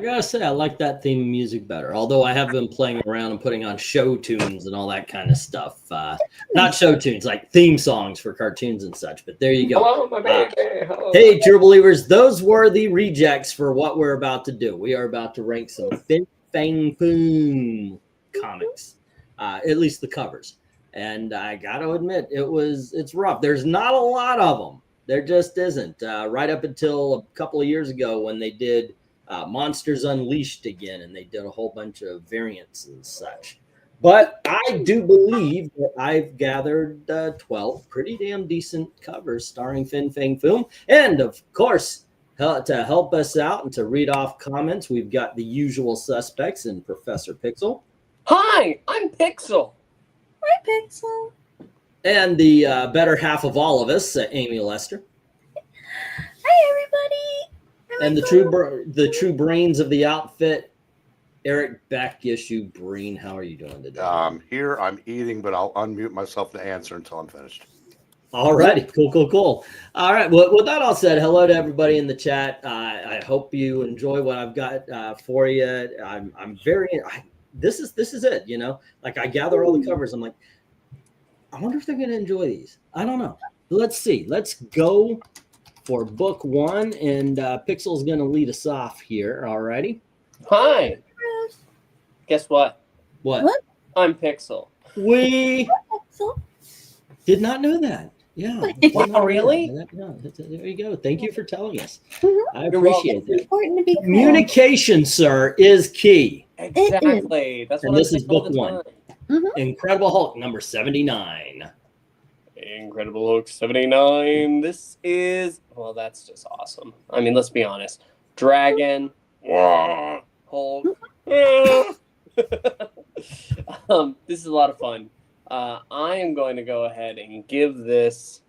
I gotta say, I like that theme music better. Although I have been playing around and putting on show tunes and all that kind of stuff. Not show tunes, like theme songs for cartoons and such. But there you go. Hello, my baby. Hello. Hey, True Believers, those were the rejects for what we're about to do. We are about to rank some Fang Foom comics, at least the covers. And I gotta admit, it's rough. There's not a lot of them. There just isn't. Right up until a couple of years ago when they did Monsters Unleashed again, and they did a whole bunch of variants and such. But I do believe that I've gathered 12 pretty damn decent covers starring Fang Foom. And of course, to help us out and to read off comments, we've got the usual suspects in Professor Pixel. Hi, I'm Pixel. Hi, Pixel. And the better half of all of us, Amy Lester. Hi, everybody. And the true brains of the outfit, Eric Backissue Breen. How are you doing today? Here I'm eating, but I'll unmute myself to answer until I'm finished. All righty, cool. All right, well, with that all said, hello to everybody in the chat. I hope you enjoy what I've got for you. This is it. You know, like I gather all the covers. I'm like, I wonder if they're going to enjoy these. I don't know. Let's see. Let's go for book one, and Pixel's going to lead us off here. All righty. Hi. Guess what? What? I'm Pixel. We Pixel. did not know that. Yeah. Wow, really? Yeah, there you go. Thank you for telling us. Mm-hmm. I appreciate that. Important to be clear. Communication, sir, is key. Exactly. That's what And this I is say all book the one. time. Mm-hmm. Incredible Hulk number 79. Incredible Hulk 79. This is, well, that's just awesome. I mean, let's be honest. Dragon, Hulk. This is a lot of fun. I am going to go ahead and give this.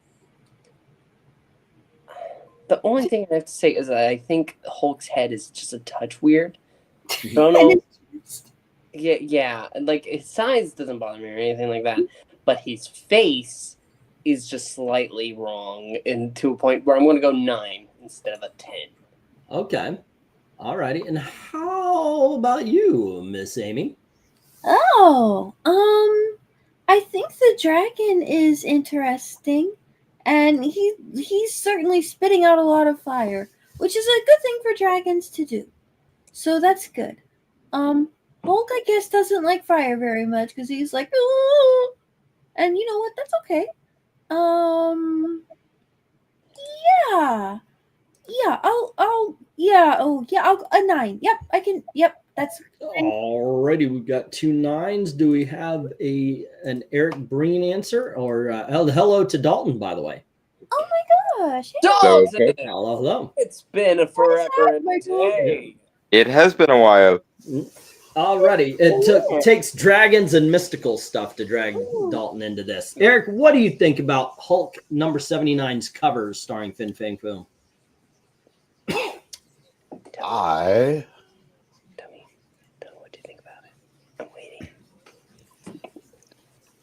The only thing I have to say is that I think Hulk's head is just a touch weird. I don't know. Yeah. Like his size doesn't bother me or anything like that, but his face is just slightly wrong, and to a point where I'm going to go 9 instead of a 10. Okay. All righty. And how about you, Miss Amy? Oh, I think the dragon is interesting, and he's certainly spitting out a lot of fire, which is a good thing for dragons to do. So that's good. Hulk, I guess, doesn't like fire very much because he's like, ooh! And you know what? That's okay. I'll a 9. Yep, I can. Yep, that's. Alrighty, we've got 2 9s. Do we have an Eric Breen answer, or hello to Dalton, by the way? Oh my gosh! Dalton! Hello. It's been a forever day. It has been a while. Alrighty, it takes dragons and mystical stuff to drag Dalton into this. Eric, what do you think about Hulk number 79's covers starring Fang Foom? I Tell me what you think about it. I'm waiting.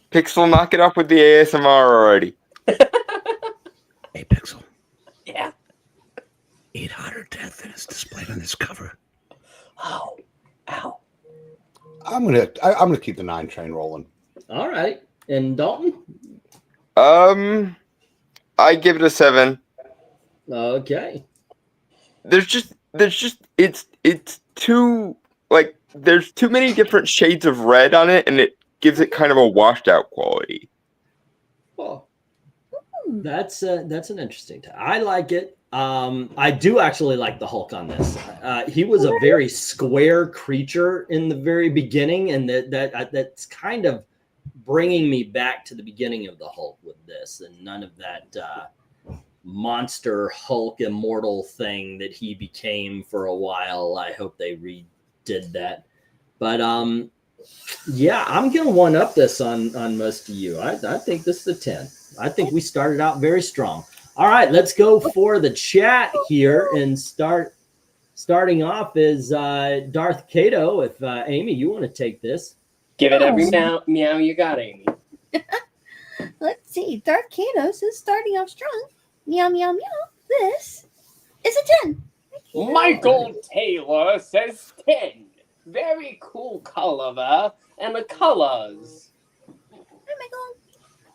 Pixel, knock it up with the ASMR already. Hey, Pixel. Yeah. Eat hotter death than is displayed on this cover. Ow. I'm gonna keep the 9 train rolling. All right, and Dalton? I give it a 7. Okay. It's too, like, there's too many different shades of red on it, and it gives it kind of a washed out quality. Well, that's an interesting time. I like it. I do actually like the Hulk on this. He was a very square creature in the very beginning, and that's kind of bringing me back to the beginning of the Hulk with this, and none of that monster Hulk immortal thing that he became for a while. I hope they redid that. But yeah, I'm gonna one up this on most of you. I think this is a 10. I think we started out very strong. All right, let's go for the chat here and starting off is Darth Kato. If Amy, you want to take this. Give it every meow you got, Amy. Let's see. Darth Kato says starting off strong. Meow, meow, meow. This is a 10. Right Michael Taylor says 10. Very cool color and the colors. Hi, Michael.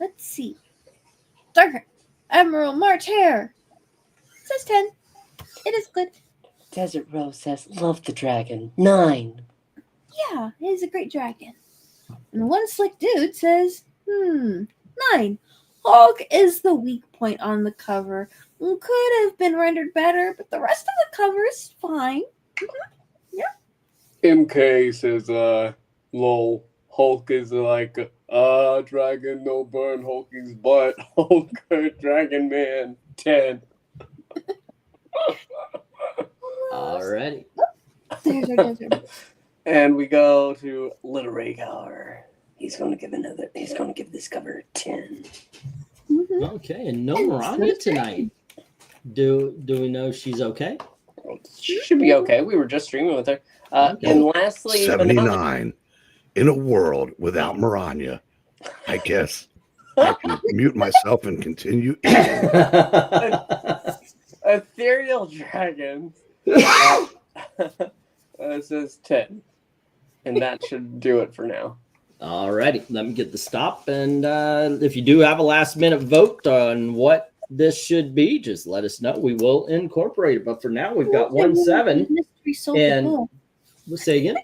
Let's see. Dark Emerald March Hare says 10. It is good. Desert Rose says love the dragon. 9. Yeah, it is a great dragon. And one slick dude says, 9. Hulk is the weak point on the cover. Could have been rendered better, but the rest of the cover is fine. MK says, lol, Hulk is like, dragon no burn Hulk's butt. Hulk, dragon man, 10. Alrighty. There's our desert. And we go to Little Rhaegar. He's gonna give this cover a 10. Okay, and no Maranya tonight. Do we know she's okay? She should be okay. We were just streaming with her. And lastly, 79. In a world without Maranya, I guess I can mute myself and continue. Ethereal Dragon says 10. And that should do it for now. Alrighty, let me get the stop. And if you do have a last minute vote on what this should be, just let us know. We will incorporate it. But for now, we've got 1-7. Mystery sold And the book. we'll say again.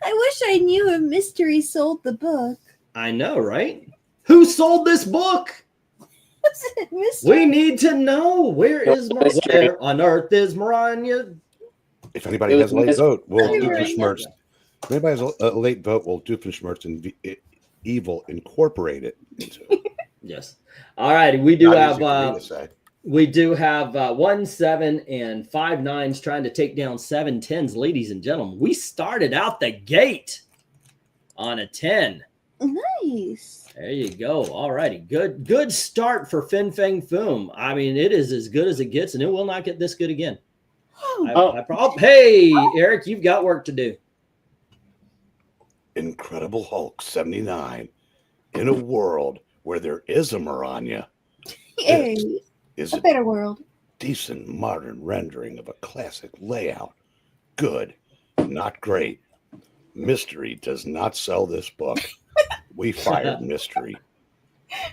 I wish I knew if Mystery sold the book. I know, right? Who sold this book? Was it Mystery? We need to know. Where is Mystery. Maranya? Where on earth is Maranya? If anybody has a late vote, we'll Mystery. Doofenshmirtz. If anybody has a late vote, we'll Doofenshmirtz and Evil incorporate it into it. Yes. All righty. We do Not have easy for me to say. 1-7 and 5 9s trying to take down 7 10s, ladies and gentlemen. We started out the gate on a 10. Nice. There you go. All righty. Good start for Fang Foom. I mean, it is as good as it gets, and it will not get this good again. Hey, Eric, you've got work to do. Incredible Hulk 79. In a world where there is a Maranya, Yay. is A a better world. decent modern rendering of a classic layout. Good, not great. Mystery does not sell this book. We fired Mystery.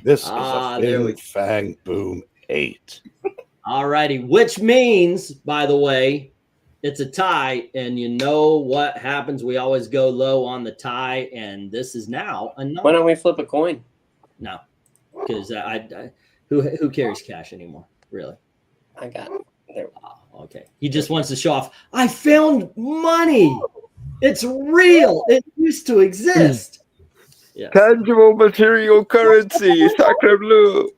This is a there we- Fang Boom 8. All righty. Which means, by the way, it's a tie, and you know what happens? We always go low on the tie, and this is now a no. Why don't we flip a coin? No, because who carries cash anymore? Really? I got it. There. Oh, okay. He just wants to show off. I found money. It's real. It used to exist. Yeah. Tangible material currency, sacre bleu.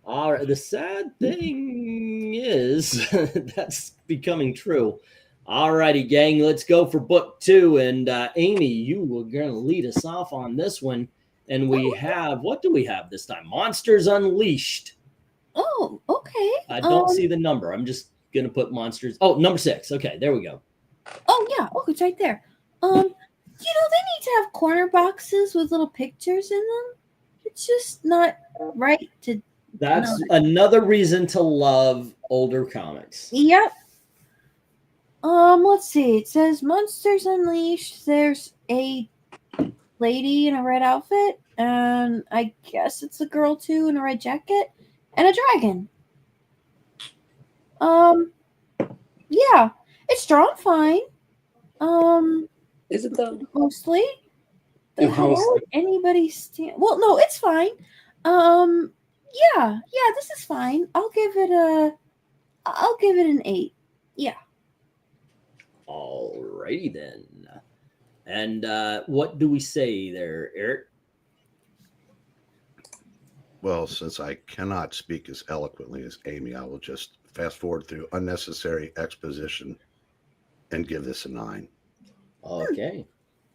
All right. The sad thing is that's becoming true. All righty, gang. Let's go for book 2. And Amy, you were going to lead us off on this one. And we have, what do we have this time? Monsters Unleashed. Oh, okay. I don't see the number. I'm just going to put monsters. Oh, number 6. Okay, there we go. Oh yeah. Oh, it's right there. They need to have corner boxes with little pictures in them. It's just not right to. That's another reason to love older comics. Yep. Let's see. It says Monsters Unleashed. There's a lady in a red outfit, and I guess it's a girl too in a red jacket, and a dragon. Yeah, it's drawn fine. Is it though? Mostly. How Mostly. would anybody stand? Well, no, it's fine. Yeah, this is fine. I'll give it an 8. Yeah. All righty then. And what do we say there, Eric? Well, since I cannot speak as eloquently as Amy, I will just fast forward through unnecessary exposition and give this a 9. Okay.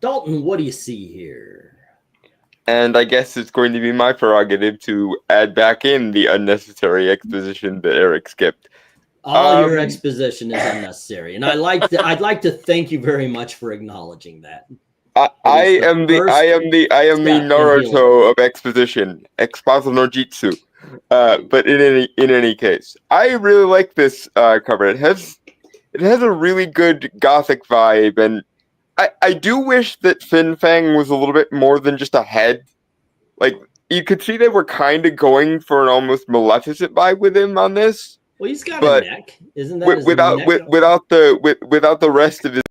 Dalton, what do you see here? And I guess it's going to be my prerogative to add back in the unnecessary exposition that Eric skipped. All your exposition is unnecessary, and I'd like to thank you very much for acknowledging that. I am the Naruto of exposition. Exposit no Jitsu. But in any case, I really like this cover. It has a really good gothic vibe, and I do wish that Fang was a little bit more than just a head. Like, you could see they were kind of going for an almost Maleficent vibe with him on this. Well, he's got But a neck, isn't that his without neck? without the rest of his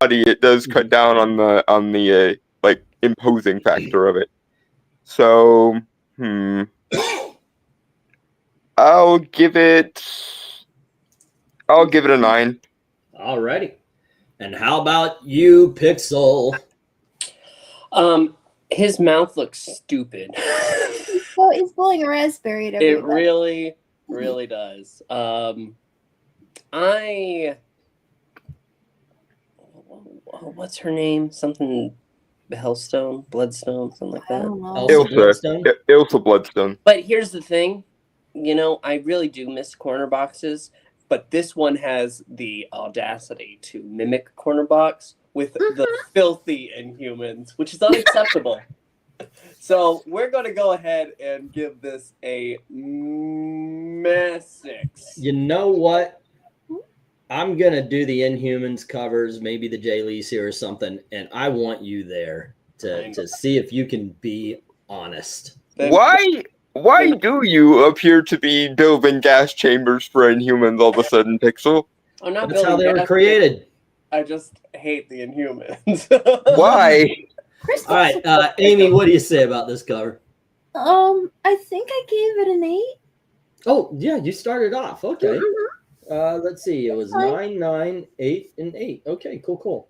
body, it does cut down on the like imposing factor of it. So, I'll give it a 9. Alrighty. And how about you, Pixel? His mouth looks stupid. Well, he's blowing a raspberry at It everybody. really does. What's her name? Something Hellstone, Bloodstone, something like I that. don't know. Elsa Bloodstone? Ilsa Bloodstone. But here's the thing, I really do miss corner boxes, but this one has the audacity to mimic corner box with the filthy Inhumans, which is unacceptable. So we're going to go ahead and give this a mess 6. You know what? I'm going to do the Inhumans covers, maybe the Jay Lisi or something, and I want you there to see if you can be honest. Why do you appear to be building gas chambers for Inhumans all of a sudden, Pixel? I'm not That's how building they were gas created. I just hate the Inhumans. Why? Crystal. All right, Amy, what do you say about this cover? I think I gave it an 8. Oh, yeah, you started off. Okay. Let's see. It was 9, 9, 8, and 8. Okay, cool.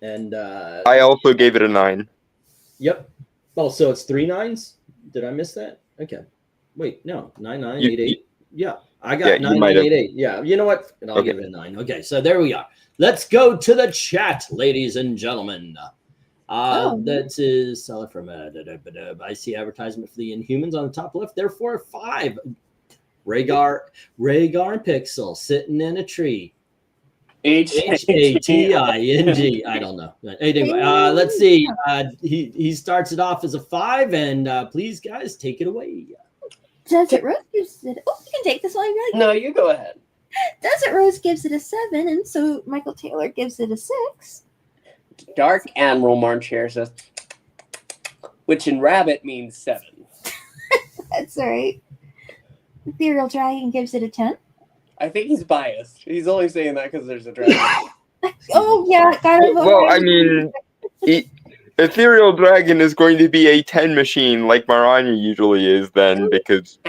And I also gave it a 9. yep. Oh, so it's 3 9s? Did I miss that? Okay. Wait, no. 9, 9, 8, 8. Yeah. I got 9, 9, 8, 8. Yeah. You know what? And I'll give it a 9. Okay, so there we are. Let's go to the chat, ladies and gentlemen. That is selling from I see advertisement for the Inhumans on the top left. Therefore, 5. Rhaegar and Pixel sitting in a tree. Hating. I don't know. Anyway, let's see. He starts it off as a 5, and please, guys, take it away. Desert Rose gives it. Oh, you can take this one if you like. No, you go ahead. Desert Rose gives it a 7, and so Michael Taylor gives it a 6. Dark Admiral Marchair says, which in rabbit means 7. That's all right. Ethereal Dragon gives it a 10. I think he's biased. He's only saying that because there's a dragon. Oh yeah, gotta vote. Well, I mean, Ethereal Dragon is going to be a 10 machine like MARANYA usually is then, because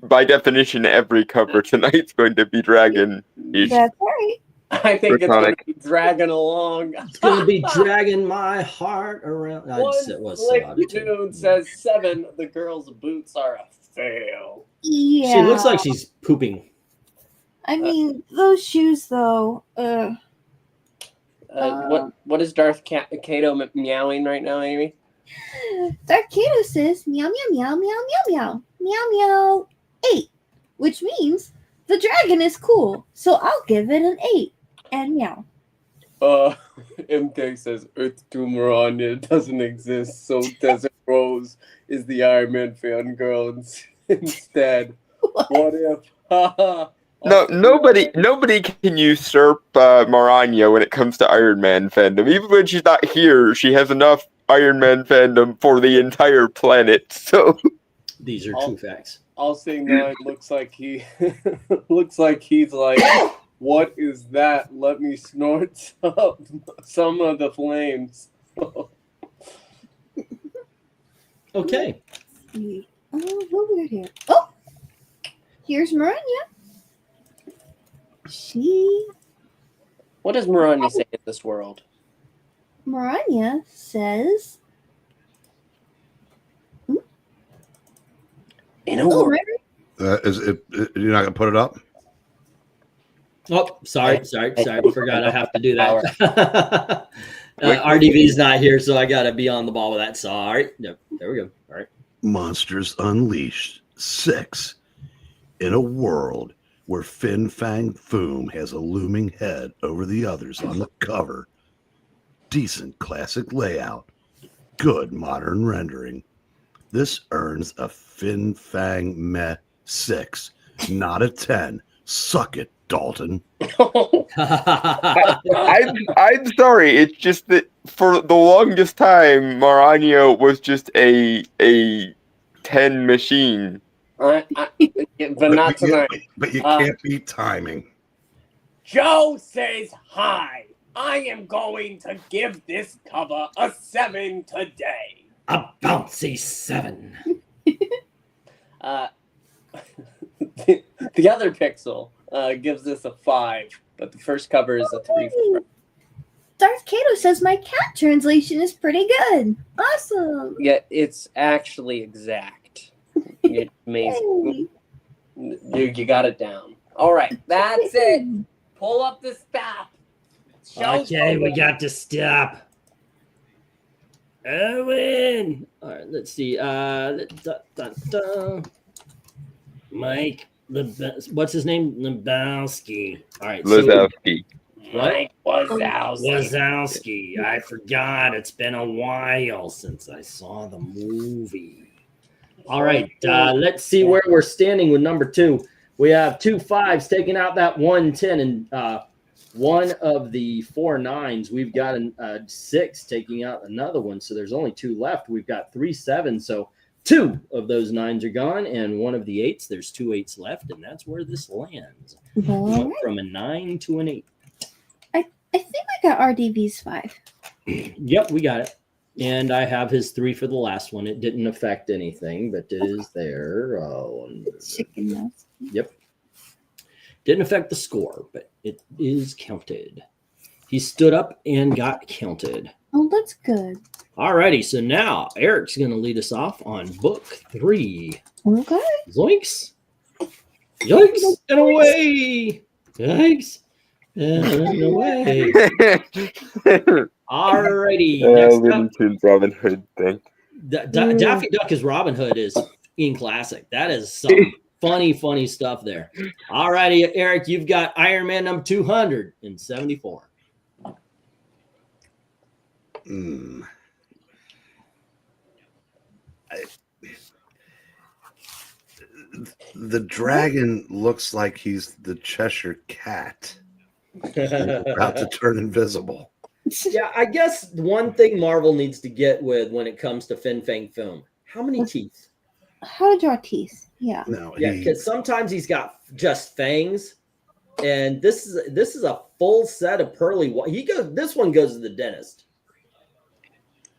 by definition, every cover tonight's going to be dragon-ish. That's right. I think it's going to be dragging along. It's going to be dragging my heart around. One Slick Dude says 7. The girl's boots are a fail. Yeah. She looks like she's pooping. I mean, those shoes though. What is Darth Kato meowing right now, Amy? Darth Kato says meow meow meow meow meow meow meow meow 8, which means the dragon is cool. So I'll give it an 8 and meow. MK says Earth to MARANYA doesn't exist, so Desert Rose is the Iron Man fangirl instead. What if? No, nobody can usurp MARANYA when it comes to Iron Man fandom. Even when she's not here, she has enough Iron Man fandom for the entire planet. So these are true facts. I'll say 9. Looks like he's like, what is that? Let me snort some of the flames. Okay. Oh, what we got here? Oh, here's MARANYA. What does MARANYA say in this world? MARANYA says, in a world. Is it? You're not gonna put it up? Oh, sorry. Forgot I have to do that. RDV's not here, so I got to be on the ball with that. Sorry. No, there we go. All right. Monsters Unleashed 6. In a world where Fang Foom has a looming head over the others on the cover, decent classic layout, good modern rendering, This earns a Fin Fang Meh 6, not a 10. Suck it, Dalton. I'm sorry. It's just that for the longest time, MARANYA was just a 10 machine. But not tonight. But you can't beat timing. Joe says hi. I am going to give this cover a 7 today. A bouncy 7. The other Pixel gives this a 5, but the first cover is a 3. Darth Kato says my cat translation is pretty good. Awesome. Yeah, it's actually exact. It's amazing. Dude, you got it down. All right, that's it. Pull up the stop. Okay, we got to stop. Owen. All right, let's see. Mike, what's his name? Lebowski. All right, Lazowski. What? Wazowski. I forgot. It's been a while since I saw the movie. All right, let's see where we're standing with number 2. We have 2 5s taking out that 110, and one of the 4 9s. We've got a 6 taking out another one, so there's only 2 left. We've got 3 7s, so 2 of those 9s are gone, and one of the 8s. There's 2 8s left, and that's where this lands. Went from a 9 to an 8. I think I got RDV's 5. Yep, we got it. And I have his 3 for the last one. It didn't affect anything, but it is there. Oh, Chicken nuts. Yep. Didn't affect the score, but it is counted. He stood up and got counted. Oh, that's good. Alrighty, so now Eric's going to lead us off on book 3. Okay. Zoinks. Yoinks and away. Yikes. And away. Alrighty. Looney Tunes Robin Hood thing. Daffy Duck as Robin Hood is in classic. That is some funny stuff there. Alrighty, Eric, you've got Iron Man number 274. The dragon looks like he's the Cheshire Cat. About to turn invisible. Yeah, I guess one thing Marvel needs to get with when it comes to Fin Fang Foom, how many teeth? How to draw teeth. Yeah. No, Yeah, because sometimes he's got just fangs, and this is a full set of pearly. This one goes to the dentist.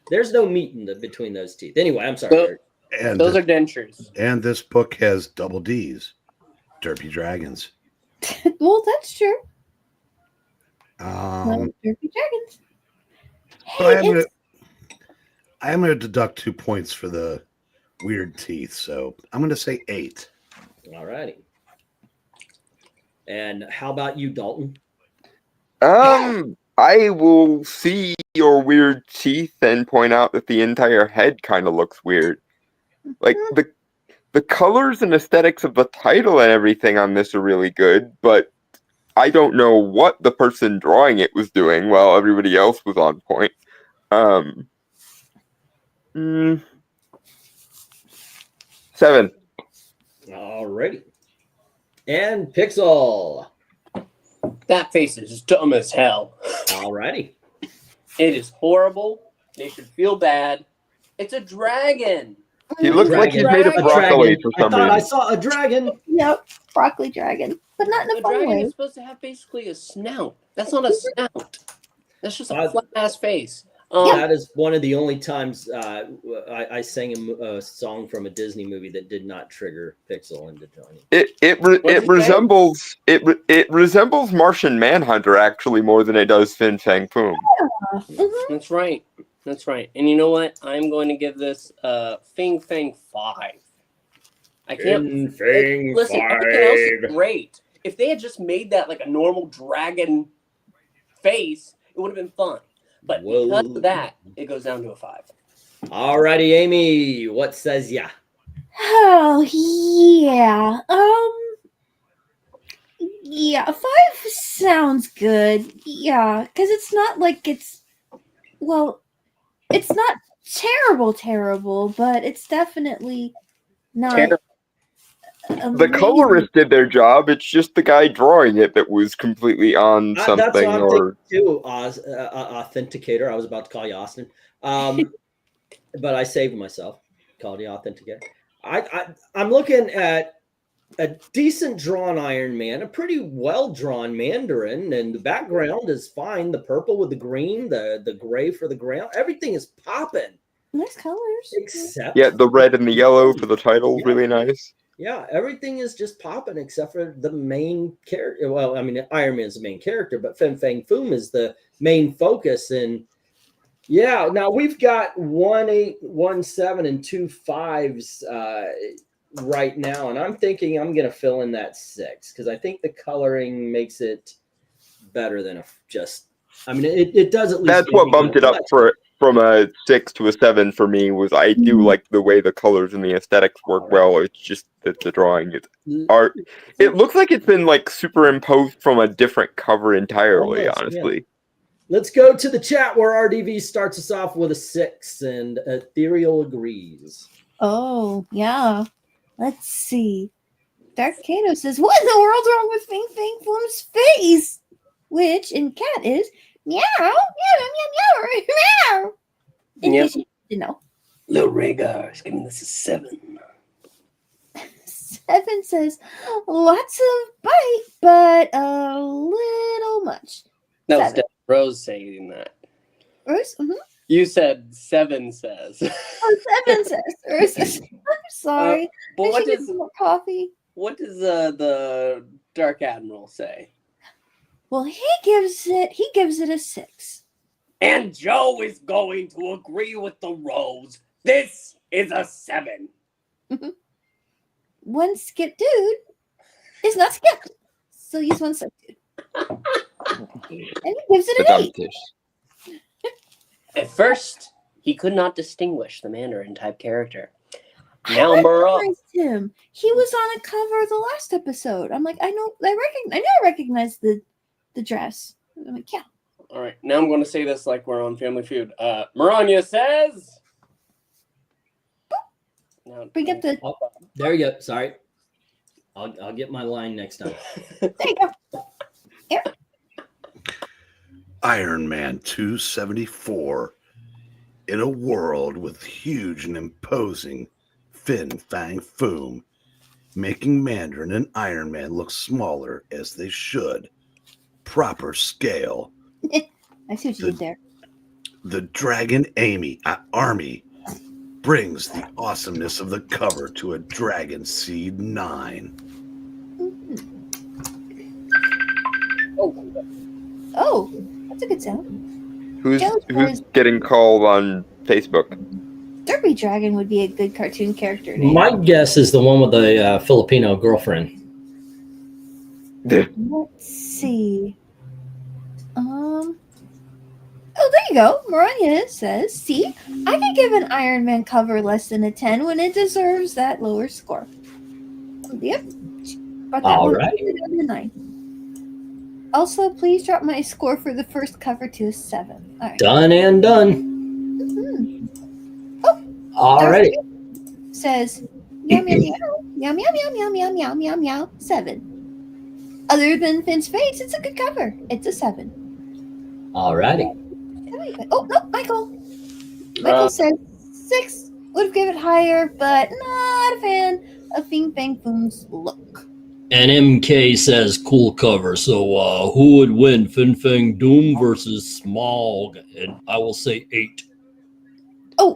There's no meat in between those teeth. Anyway, I'm sorry. and Those are dentures. And this book has double D's, Derpy Dragons. Well, that's true. Um, Derpy Dragons. but Hey, I am gonna deduct 2 points for the weird teeth, so I'm gonna say 8. Alrighty. And how about you, Dalton? I will see your weird teeth and point out that the entire head kind of looks weird. Like the colors and aesthetics of the title and everything on this are really good, but I don't know what the person drawing it was doing while everybody else was on point. 7. Alrighty. And Pixel. That face is dumb as hell. Alrighty. It is horrible. They should feel bad. It's a dragon. He looks like he's made of A broccoli dragon. for I some thought I reason. saw a dragon. Yep. Broccoli dragon. But not in The a fun dragon way. is supposed to have basically a snout. That's not a snout. That's just a flat ass face. That is one of the only times I sang a song from a Disney movie that did not trigger Pixel into joining. It resembles Martian Manhunter actually more than it does Fin Fang Foom. That's right. That's right. And you know what? I'm going to give this Fing Fang 5. I can't. Listen, everything else is great. If they had just made that like a normal dragon face, it would have been fun. But because of that, it goes down to a 5. Alrighty, Amy, what says ya? Oh yeah. Yeah, a 5 sounds good. Yeah, because it's not like it's not terrible, but it's definitely not. Terrible. The amazing. colorist did their job. It's just the guy drawing it that was completely on That's what something. I'm Or thinking too, Authenticator. I was about to call you Austin. But I saved myself. Called you Authenticator. I'm looking at a decent drawn Iron Man, a pretty well drawn Mandarin, and the background is fine. The purple with the green, the gray for the ground, everything is popping. Nice colors. Except yeah, the red and the yellow for the title, Yeah. really nice. yeah, everything is just popping except for the main character. Well, I mean, Iron Man's the main character, but Fang Foom is the main focus. And yeah, now we've got 1 8, 1 7, and 2 5s right now, and I'm thinking I'm gonna fill in that 6 because I think the coloring makes it better than just. I mean, it does at least. That's what bumped it up from a 6 to a 7 for me. Was I do like the way the colors and the aesthetics work well. It's just that the drawing is art. It looks like it's been like superimposed from a different cover entirely. Almost, Honestly, Let's go to the chat where RDV starts us off with a 6, and Ethereal agrees. Oh, yeah. Let's see. Dark Kato says, what in the world's wrong with Fang Foom's face? Which in cat is meow, meow, meow, meow, meow. In Yep. case you didn't know. Little Rhaegar is giving this a 7. 7 says, lots of bite, but a little much. That was 7. Deborah Rose saying that. Rose? Mm-hmm. You said 7 says. Oh, 7 says. Rose says, I'm sorry. But I what should get does some more coffee. the Dark Admiral say? Well, he gives it a 6. And Joe is going to agree with the Rose. This is a 7. One skip dude is not skipped. So use one skip dude. And he gives it an 8. At first, he could not distinguish the Mandarin type character. Now I Murrah. recognized him. He was on a cover of the last episode. I'm like, I recognize the dress. I'm like, yeah. All right, now I'm going to say this like we're on Family Feud. Maranya says. Now, Bring up the. There you go. Sorry, I'll get my line next time. There you go. Here. Iron Man 274 in a world with huge and imposing Fang Foom, making Mandarin and Iron Man look smaller as they should. Proper scale. I see what you did there. The Dragon Army brings the awesomeness of the cover to a Dragon Seed 9. Oh, that's a good sound. who's Joe says getting called on Facebook? Derpy Dragon would be a good cartoon character name. My guess is the one with the Filipino girlfriend. Let's see. Oh, there you go. Maranya says, see, I can give an Iron Man cover less than a 10 when it deserves that lower score. Yep. Brought that All one right. down to 9. Also, please drop my score for the first cover to a 7. All right. Done and done. All right. Says, meow, meow, meow, meow, meow, meow, meow, meow, meow, meow, 7. Other than Finn's face, it's a good cover. It's a 7. All righty. Oh, no, Michael. Michael says 6. Would have given it higher, but not a fan of Fang Foom's look. And MK says cool cover. So who would win, Fin Fang Doom versus Smaug? And I will say 8. Oh,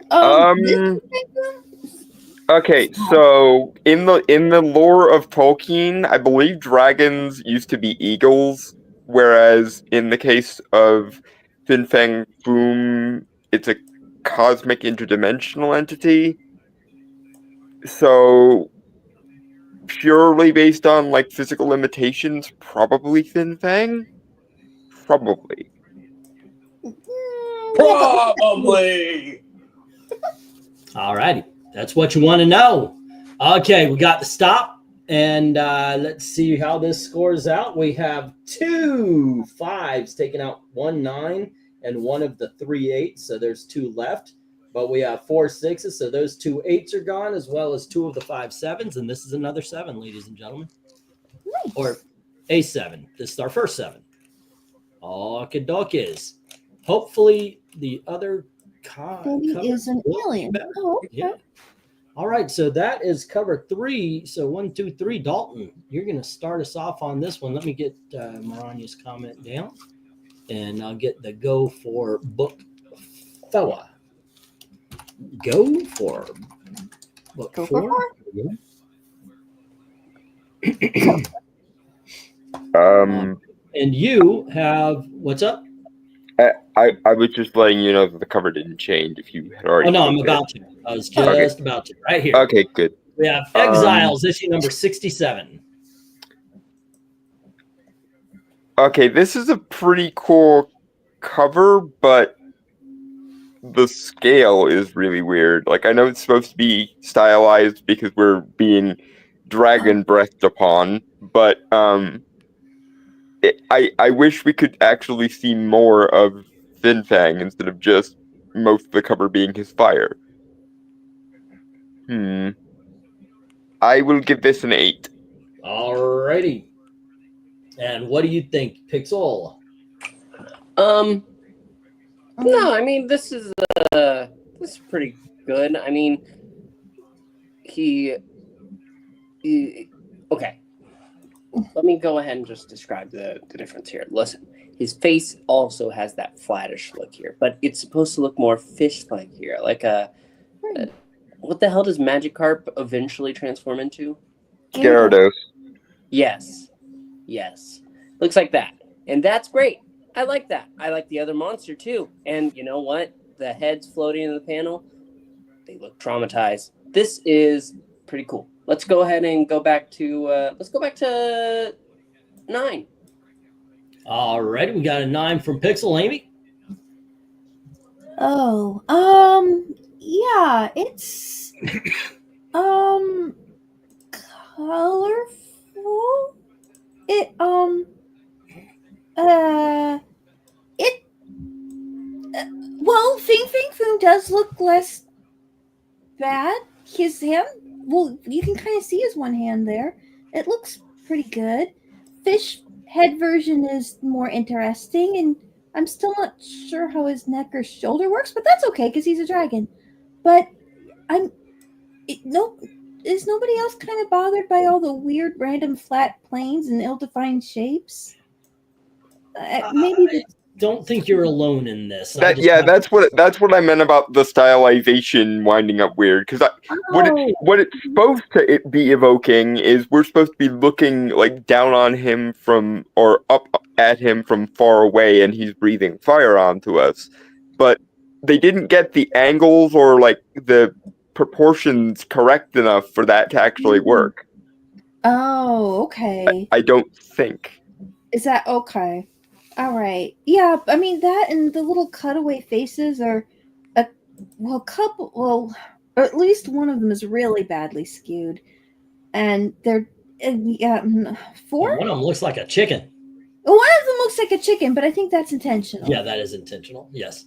this Fang Foom? Okay, so in the lore of Tolkien, I believe dragons used to be eagles, whereas in the case of Fin Fang Foom, it's a cosmic interdimensional entity. So purely based on like physical limitations, probably Fin Fang? Probably. Probably. All righty. That's what you want to know. Okay, we got the stop. And let's see how this scores out. We have 2 5s taking out 1 9 and one of the 3 8s. So there's 2 left. but we have 4 6s, so those 2 8s are gone, as well as 2 of the 5 7s, and this is another 7, ladies and gentlemen. Nice. Or a 7. This is our first 7. Okie dokies. Hopefully the other Maybe is an alien. Oh, okay. Yeah. All right, so that is cover 3. So 1, 2, 3. Dalton, you're going to start us off on this one. Let me get Maranya's comment down, and I'll get the go for book fella. Go for book Go for 4. And you have what's up? I was just letting you know that the cover didn't change if you had already. Oh no, I'm looked at about to. I was just about to. Right here. Okay, good. We have Exiles, issue number 67. Okay, this is a pretty cool cover, but the scale is really weird. Like, I know it's supposed to be stylized because we're being dragon breathed upon, but I wish we could actually see more of Fang instead of just most of the cover being his fire. I will give this an 8. Alrighty. And what do you think, Pixel? No, I mean this is pretty good. I mean, he okay. Let me go ahead and just describe the difference here. Listen, his face also has that flattish look here, but it's supposed to look more fish-like here, like a what the hell does Magikarp eventually transform into? Gyarados. Yes. Looks like that. And that's great. I like that. I like the other monster too. And you know what? The heads floating in the panel, they look traumatized. This is pretty cool. Let's go ahead and go back to 9. Alrighty, we got a 9 from Pixel. Amy? Oh, yeah, it's colorful. It well, Fing Foom does look less bad. His hand, well, you can kind of see his one hand there. It looks pretty good. Fish head version is more interesting, and I'm still not sure how his neck or shoulder works, but that's okay because he's a dragon. But is nobody else kind of bothered by all the weird random flat planes and ill-defined shapes? Maybe I don't think you're alone in this. That's what I meant about the stylization winding up weird. Because what it's supposed to be evoking is we're supposed to be looking like down on him from or up at him from far away, and he's breathing fire onto us. But they didn't get the angles or like the proportions correct enough for that to actually work. Oh, okay. I don't think. Is that okay? All right. Yeah, I mean that and the little cutaway faces are or at least one of them is really badly skewed, and they're 4. One of them looks like a chicken. One of them looks like a chicken, but I think that's intentional. Yeah, that is intentional. Yes.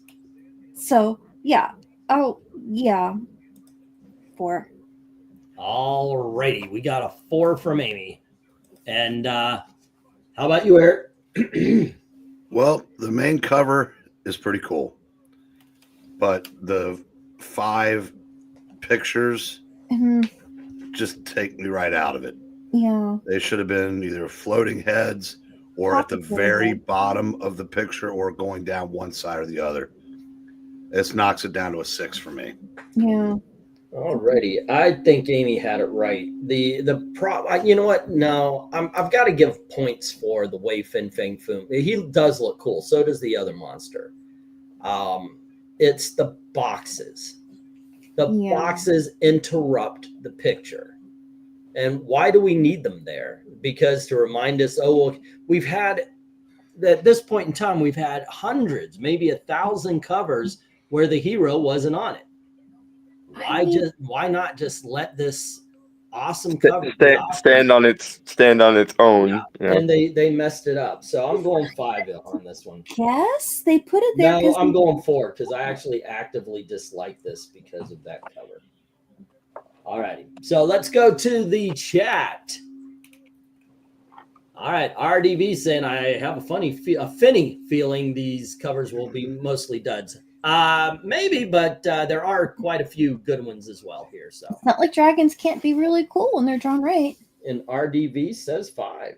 So yeah. Oh yeah. 4. Alrighty, we got a 4 from Amy. And how about you, Eric? Well, the main cover is pretty cool, but the 5 pictures just take me right out of it. Yeah. They should have been either floating heads or at the very bottom of the picture or going down one side or the other. This knocks it down to a 6 for me. Yeah. Alrighty, I think Amy had it right. You know what? No, I've got to give points for the way Fang Foom. He does look cool. So does the other monster. It's the boxes. The boxes interrupt the picture. And why do we need them there? Because to remind us, we've had at this point in time, we've had hundreds, maybe 1,000 covers where the hero wasn't on it. Why not just let this awesome cover. Stand on its own. Yeah. Yeah. And they messed it up. So I'm going 5 on this one. Yes, they put it there. No, I'm going 4 because I actually actively dislike this because of that cover. All righty. So let's go to the chat. All right. RDV saying, I have a finny feeling these covers will be mostly duds. Maybe, but there are quite a few good ones as well here. So It's not like dragons can't be really cool when they're drawn right. And RDV says 5.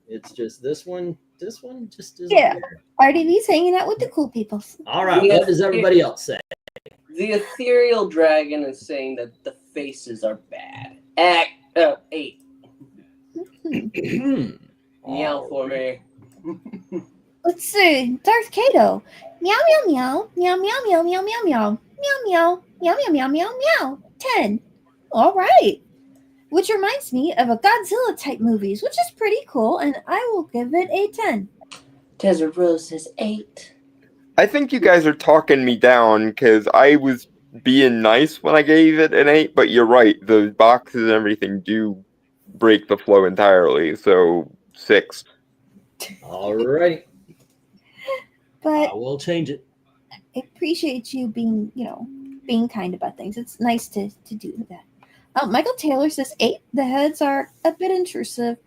It's just this one. This one just isn't Yeah. there. RDV's hanging out with the cool people. All right. What does everybody else say? The ethereal dragon is saying that the faces are bad. 8. Yell for me. Let's see. Darth Kato. Meow meow meow. Meow meow meow meow meow meow. Meow meow. Meow meow meow meow meow. 10. All right. Which reminds me of a Godzilla type movies, which is pretty cool, and I will give it a 10. Desert Rose says 8. I think you guys are talking me down because I was being nice when I gave it an 8, but you're right. The boxes and everything do break the flow entirely, so 6. All right. But I will change it. I appreciate you being, being kind about things. It's nice to do that. Michael Taylor says 8. The heads are a bit intrusive.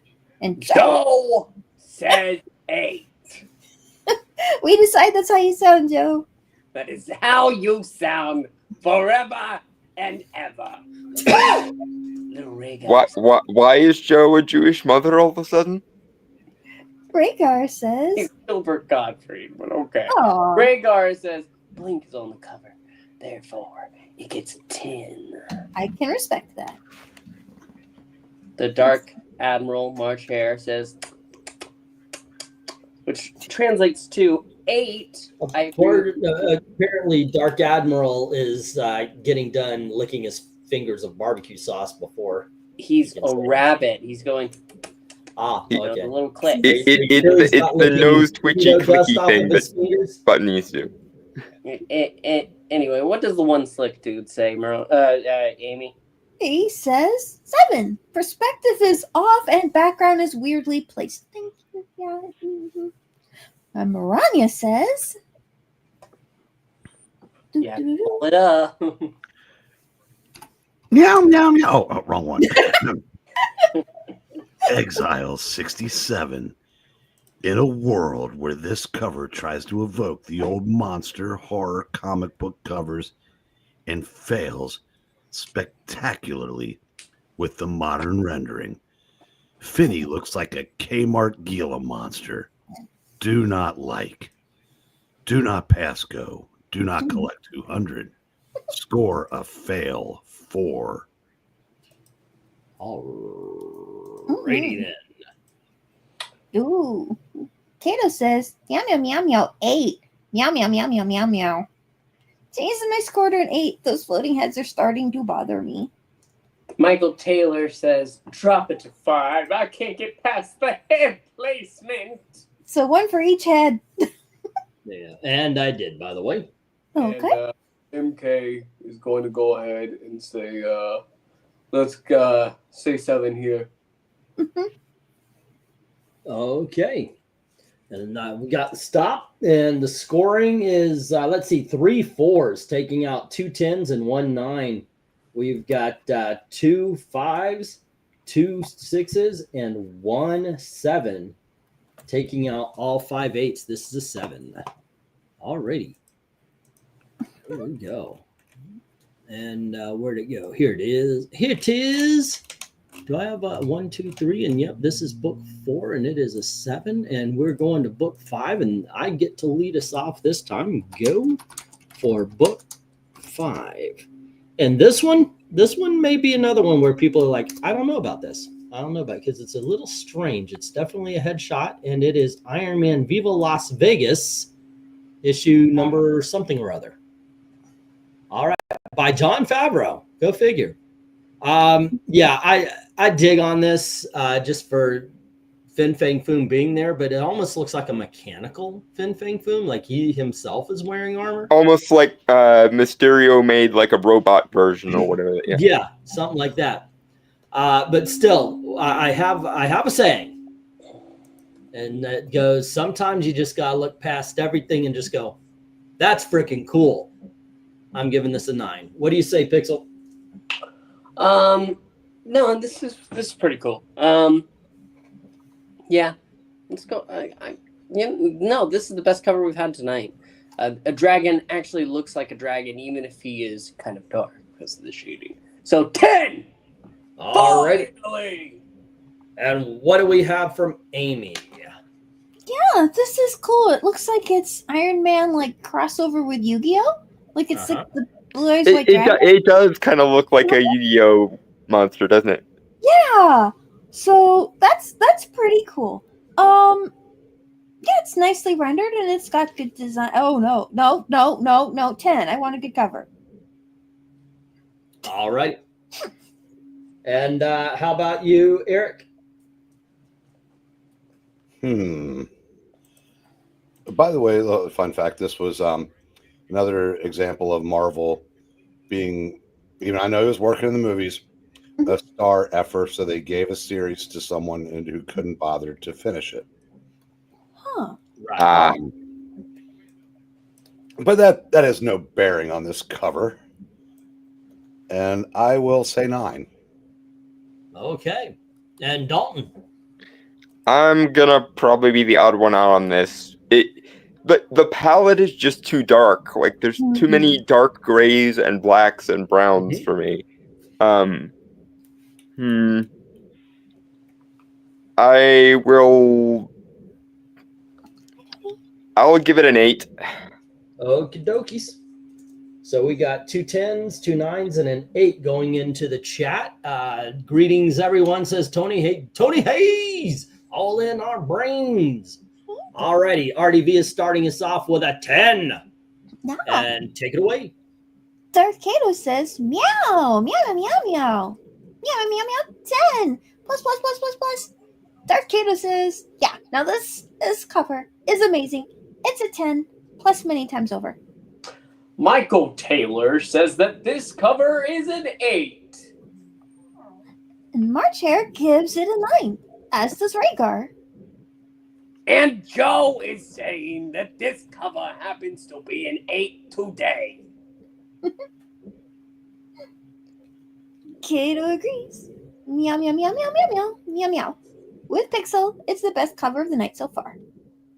And Joe says 8. We decide that's how you sound, Joe. That is how you sound forever and ever. Little Rhaegar. Why is Joe a Jewish mother all of a sudden? Rhaegar says... He's Gilbert Gottfried, but okay. Aw. Rhaegar says, Blink is on the cover. Therefore, it gets a 10. I can respect that. The Dark Admiral March Hare says, which translates to 8. Apparently, Dark Admiral is getting done licking his fingers of barbecue sauce before. He's a rabbit. He's going... Okay. The little click. It's the nose twitchy clicky thing that Button needs to do. Anyway, what does the one slick dude say, Amy? He says 7. Perspective is off and background is weirdly placed. Thank you. Yeah. Maranya says... Yeah, pull it up. Meow, meow, meow. Oh, wrong one. Exile 67. In a world where this cover tries to evoke the old monster horror comic book covers and fails spectacularly with the modern rendering, Finny looks like a Kmart Gila monster. Do not like. Do not pass go. Do not collect 200. Score a fail 4. Alrighty then. Ooh. Kato says, meow, meow, meow, meow, 8. Meow, meow, meow, meow, meow, meow. Changing my score to an 8. Those floating heads are starting to bother me. Michael Taylor says, drop it to 5. I can't get past the head placement. So 1 for each head. Yeah, and I did, by the way. Okay. And, MK is going to go ahead and say, let's say 7 here. Okay. And we got the stop, and the scoring is, let's see, 3 4s, taking out 2 10s and 1 9. We've got 2 5s, 2 6s, and 1 7, taking out all 5 8s. This is a 7. Alrighty. Here we go. And where'd it go? Here it is. Here it is. Do I have a 1, 2, 3? And yep, this is book 4, and it is a 7. And we're going to book 5, and I get to lead us off this time. Go for book 5. And this one may be another one where people are like, I don't know about this. I don't know about it because it's a little strange. It's definitely a headshot, and it is Iron Man Viva Las Vegas, issue number something or other. All right, by Jon Favreau. Go figure. Yeah, I dig on this just for Fin Fang Foom being there, but it almost looks like a mechanical Fin Fang Foom, like he himself is wearing armor. Almost like Mysterio made like a robot version or whatever. Yeah, Yeah, something like that. But still, I have a saying, and that goes: sometimes you just gotta look past everything and just go, "That's freaking cool." I'm giving this a 9. What do you say, Pixel? No, this is pretty cool. Yeah, let's go. No, this is the best cover we've had tonight. A dragon actually looks like a dragon, even if he is kind of dark because of the shading. So 10. All right. Finally! And what do we have from Amy? Yeah, this is cool. It looks like it's Iron Man like crossover with Yu-Gi-Oh. Like it's like the blue eyes white dragon. It does kind of look like a Yu-Gi-Oh monster, doesn't it? Yeah. So that's pretty cool. Yeah, it's nicely rendered and it's got good design. Oh no, 10. I want a good cover. All right. And how about you, Eric? By the way, fun fact: this was another example of Marvel being, even I know he was working in the movies, a star effort. So they gave a series to someone who couldn't bother to finish it. Huh. Right. But that has no bearing on this cover, and I will say 9. Okay. And Dalton? I'm gonna probably be the odd one out on this. The palette is just too dark. Like there's too many dark grays and blacks and browns for me. I'll give it an 8. Okie dokies. So we got 2 10s, 2 9s, and an 8 going into the chat. Greetings, everyone, says Tony. Hey, Tony Hayes, all in our brains. Alrighty, RDV is starting us off with a 10. Yeah. And take it away. Darth Kato says meow, meow, meow, meow, meow, meow, meow, meow, 10 plus. Darth Kato says, yeah. Now this cover is amazing. It's a 10 plus many times over. Michael Taylor says that this cover is an 8. And March Hair gives it a 9, as does Rhaegar. And Joe is saying that this cover happens to be an 8 today. Kato agrees. Meow, meow, meow, meow, meow, meow, meow, meow. With Pixel, it's the best cover of the night so far.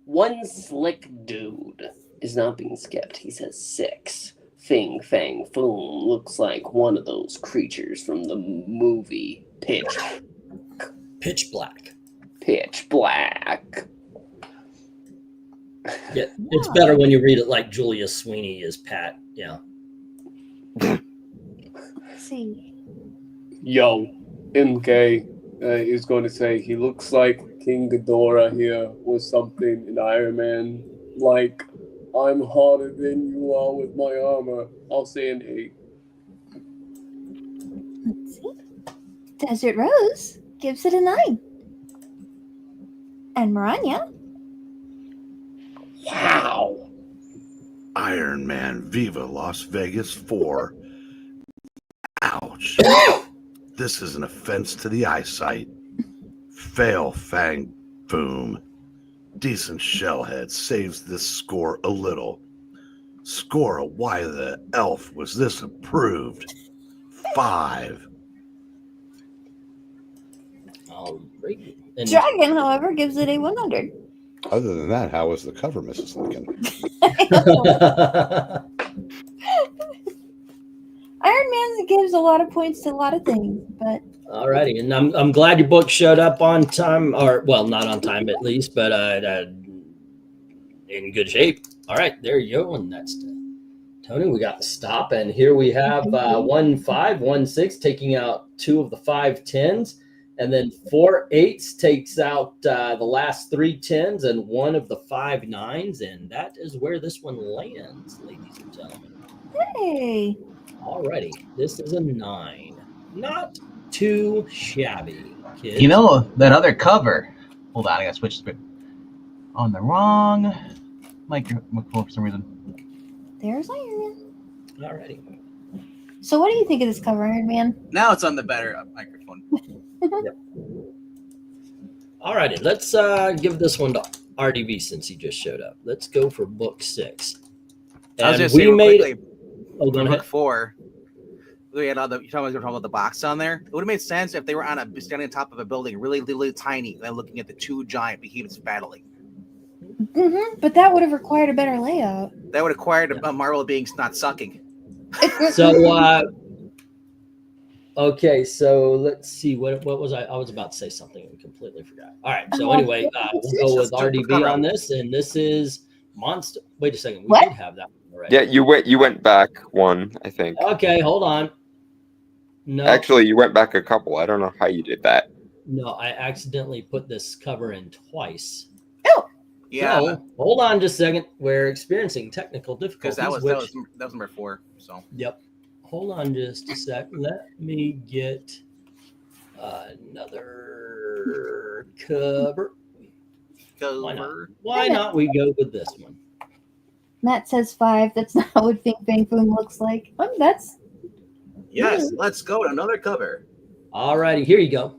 One slick dude is not being skipped. He says 6. Fang Foom looks like one of those creatures from the movie Pitch Black. Pitch Black. Yeah, it's better when you read it like Julia Sweeney is Pat. Yeah. Let's see. Yo, MK is going to say he looks like King Ghidorah here with something in Iron Man. Like, I'm harder than you are with my armor. I'll say an 8. Let's see. Desert Rose gives it a 9. And Maranya. Wow. Iron Man Viva Las Vegas 4. Ouch. This is an offense to the eyesight. Fail, Fang Foom. Decent shellhead saves this score a little. Score a why the elf was this approved. 5. All right. And Dragon, however, gives it a 100. Other than that, how was the cover, Mrs. Lincoln? Iron Man gives a lot of points to a lot of things, but all righty, and I'm glad your book showed up on time, or well, not on time at least, but in good shape. All right, there you go, and that's Tony. We got the stop, and here we have 1 5, 1 6 taking out 2 of the 5 10s, and then 4 8s takes out the last 3 10s and 1 of the 5 9s, and that is where this one lands, ladies and gentlemen. hey. Alrighty, this is a 9. Not too shabby, kids. You know, that other cover Hold on, I gotta switch on the wrong microphone for some reason. There's Iron Man. Alrighty. So what do you think of this cover, Iron Man? Now it's on the better microphone. Alrighty, let's give this one to RDV since he just showed up. Let's go for book 6. I was And just saying real quickly, Oh, go book ahead. 4. We had all the you're talking about the box on there. It would have made sense if they were standing on top of a building, really tiny, and then looking at the two giant behemoths battling. But that would have required a better layout. That would have required a Marvel being not sucking. So, okay, so let's see. What was I? I was about to say something and completely forgot. All right. So anyway, we'll go with RDB on this, and this is Monster. Wait a second. We did have that one already. Yeah, you went back one, I think. Okay, hold on. No, Actually, you went back a couple. I don't know how you did that. no, I accidentally put this cover in twice. Yeah, So, hold on just a second. We're experiencing technical because difficulties. that was number 4. So Yep. Hold on just a sec. Let me get another cover. Why not we go with this one? Matt says 5. That's not what Fang Foom looks like. That's yes, let's go to another cover. Alrighty, here you go.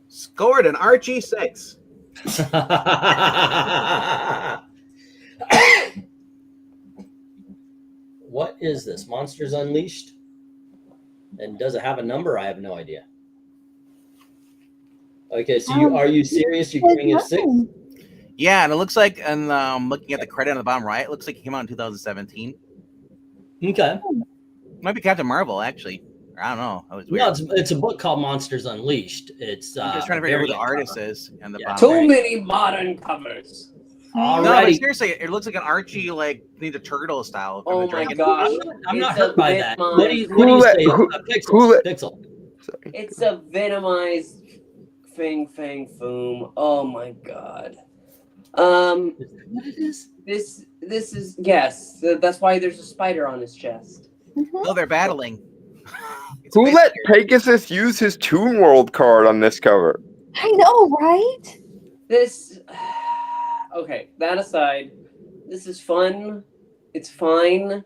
Scored an RG6. What is this? Monsters Unleashed? And does it have a number? I have no idea. Okay, so are you serious? You're giving it a 6? Yeah, and it looks like, and looking at the credit on the bottom right, it looks like it came out in 2017. Okay. Might be Captain Marvel, actually. I don't know. That was weird. No, it's a book called Monsters Unleashed. It's I'm just trying to figure out who the artist is and the bottom Too right. many modern covers. No, but Alrighty. seriously, it looks like an Archie, like Ninja Turtle style. Oh the my Dragon. gosh. I'm not It's hurt a by that. Venomized- What do you say? Pixel. Sorry. It's a venomized Fang Foom. Oh my god. What it is? This is, yes. That's why there's a spider on his chest. No, they're battling. It's Who let basically- Pegasus use his Toon World card on this cover? I know, right? This, okay, that aside, this is fun. It's fine.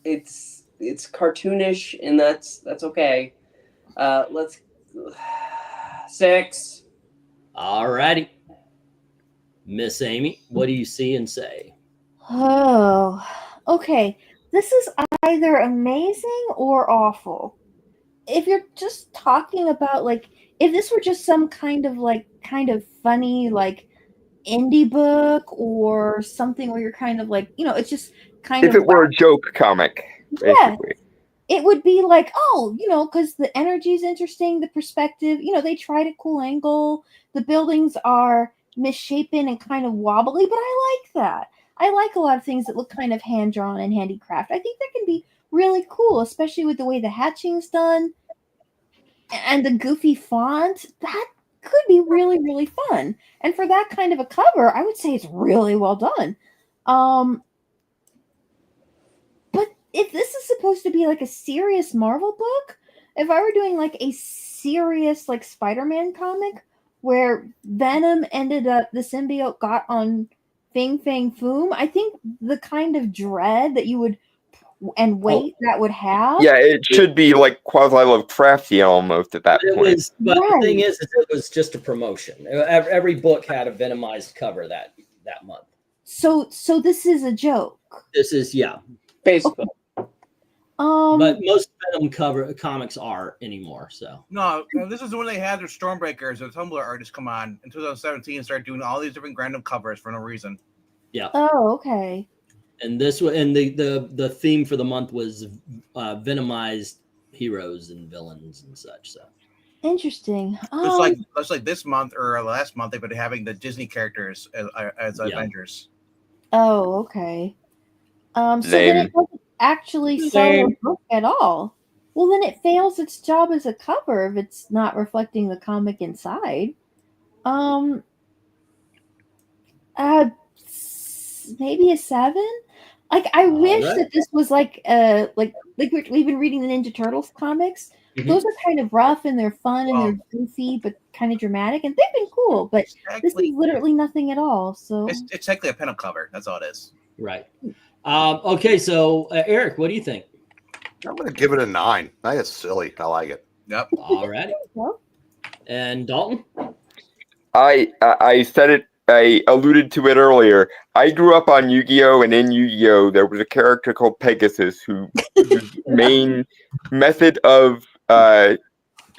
It's cartoonish, and that's okay. Let's 6. Alrighty. Miss Amy, what do you see and say? Oh, okay. This is either amazing or awful. If you're just talking about, like, if this were just some kind of funny, like, indie book or something where you're kind of like, it's just kind If of. it were a joke comic, basically. It would be like, because the energy is interesting, the perspective, they tried a cool angle, the buildings are misshapen and kind of wobbly, but I like that. I like a lot of things that look kind of hand-drawn and handicraft. I think that can be really cool, especially with the way the hatching's done and the goofy font. That could be really, really fun. And for that kind of a cover, I would say it's really well done. But if this is supposed to be like a serious Marvel book, if I were doing like a serious like Spider-Man comic where Venom ended up, the symbiote got on Fang Foom, I think the kind of dread that you would and weight that would have. Yeah, it should be like quasi-Lovecraftian almost at that point. But the thing is, it was just a promotion. Every book had a Venomized cover that month. So this is a joke. This is, yeah. Basically. But most Venom comics are anymore. So No, this is when they had their Stormbreakers, the Tumblr artists come on in 2017 and start doing all these different random covers for no reason. Yeah. Oh, okay. And this and the theme for the month was Venomized heroes and villains and such. So Interesting. Just like this month or last month, they've been having the Disney characters as Avengers. Oh, okay. So then it doesn't actually sell a book at all. Well, then it fails its job as a cover if it's not reflecting the comic inside. Maybe a 7. Like I wish right. that this was like we've been reading the Ninja Turtles comics. Mhm. Those are kind of rough and they're fun and Well- they're goofy but kind of dramatic and they've been cool. But this is literally nothing at all. So It's technically a pinup cover. That's all it is. Right. Okay, so Eric, what do you think? I'm going to give it a 9. That is silly. I like it. Yep. All righty. well, And Dalton? I said it. I alluded to it earlier. I grew up on Yu-Gi-Oh, and in Yu-Gi-Oh, there was a character called Pegasus whose main method of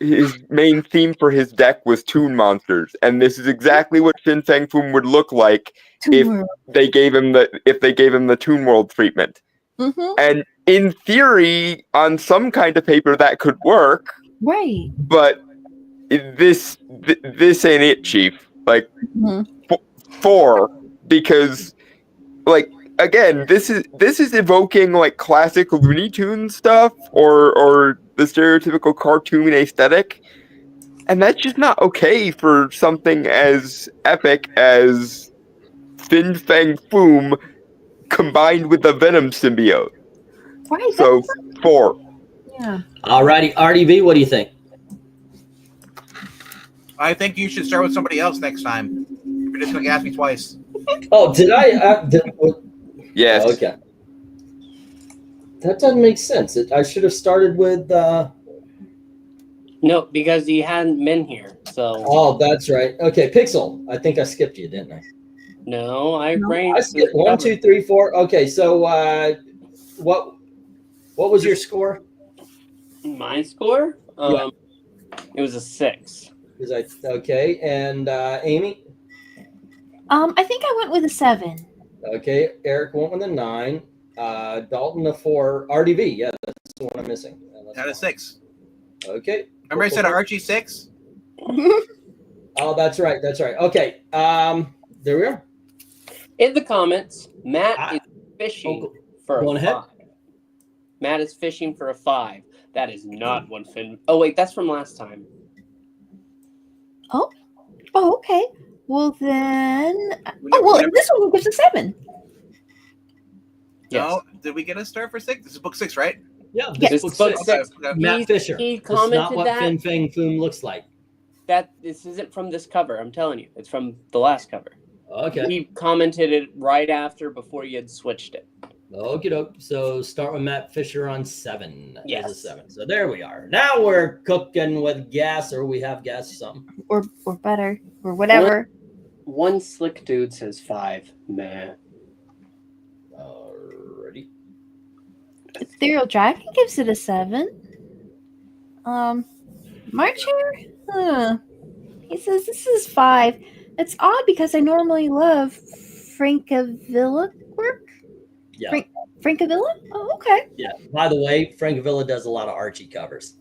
his main theme for his deck was Toon Monsters, and this is exactly what Fin Fang Foom would look like if they gave him the Toon World treatment. And in theory, on some kind of paper, that could work. right. But this ain't it, Chief. Like 4, because like again, this is evoking like classic Looney Tunes stuff or the stereotypical cartoon aesthetic, and that's just not okay for something as epic as Fin Fang Foom combined with the Venom symbiote. Right. So 4. Yeah. All righty. RDV, what do you think? I think you should start with somebody else next time. You're just going to ask me twice. Oh, did I? Yes. Okay. That doesn't make sense. I should have started with. No, because you hadn't been here. So Oh, that's right. Okay, Pixel. I think I skipped you, didn't I? no, I No, ranked. I skipped 1, 2, 3, 4. Okay, so what was your score? My score? Yeah. It was a 6. Okay, and Amy. I think I went with a 7. Okay, Eric went with a 9. Dalton a 4. RDV. Yeah, that's the one I'm missing. Out of 6. Okay. Remember I said Archie 6? Oh, that's right. That's right. Okay. There we are. In the comments, Matt is fishing for go a ahead. 5. Matt is fishing for a 5. That is not one Finn. Oh wait, that's from last time. Oh, okay. Well then, We well, never- this one gives a 7. Yes. No, did we get a star for 6? This is book 6, right? Yeah, Yes. this It's book book 6. 6. Matt Fisher. He This is not commented what that. Fin Fang Foom looks like. That this isn't from this cover. I'm telling you, it's from the last cover. Okay. He commented it right after, before you had switched it. Okie doke. So start with Matt Fisher on 7. Yes. There's a 7. So there we are. Now we're cooking with gas, or we have gas or something. or better or whatever. One slick dude says 5. Meh. Alrighty. Ethereal Dragon gives it a 7. Marcher, he says this is 5. It's odd because I normally love Frankavilla work. Yeah. Frankavilla? Oh, okay. Yeah. By the way, Frank Villa does a lot of Archie covers.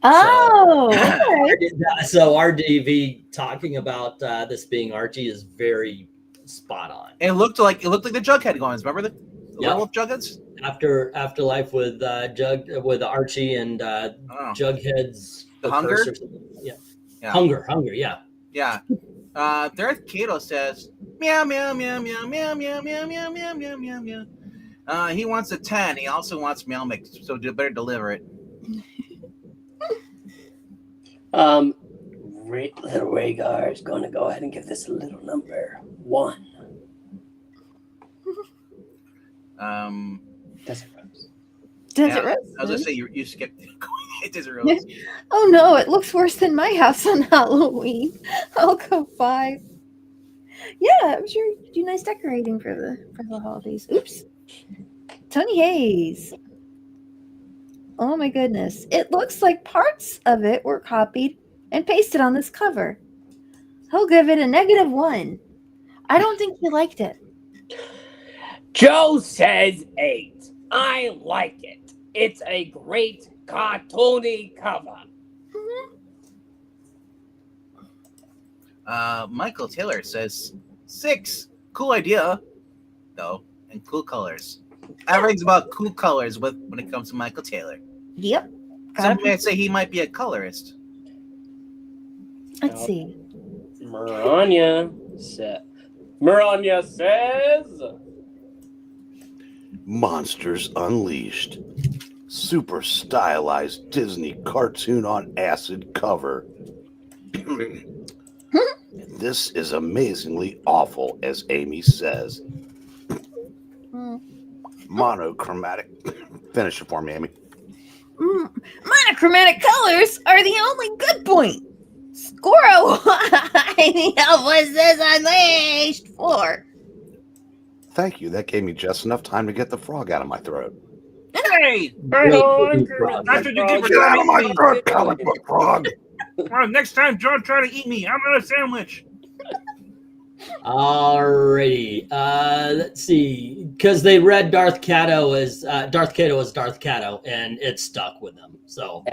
Oh, okay. So RDV talking about this being Archie is very spot on. It looked like the Jughead ones. Remember the Yeah. werewolf Jugheads? Afterlife with with Archie and Oh. Jughead's The curse Hunger? or something. Yeah. Yeah. Hunger. Yeah. Yeah. Darth Kato says meow meow meow meow meow meow meow meow meow meow meow meow. He wants a 10. He also wants meow mix, so you better deliver it. Little Rhaegar is going to go ahead and give this a little number 1. Desert Rose. Desert Yeah, Rose. I was gonna say you skipped Desert Rose. Oh no, it looks worse than my house on Halloween. I'll go 5. Yeah, I'm sure you do nice decorating for the holidays. Oops. Tony Hayes. Oh my goodness. It looks like parts of it were copied and pasted on this cover. He'll give it a -1. I don't think he liked it. Joe says 8. I like it. It's a great cartoony cover. Michael Taylor says 6. Cool idea, though, and cool colors. Everything's about cool colors when it comes to Michael Taylor. Yep. Some might say he might be a colorist. Let's see. Maranya says. Monsters Unleashed. Super stylized Disney cartoon on acid cover. This is amazingly awful, as Amy says. Monochromatic. Finish it for me, Amy. Monochromatic colors are the only good point. Squirrel, what was this unleashed for? Thank you. That gave me just enough time to get the frog out of my throat. Hey! Great looking That's frog. what you get for Get out of my trying to throat, comic book frog! Next time, John try to eat me. I'm not a sandwich. Alrighty. Let's see. Because they read Darth Cato as Darth Cato, and it stuck with them. So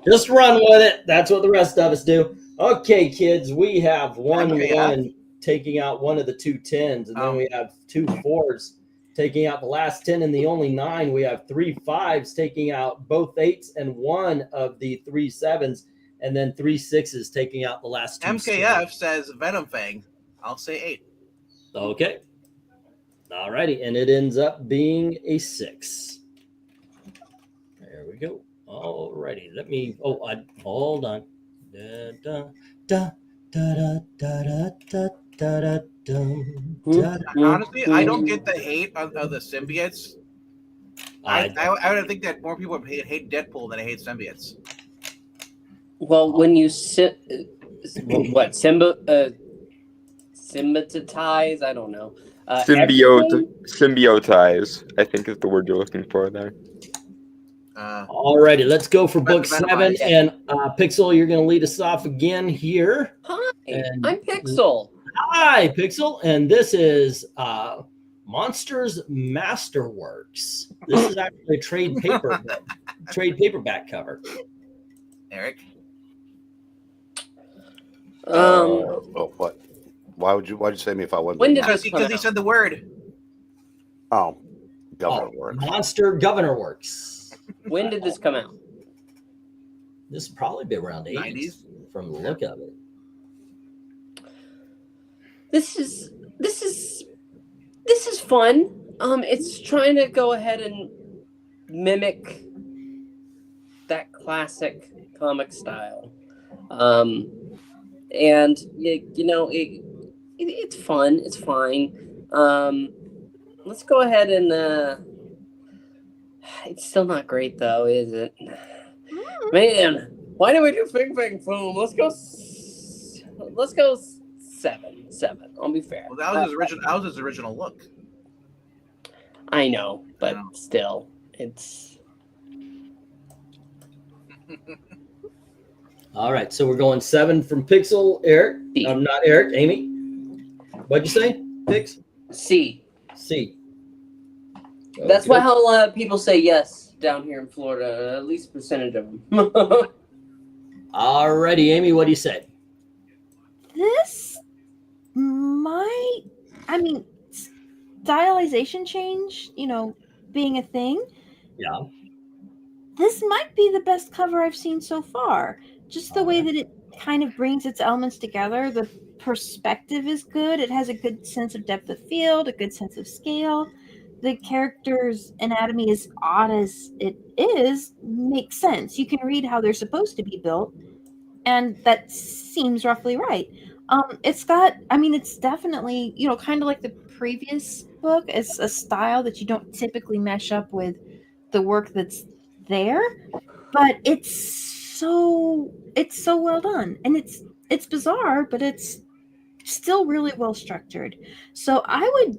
just run with it. That's what the rest of us do. Okay, kids, we have one taking out one of the 2 10s, and then we have 2 4s taking out the last 10 and the only 9. We have 3 5s taking out both 8s and 1 of the 3 7s, and then 3 6s taking out the last 2. MKF says Venom Fang. I'll say 8. Okay. All righty, and it ends up being a 6. There we go. All righty, let me. Hold on. Da da da da da da da da da da. Honestly, I don't get the hate of the symbiotes. I would think that more people hate Deadpool than I hate symbiotes. Well, when you symbiotize, I don't know. Symbiotize, I think is the word you're looking for there. Alrighty, let's go for book 7. And Pixel, you're going to lead us off again here. Hi, And I'm Pixel. Hi, Pixel. And this is Monsters Masterworks. This is actually a trade paperback cover. Eric? What? Why'd you say me if I wasn't? When did Because he said the word. Oh, Governor Works. Monster Governor Works. When did this come out? This would probably be around 80s from the look of it. This is fun. It's trying to go ahead and mimic that classic comic style. And it's fun. It's fine. Let's go ahead and it's still not great though, is it? Man, why do we do Fang Foom? Let's go 7. I'll be fair. Well, that was his original look. I know, but still, it's. All right, so we're going 7 from Pixel. Eric, not Eric. Amy, what'd you say? Pix? C. Okay. That's why how people say yes down here in Florida. At least a percentage of them. Alrighty, Amy, what do you say? This stylization change, being a thing. Yeah. This might be the best cover I've seen so far. Just the way that it kind of brings its elements together. The perspective is good. It has a good sense of depth of field, a good sense of scale. The character's anatomy, as odd as it is, makes sense. You can read how they're supposed to be built, and that seems roughly right. It's definitely, kind of like the previous book. It's a style that you don't typically mesh up with the work that's there, but it's so well done, and it's bizarre, but it's still really well structured. So I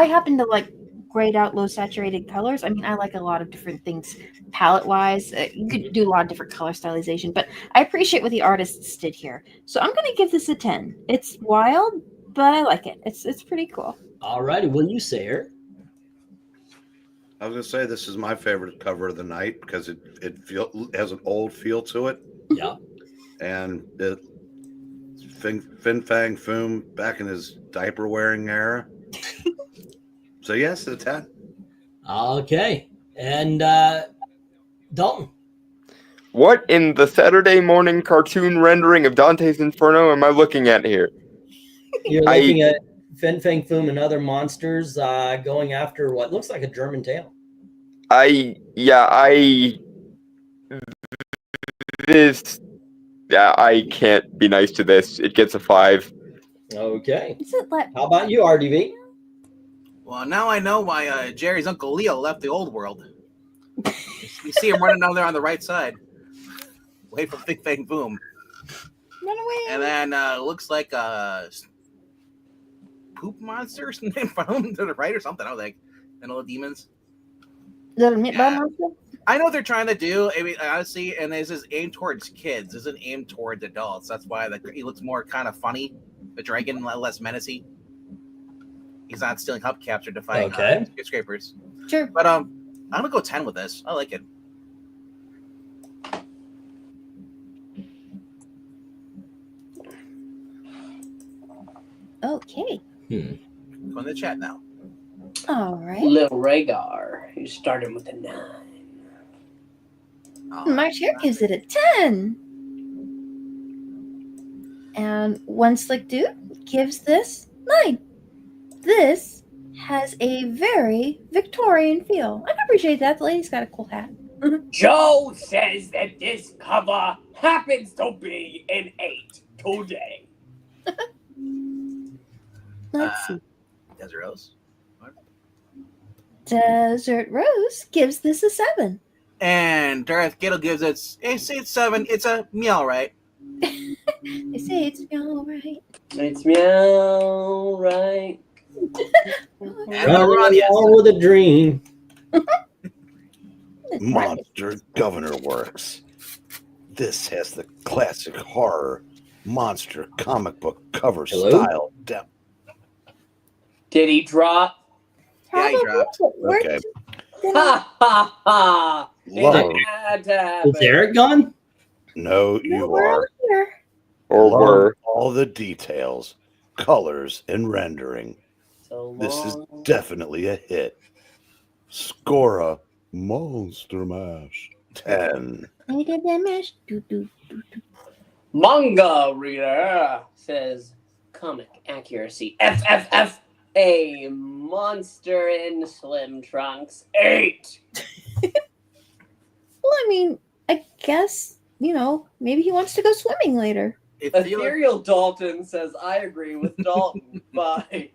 happen to like grayed out, low saturated colors. I like a lot of different things palette wise. You could do a lot of different color stylization, but I appreciate what the artists did here. So I'm going to give this a 10. It's wild, but I like it. It's pretty cool. All righty. What do you say, Eric? I was going to say this is my favorite cover of the night because it has an old feel to it. Yeah. And Fang Foom back in his diaper wearing era. So yes, a 10. Okay. And Dalton. What in the Saturday morning cartoon rendering of Dante's Inferno am I looking at here? You're looking at Fin Fang Foom and other monsters going after what looks like a German tail. I can't be nice to this. It gets a 5. Okay. Is it like How about you, RDV? Well, now I know why Jerry's Uncle Leo left the old world. You see him running down there on the right side. Away from Big Fang Boom. run away? And then looks like a poop monster named from him to the right or something. I was like, and all the demons. Is that a meatball Yeah. monster? I know what they're trying to do. I mean, honestly, and this is aimed towards kids. This isn't aimed towards adults. That's why he looks more kind of funny. The dragon less menacing. He's not stealing hubcaps or defying skyscrapers. Sure. But I'm gonna go 10 with this. I like it. Okay. Go in the chat now. All right. Little Rhaegar, who started with a 9. Oh, My chair gives it a 10. And One Slick Dude gives this 9. This has a very Victorian feel. I can appreciate that. The lady's got a cool hat. Joe says that this cover happens to be an 8 today. Let's see. Desert Rose. Desert Rose gives this a 7. And Darth Gittle gives it's 7. It's a meow, right? They say it's all right. It's meow, right? And Maranya. All with a dream. Monster Governor Works. This has the classic horror monster comic book cover Hello? style depth. Did he drop? Yeah, he dropped. Okay. Ha ha ha! Love. It had to happen. Is Eric gone? No, you we're are. all here. Or Love were. all the details, colors, and rendering. So This is long. definitely a hit. Score a Monster Mash 10. I did that mash. Do, do, do, do. Manga reader says comic accuracy FFF. A monster in slim trunks 8. Well, I mean, I guess, maybe he wants to go swimming later. Ethereal Dalton says I agree with Dalton 5.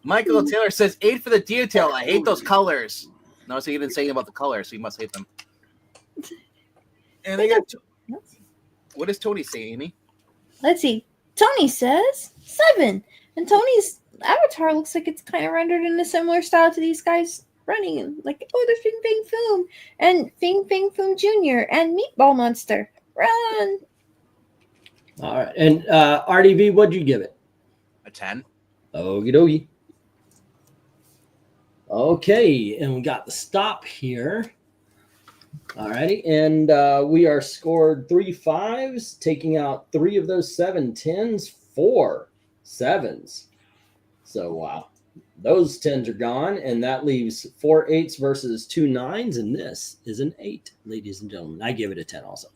Michael Taylor says 8 for the detail. I hate those colors. Notice he didn't say anything about the colors, so he must hate them. And they got. What does Tony say, Amy? Let's see. Tony says 7. And Tony's avatar looks like it's kind of rendered in a similar style to these guys running. And like, oh, there's Fing Fang Foom and Fing Fang Foom Jr. and Meatball Monster. Run! All right. And RDV, what'd you give it? A 10. Okie dokie. Okay, and we got the stop here. All righty, and we are scored 3 5s, taking out 3 of those 7 10s, 4 7s. So wow, those 10s are gone, and that leaves 4 8s versus 2 9s, and this is an 8, ladies and gentlemen. I give it a 10 also.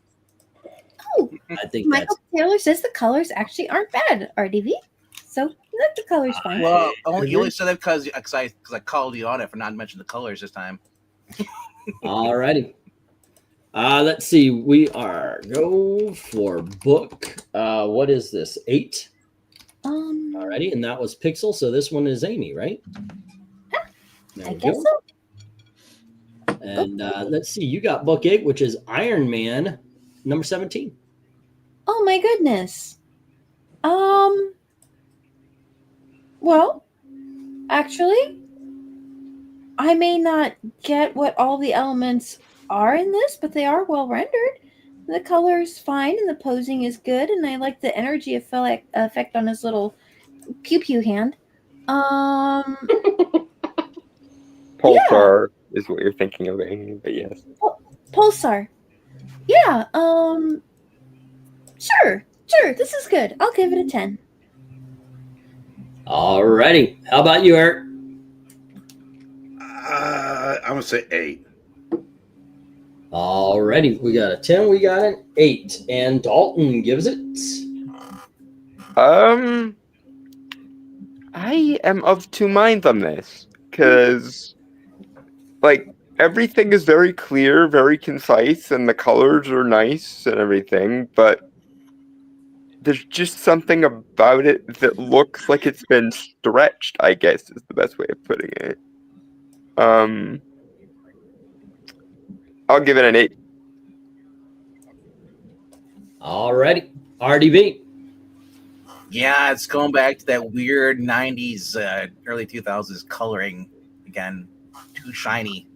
Oh, I think Michael Taylor says the colors actually aren't bad, RDV. So let the colors fine. Well, you only said that because I called you on it for not mentioning the colors this time. All righty. Let's see. We are go for book. What is this? 8. Alrighty, and that was Pixel. So this one is Amy, right? There I we guess go. so. And let's see. You got book 8, which is Iron Man number 17. Oh my goodness. Well, actually, I may not get what all the elements are in this, but they are well rendered. The color is fine, and the posing is good, and I like the energy effect on his little pew pew hand. Pulsar is what you're thinking of, Amy, but yes. Pulsar. Yeah. Sure. This is good. I'll give it a 10. Alrighty. How about you, Eric? I'm going to say 8. Alrighty. We got a 10. We got an 8. And Dalton gives it. I am of two minds on this because, like, everything is very clear, very concise, and the colors are nice and everything, but there's just something about it that looks like it's been stretched, I guess is the best way of putting it. I'll give it an 8. Alrighty. RDB. Yeah, it's going back to that weird 90s, early 2000s coloring again. Too shiny.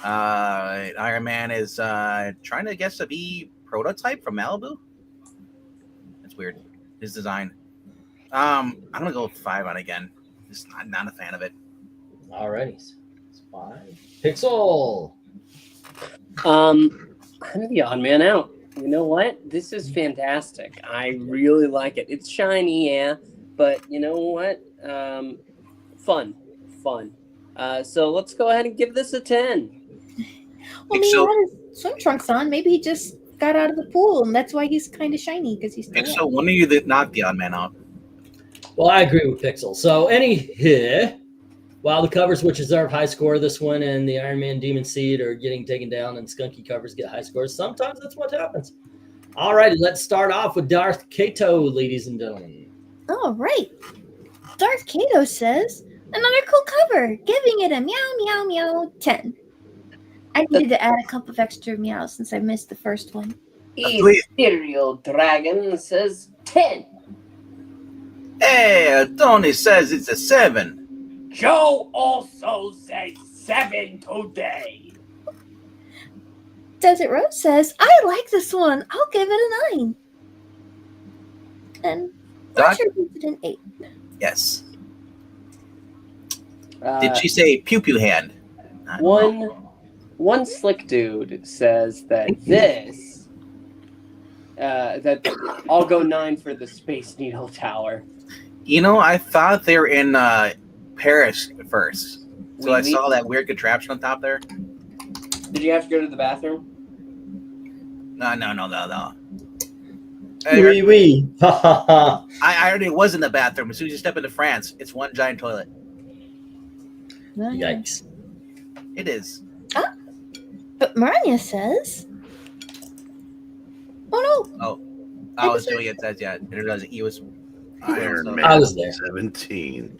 Iron Man is trying to guess to be prototype from Malibu. That's weird. His design. I'm gonna go with 5 on it again. Just not a fan of it. Alrighty. It's 5. Pixel. I'm the odd man out. You know what? This is fantastic. I really like it. It's shiny, yeah, but you know what? Fun. So let's go ahead and give this a 10. Well, he had his swim trunks on. Maybe he just got out of the pool, and that's why he's kind of shiny because he's still. So when are you that knocked the odd man out? Well, I agree with Pixel. So while the covers which deserve high score, this one and the Iron Man Demon Seed are getting taken down and skunky covers get high scores, sometimes that's what happens. All righty, let's start off with Darth Kato, ladies and gentlemen. All right. Darth Kato says, another cool cover, giving it a meow, meow, meow 10. I needed to add a couple of extra meows since I missed the first one. Imperial Dragon says 10. Hey, Tony says it's a 7. Joe also says 7 today. Desert Rose says, I like this one. I'll give it a 9. And Fletcher gives it an 8. Yes. Did she say pew pew hand? One slick dude says that this that I'll go 9 for the Space Needle Tower. You know, I thought they were in Paris first, so I saw that weird contraption on top there. Did you have to go to the bathroom? No. Oui. I already was in the bathroom. As soon as you step into France, it's one giant toilet. Yikes. It is. But Maranya says, oh no. Oh, I was doing it. Says yeah. It does. He was. Iron Man I was there. 17.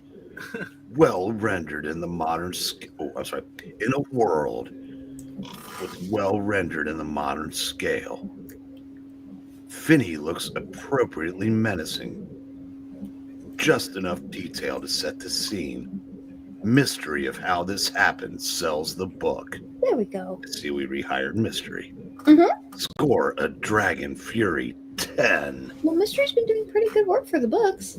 Well rendered in the modern in a world with well rendered in the modern scale. Finney looks appropriately menacing. Just enough detail to set the scene. Mystery of how this happened sells the book. There we go. See, we rehired Mystery. Mm-hmm. Score a Dragon Fury 10. Well, Mystery's been doing pretty good work for the books.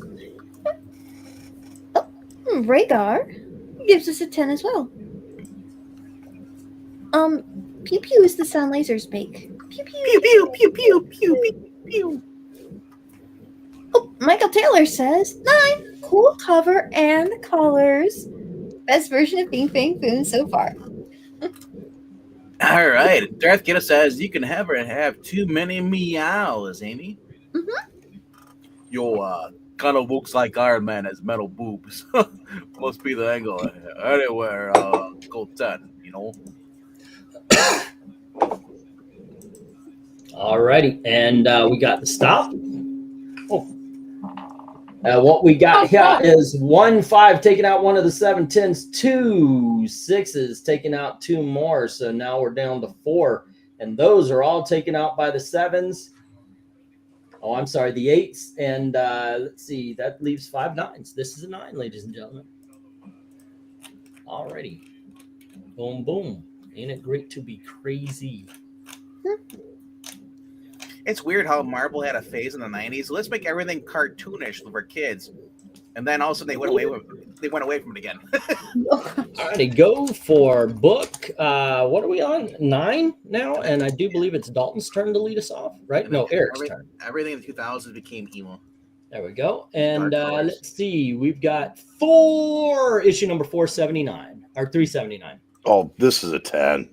Oh, Rhaegar gives us a 10 as well. Pew pew is the sound lasers make. Pew pew pew pew pew pew pew pew. Oh, Michael Taylor says 9. Cool cover and colors. Best version of Bing Fang Foom so far. All right. Darth Kato says you can never have too many meows, Amy. Mm-hmm. Yo, kind of looks like Iron Man has metal boobs. Must be the angle. Anywhere, go 10, you know. Alrighty, and we got the stop. What we got here is 1 5 taking out one of the 7 10s, 2 6s taking out 2 more. So now we're down to 4, and those are all taken out by the 7s. Oh, I'm sorry, the 8s, and let's see, that leaves 5 9s. This is a 9, ladies and gentlemen. Alrighty, boom, boom. Ain't it great to be crazy? It's weird how Marvel had a phase in the 90s. Let's make everything cartoonish for kids. And then all of a sudden they went away from it again. Alrighty, go for book. What are we on? 9 now? And I do believe it's Dalton's turn to lead us off, right? No, Eric's turn. Everything in the 2000s became emo. There we go. And let's see. We've got 4, issue number 479, or 379. Oh, this is a 10.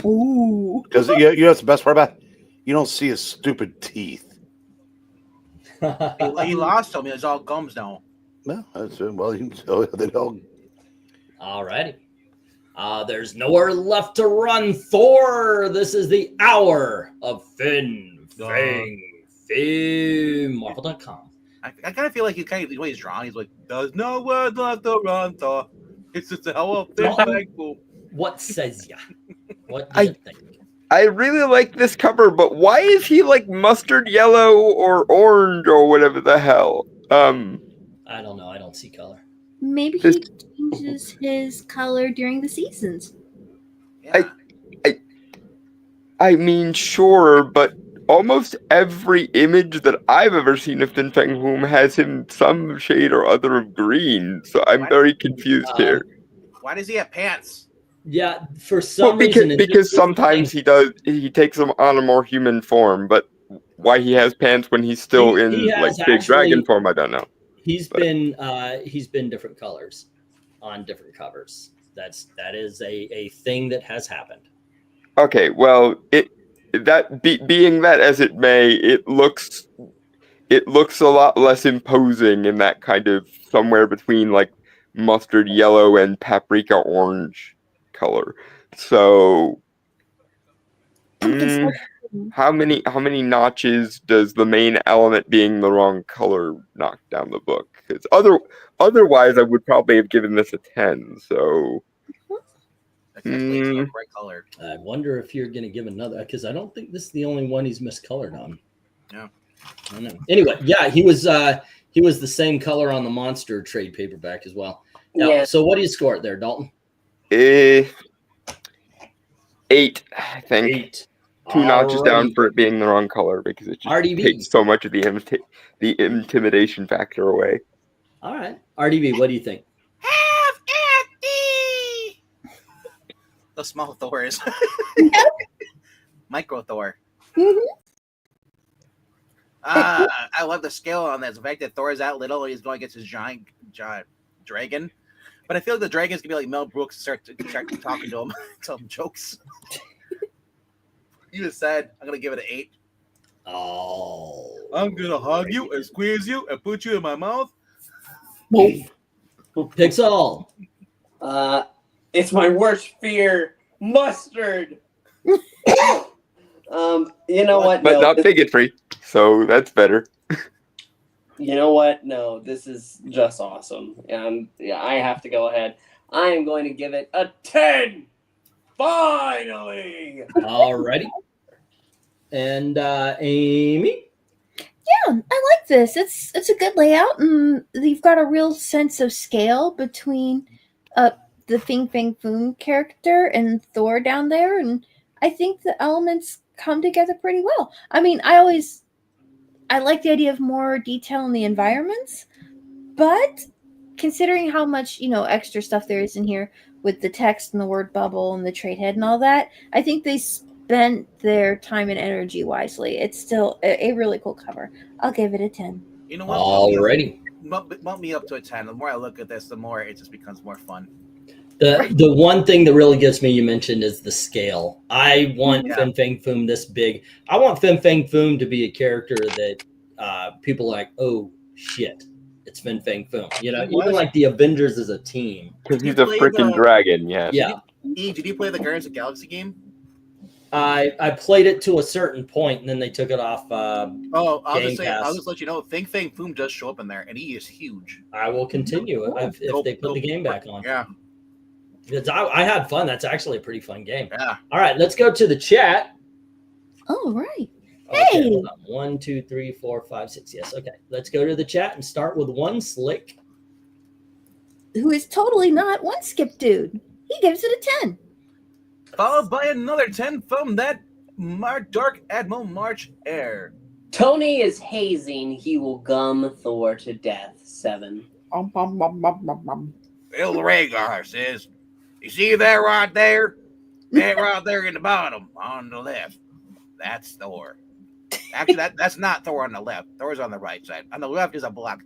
Ooh. Because you know what's the best part about it? You don't see his stupid teeth. He lost them. It's all gums now. No, that's it. Well, you can tell the dog. All righty. There's nowhere left to run, Thor. This is the hour of Fin Fang Fame. Marvel.com. I kind of feel like the way he's drawn, he's like, there's nowhere left to run, Thor. It's just a hell of a thing. What says ya? What do you think? I really like this cover, but why is he like mustard yellow or orange or whatever the hell? I don't know. I don't see color. Maybe he changes his color during the seasons. Yeah. I mean, sure, but almost every image that I've ever seen of Fin Fang Foom has him some shade or other of green, so I'm very confused here. Why does he have pants? Yeah, for some reason. Because sometimes he takes them on a more human form, but why he has pants when he's still in like big dragon form, I don't know. He's been different colors on different covers. That is a thing that has happened. Okay, well, being that as it may, it looks a lot less imposing in that kind of somewhere between like mustard yellow and paprika orange color. So how many notches does the main element being the wrong color knock down the book? Because otherwise I would probably have given this a 10. So That's definitely the right color. I wonder if you're going to give another, because I don't think this is the only one he's miscolored on. No. I don't know. Anyway, yeah, he was the same color on the Monster trade paperback as well. Now, Yeah. So what do you score it there, Dalton? 8, I think. 8. 2 notches down for it being the wrong color because it just RDB. takes so much of the intimidation factor away. All right. RDB, what do you think? Half empty. The small Thors. Micro Thor. I love the scale on this. The fact that Thor is that little and he's going against his giant dragon. But I feel like the dragon's gonna be like Mel Brooks and start talking to him, tell him jokes. You just said I'm gonna give it an 8. Oh. I'm gonna hug you and squeeze you and put you in my mouth. Pixel. It's my worst fear, mustard. You know what? But No, not bigotry, so that's better. You know what? No, this is just awesome. Yeah, I have to go ahead. I am going to give it a 10. Finally. Alrighty. And Amy? Yeah, I like this. It's a good layout, and you've got a real sense of scale between the Fin Fang Foom character and Thor down there, and I think the elements come together pretty well. I mean, I like the idea of more detail in the environments, but considering how much, extra stuff there is in here with the text and the word bubble and the trade head and all that, I think they spent their time and energy wisely. It's still a really cool cover. I'll give it a 10. You know what? Alrighty. Bump me up to a 10. The more I look at this, the more it just becomes more fun. The one thing that really gets me, you mentioned, is the scale. I want Fin Fang Foom this big. I want Fin Fang Foom to be a character that people are like, oh shit, it's Fin Fang Foom. Even like the Avengers as a team. Because he's a freaking dragon, yeah. Did you play the Guardians of the Galaxy game? I played it to a certain point, and then they took it off. I'll just Pass. let you know. Fin Fang Foom does show up in there, and he is huge. I will continue if they put the game back on. Yeah. Because I had fun. That's actually a pretty fun game. Yeah. All right, let's go to the chat. Oh, right. Okay, Hey! hold on. 1, 2, 3, 4, 5, 6. Yes. Okay. Let's go to the chat and start with one Slick. Who is totally not one skip dude. He gives it a 10. Followed by another 10 from that Dark Admiral March Air. Tony is hazing. He will gum Thor to death. 7. Bill Rhaegar says, "You see that right there? That right there in the bottom on the left. That's Thor. Actually, that's not Thor on the left. Thor's on the right side. On the left is a blank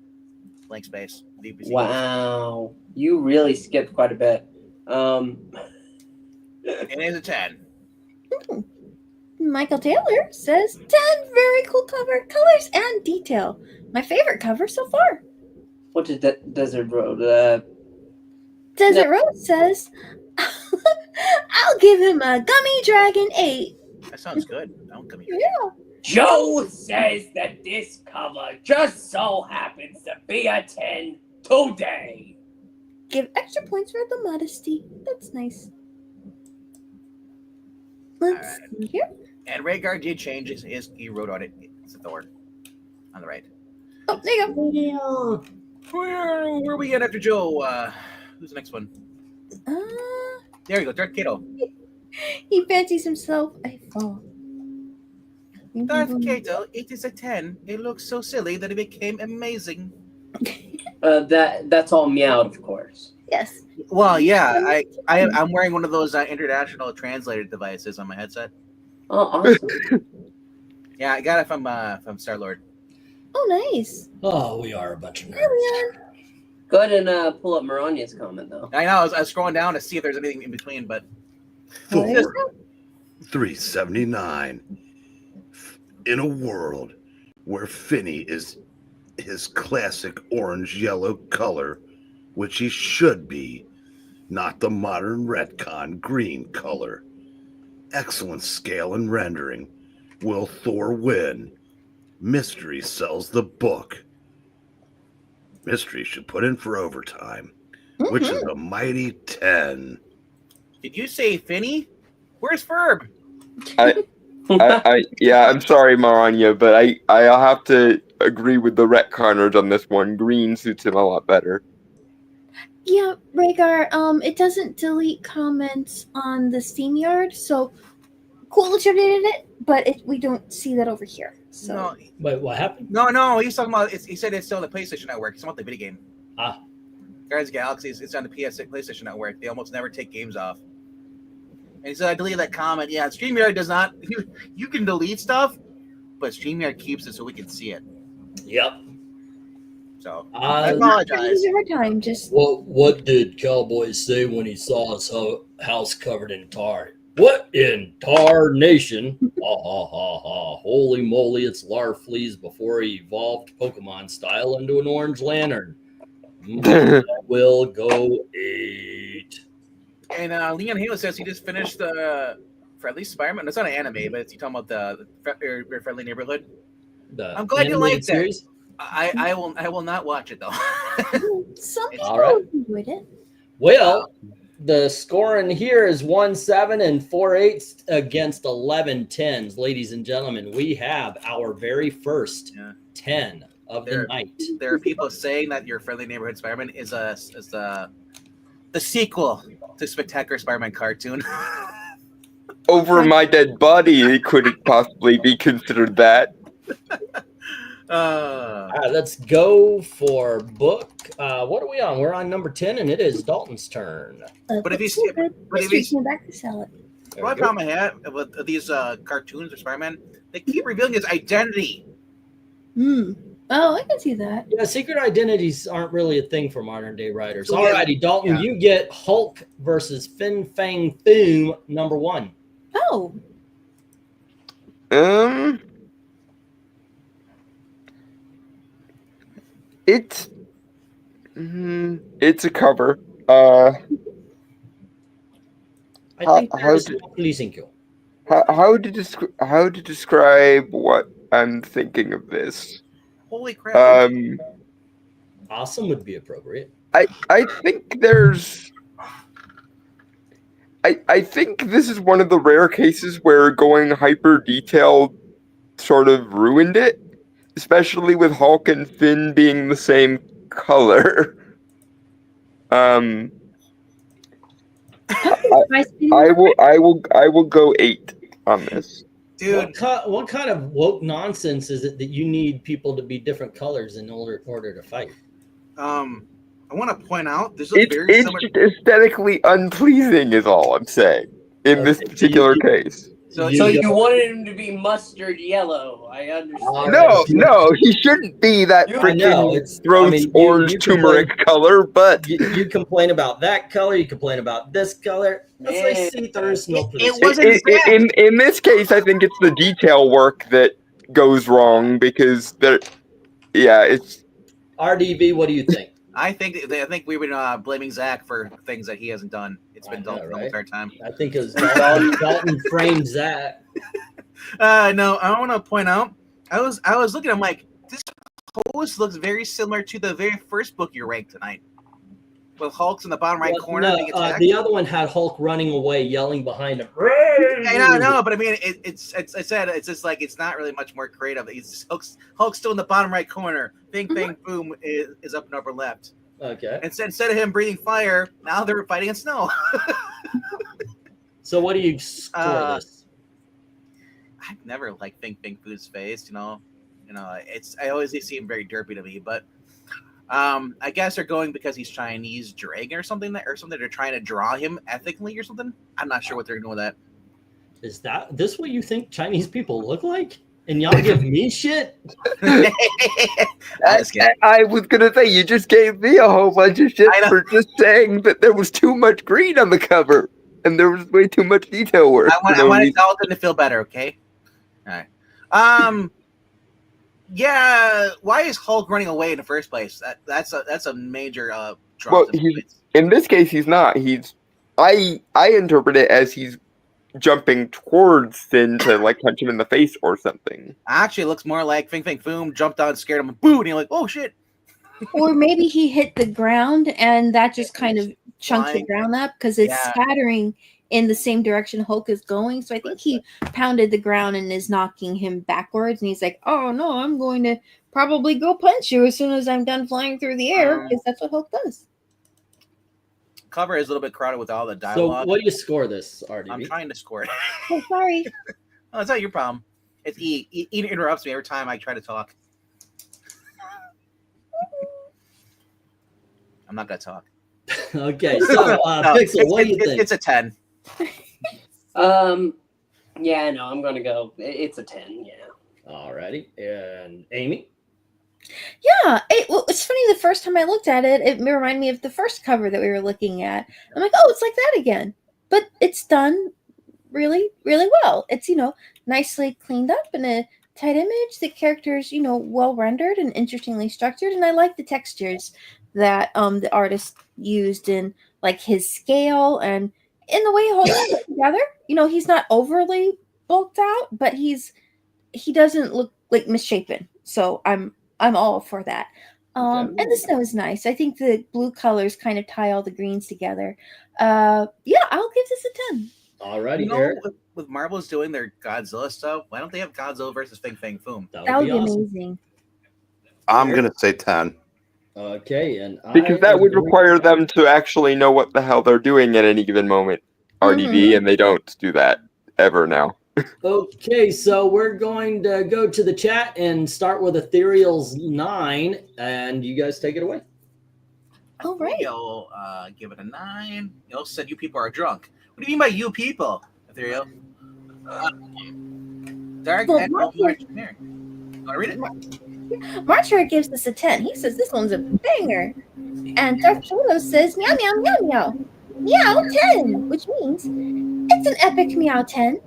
space. Wow. You really skipped quite a bit. It is a 10. Michael Taylor says 10. Very cool cover, colors and detail. My favorite cover so far. What is Desert Road? Desert Road says, I'll give him a Gummy Dragon 8. That sounds good. Don't come here. Yeah. Joe says that this cover just so happens to be a 10 today. Give extra points for the modesty. That's nice. Let's see here. And Rhaegar did change he wrote on it. It's a Thor on the right. Oh, there you go. Where are we at after Joe? Who's the next one? There you go, Darth Cato. He fancies himself a fall. Darth Cato, it is a 10. It looks so silly that it became amazing. That's all meowed, of course. Yes. Well, yeah, I'm wearing one of those international translated devices on my headset. Oh, awesome. Yeah, I got it from Star-Lord. Oh, nice. Oh, we are a bunch of There we nerds. are. Go ahead and pull up Maranya's comment, though. I know, I was scrolling down to see if there's anything in between, but Oh, there's Thor 379. In a world where Finny is his classic orange-yellow color, which he should be, not the modern retcon green color. Excellent scale and rendering. Will Thor win? Mystery sells the book. Mystery should put in for overtime, which is a mighty 10. did you say Finny? Where's Ferb? Yeah, I'm sorry, Maranya, but I'll have to agree with the retconners on this one. Green suits him a lot better. Yeah, Rhaegar, it doesn't delete comments on the SteamYard, so cool that you updated it, but we don't see that over here. So No, Wait, what happened? no, he's talking about. He said it's still on the PlayStation Network. It's about the video game. Ah. Guardians of the Galaxy. It's on the PlayStation Network. They almost never take games off. And he said, I deleted that comment. Yeah, StreamYard does not. You can delete stuff, but StreamYard keeps it so we can see it. Yep. So I Uh, apologize. use your time. Just what did Cowboy say when he saw his house covered in tar? What in tar nation? Ha ha ha ha. Holy moly, it's Larfleeze before he evolved Pokemon style into an orange lantern. Will go 8. And Leon Halo says he just finished the Friendly Spider-Man. It's not an anime, but you're talking about the Friendly Neighborhood. The I'm glad you animated liked that. series? I will not watch it though. some people All right. enjoyed it. Well, the score in here is 1-7 and 4/8 against 11-10s. Ladies and gentlemen, we have our very first 10 of the night. There are people saying that your Friendly Neighborhood Spider-Man is the sequel to Spectacular Spider-Man cartoon. Over my dead body, it couldn't possibly be considered that. All right, let's go for book. What are we on? We're on number 10, and it is Dalton's turn. But if That's you- so good. but if Mystery you- came back to sell it. There One we go. problem I had with these cartoons of Spider-Man, they keep revealing his identity. Oh, I can see that. Yeah, secret identities aren't really a thing for modern day writers. So, All righty, Dalton, yeah. you get Hulk versus Fang Foom, number 1. Oh, It's a cover. I think How that is did- pleasing you. How to describe what I'm thinking of this? Holy crap! Awesome would be appropriate. I think there's. I think this is one of the rare cases where going hyper detailed sort of ruined it, especially with Hulk and Finn being the same color. I will go 8 on this. Dude, What kind of woke nonsense is it that you need people to be different colors in order to fight? I want to point out this is very It's similar. just aesthetically unpleasing, is all I'm saying in this particular case. So So you wanted him to be mustard yellow. I understand. No, he shouldn't be that You- I know, freaking it's- throats I mean, orange you turmeric color, but You complain about that color, you complain about this color. Let's Yeah. say see-through smoke for It this. wasn't bad. in this case, I think it's the detail work that goes wrong because it's RDV, what do you think? I think we've been blaming Zach for things that he hasn't done. It's been Dalton the whole entire time. I think it's Dalton framed Zach. No, I want to point out. I was looking. I'm like, this pose looks very similar to the very first book you ranked tonight, with Hulk's in the bottom right corner. No, being attacked. the other one had Hulk running away, yelling behind him. I know, but I mean, it's just like it's not really much more creative. Hulk's still in the bottom right corner. Bing, bang, boom is up and upper left. Okay. Instead of him breathing fire, now they're fighting in snow. So what do you score this? I've never liked Bing Boo's face. I always seem very derpy to me, but I guess they're going because he's Chinese dragon or something. They're trying to draw him ethically or something. I'm not sure what they're doing with that. Is this what you think Chinese people look like? And y'all give me shit? I was gonna say, you just gave me a whole bunch of shit for just saying that there was too much green on the cover and there was way too much detail work. I wanted Dalton to feel better, okay? All right. Yeah. Why is Hulk running away in the first place? That's a major drop. Well, in this case, he's not. I interpret it as he's jumping towards Finn to like punch him in the face or something. Actually, it looks more like Fang Foom jumped on, scared him, boo, and you're like, oh shit. Or maybe he hit the ground and that just kind of chunked the ground up because it's scattering in the same direction Hulk is going. So I think he pounded the ground and is knocking him backwards. And he's like, oh no, I'm going to probably go punch you as soon as I'm done flying through the air, because that's what Hulk does. Cover is a little bit crowded with all the dialogue. So what do you score this, RDB? I'm trying to score it. Oh, sorry. Oh, it's not your problem. It's E. E interrupts me every time I try to talk. I'm not going to talk. Okay, so Pixel, what do you think? It's a 10. Yeah, no, I'm going to go. It's a 10, yeah. Alrighty. And Amy? Yeah, it's funny. The first time I looked at it, it reminded me of the first cover that we were looking at. I'm like, oh, it's like that again. But it's done really, really well. It's, nicely cleaned up in a tight image. The characters, well rendered and interestingly structured. And I like the textures that the artist used in like his scale and in the way he holds it together. He's not overly bulked out, but he doesn't look like misshapen. So I'm all for that. And the snow is nice. I think the blue colors kind of tie all the greens together. Yeah, I'll give this a 10. Alrighty, Eric. With Marvel's doing their Godzilla stuff, why don't they have Godzilla versus Fang Foom? That would be awesome. Amazing. I'm going to say 10. Okay, and because that would require them to actually know what the hell they're doing at any given moment, RDV, and they don't do that ever now. Okay, so we're going to go to the chat and start with Ethereal's 9, and you guys take it away. All right. You'll give it a 9. You also said you people are drunk. What do you mean by you people, Ethereal? Dark and Want to read it? Marcher gives this a 10. He says this one's a banger. And Dark Cholo says meow, meow, meow, meow. Meow 10, which means it's an epic meow 10.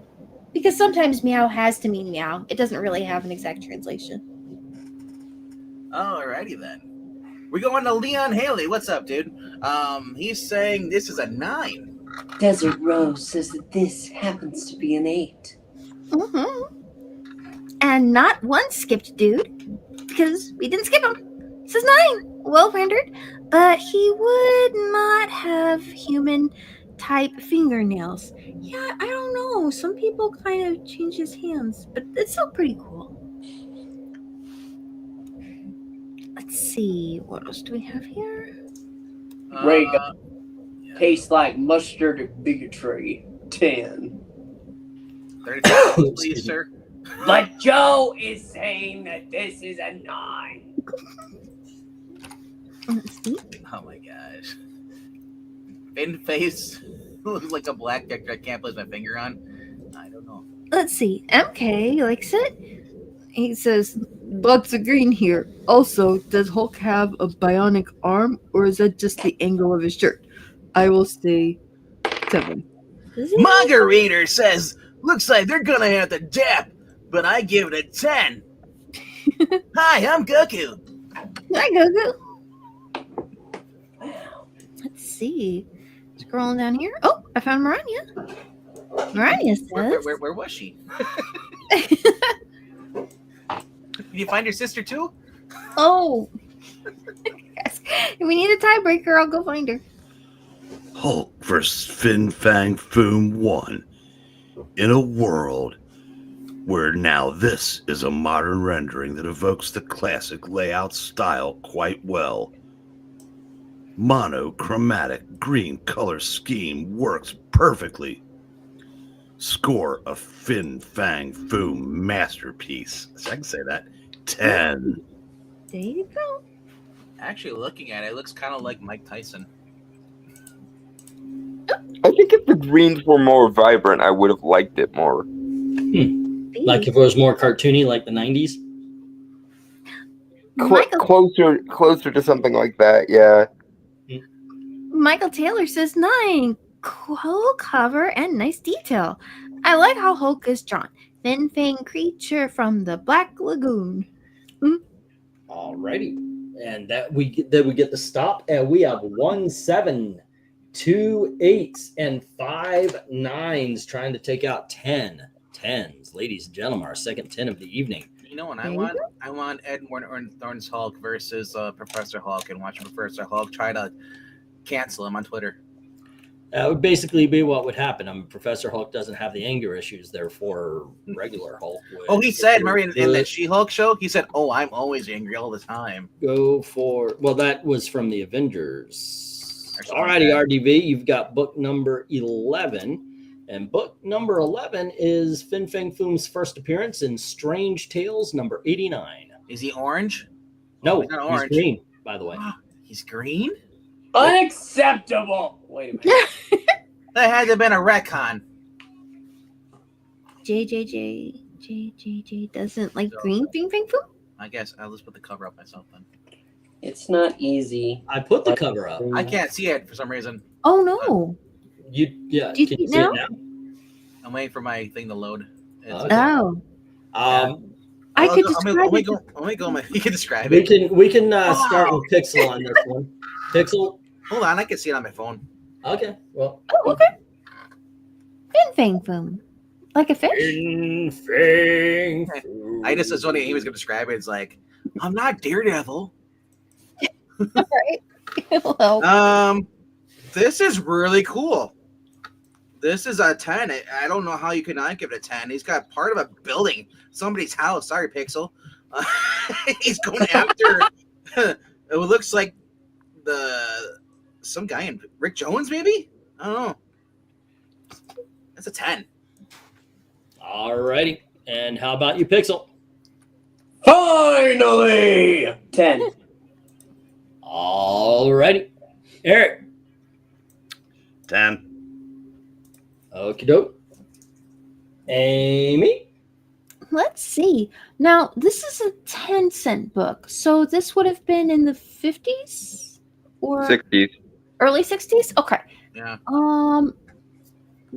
Because sometimes meow has to mean meow. It doesn't really have an exact translation. Alrighty then. We're going to Leon Haley. What's up, dude? He's saying this is a 9. Desert Rose says that this happens to be an 8. And not one skipped dude. Because we didn't skip him. This is 9. Well rendered. But he would not have human type fingernails. Yeah, I don't know. Some people kind of change his hands, but it's still pretty cool. Let's see. What else do we have here? Raygun. Tastes like mustard and bigotry. 10. 30 please, sir. But Joe is saying that this is a 9. Let's see. Oh my gosh. Fin face looks like a black character I can't place my finger on. I don't know. Let's see. MK likes it. He says, lots of green here. Also, does Hulk have a bionic arm, or is that just the angle of his shirt? I will say 7. Manga Reader says, looks like they're gonna have to dap, but I give it a 10. Hi, I'm Goku. Hi, Gugu. Let's see. Scrolling down here. Oh, I found Maranya. Maranya says. Where was she? Did you find your sister too? Oh. Yes. If we need a tiebreaker, I'll go find her. Hulk versus Fin Fang Foom 1. In a world where now this is a modern rendering that evokes the classic layout style quite well. Monochromatic green color scheme works perfectly. Score a Fin Fang Foom masterpiece. So I can say that. 10. There you go. Actually, looking at it, it looks kind of like Mike Tyson. I think if the greens were more vibrant, I would have liked it more. Like if it was more cartoony, like the 90s. Closer to something like that, yeah. Michael Taylor says 9. Cool cover and nice detail. I like how Hulk is drawn. Fin Fang creature from the Black Lagoon. Alrighty. And that we get the stop, and we have 1 7, 2 8s, and 5 9s trying to take out 10 10s. Ladies and gentlemen, our second 10 of the evening. You know what I want? I want Edward Thorne's Hulk versus Professor Hulk, and watch Professor Hulk try to cancel him on Twitter. That would basically be what would happen. I mean, Professor Hulk doesn't have the anger issues, therefore regular Hulk would. Oh, he said, remember in that She-Hulk show, he said, "Oh, I'm always angry all the time." Go for, well, that was from the Avengers. Alrighty, RDV, you've got book number 11, and book number 11 is Fin Fang Foom's first appearance in Strange Tales number 89. Is he orange? No, he's not orange. He's green, by the way. He's green? Unacceptable. Wait a minute. That had to have been a retcon. JJ doesn't like green Fin Fang Foom? I guess I'll just put the cover up myself then. It's not easy. I put the cover up. I can't see it for some reason. Oh no. Do you see see it now? it now? I'm waiting for my thing to load. Okay. Oh. I could describe it. You can describe We it. can start with Pixel on this one. Pixel. Hold on, I can see it on my phone. Okay. Well. Oh, okay. Fin Fang Foom. Like a fish? Fin Fang Foom. I just was wondering he was gonna describe it. It's like, I'm not Daredevil. Right. Well, this is really cool. This is a 10. I don't know how you could not give it a 10. He's got part of a building, somebody's house. Sorry, Pixel. He's going after. It looks like some guy in Rick Jones, maybe. I don't know. That's a 10. Alrighty. And how about you, Pixel? Finally! 10. Alrighty. Eric. 10. Okie doke. Amy. let's see. Now, this is a 10-cent book. So this would have been in the 50s or 60s. Early 60s? Okay. Yeah.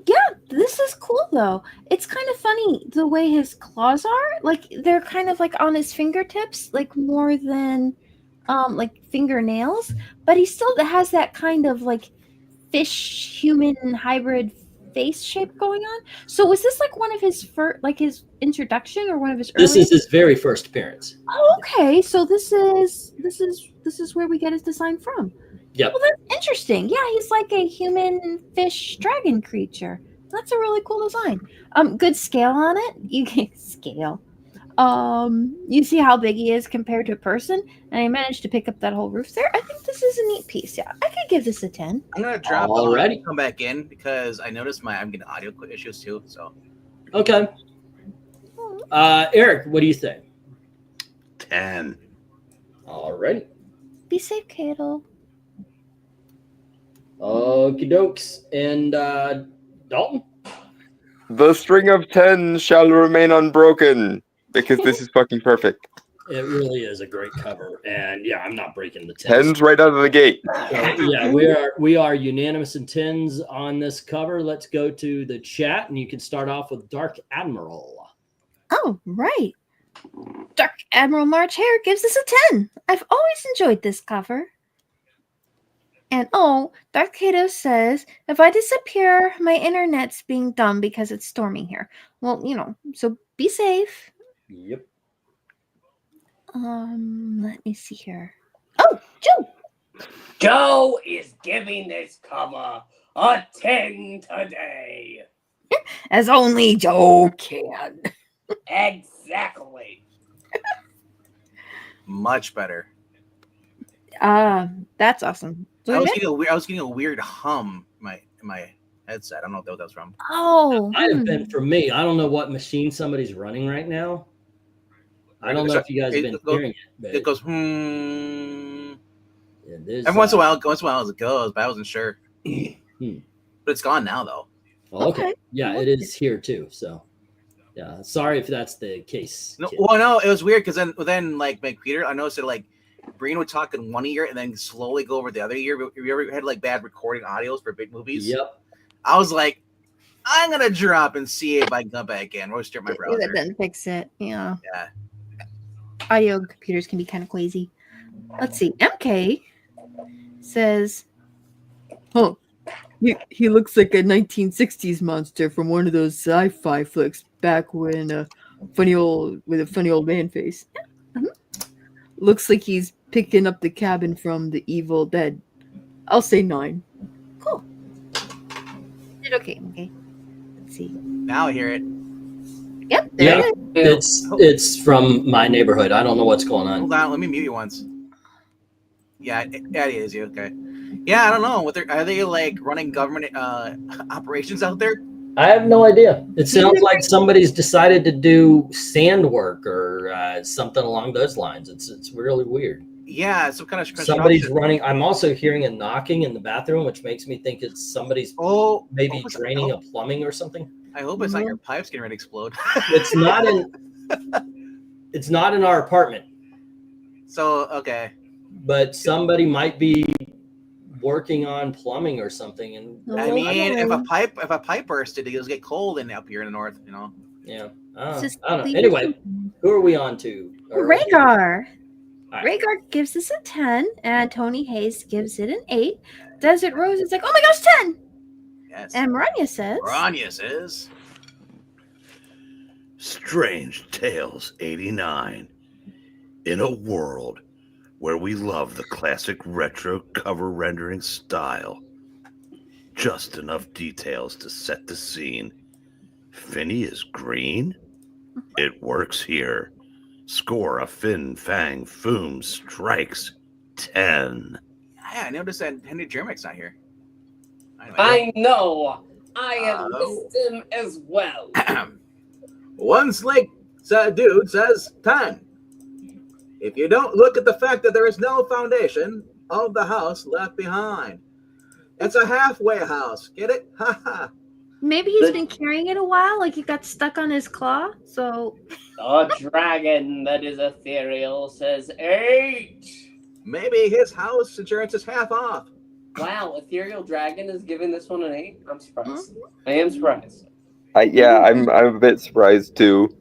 Yeah, this is cool though. It's kind of funny the way his claws are. Like they're kind of like on his fingertips, like more than like fingernails, but he still has that kind of like fish human hybrid face shape going on. So was this like one of his first, like his introduction or one of his This is his very first appearance. Oh, okay. So this is where we get his design from. Yep. Well, that's interesting. Yeah, he's like a human fish dragon creature. That's a really cool design. Good scale on it. You can scale. You see how big he is compared to a person, and I managed to pick up that whole roof there. I think this is a neat piece. Yeah, I could give this a 10. I'm gonna drop already. Come back in because I noticed I'm getting audio issues too. So Okay. Eric, what do you think? 10. Alrighty. Be safe, Kato. Okie dokes. And Dalton? The string of 10 shall remain unbroken because this is fucking perfect. It really is a great cover, and yeah, I'm not breaking the 10s. 10s right out of the gate. So, yeah, we are unanimous in 10s on this cover. Let's go to the chat, and you can start off with Dark Admiral. Oh, right. Dark Admiral March Hare gives this a 10. I've always enjoyed this cover. And Darth Kato says, if I disappear, my internet's being dumb because it's storming here. Well, so be safe. Yep. Let me see here. Oh, Joe. Joe is giving this cover a 10 today. As only Joe can. Exactly. Much better. That's awesome. So I was getting a weird hum in my headset. I don't know what that was from. Oh, Might have been for me. I don't know what machine somebody's running right now. I don't know if you guys have been hearing it. But It goes every once in a while it goes, but I wasn't sure. But it's gone now though. Okay. Yeah, it is here too. So yeah, sorry if that's the case. No, kid. well, no, it was weird because then like Peter, I noticed that like Breen would talk in one ear and then slowly go over the other ear. Have you ever had like bad recording audios for big movies? Yep. I was like, I'm gonna drop and see if I can come back in. Or start my browser. that doesn't fix it. Yeah. Yeah. Audio computers can be kind of crazy. Let's see. MK says, "Oh, he looks like a 1960s monster from one of those sci-fi flicks back when with a funny old man face. Looks like he's picking up the cabin from The Evil Dead. I'll say 9. Cool. Did okay. Let's see. Now I hear it. Yep. There Yeah, it is. it's from my neighborhood. I don't know what's going on. Hold on, let me mute you once. Yeah, it is you. Okay. Yeah, I don't know. Are they like running government operations out there? I have no idea. It sounds like somebody's decided to do sand work or something along those lines. It's really weird. Yeah, some kind of Somebody's running. I'm also hearing a knocking in the bathroom, which makes me think it's somebody's maybe draining a plumbing or something. I hope it's not your pipes getting ready to explode. It's not in. It's not in our apartment. So okay. But somebody might be working on plumbing or something. And I mean, if a pipe bursted, it'll get cold up here in the north. Yeah. I don't know. Anyway, who are we on to? Rhaegar. Right. Rhaegar gives this a 10, and Tony Hayes gives it an 8. Desert Rose is like, oh my gosh, 10! Yes. And Maranya says, Strange Tales 89. In a world where we love the classic retro cover rendering style, just enough details to set the scene. Finny is green? It works here. Score a Finn Fang Foom strikes 10. Yeah, I noticed that Henry Jermick's not here. I know. I have missed him as well. One slick dude says 10. If you don't look at the fact that there is no foundation of the house left behind. It's a halfway house. Get it? Ha ha. maybe he's been carrying it a while, like it got stuck on his claw, so... The dragon that is ethereal says 8. Maybe his house insurance is half off. Wow, ethereal dragon is giving this one an 8. I'm surprised. I am surprised. I'm a bit surprised too.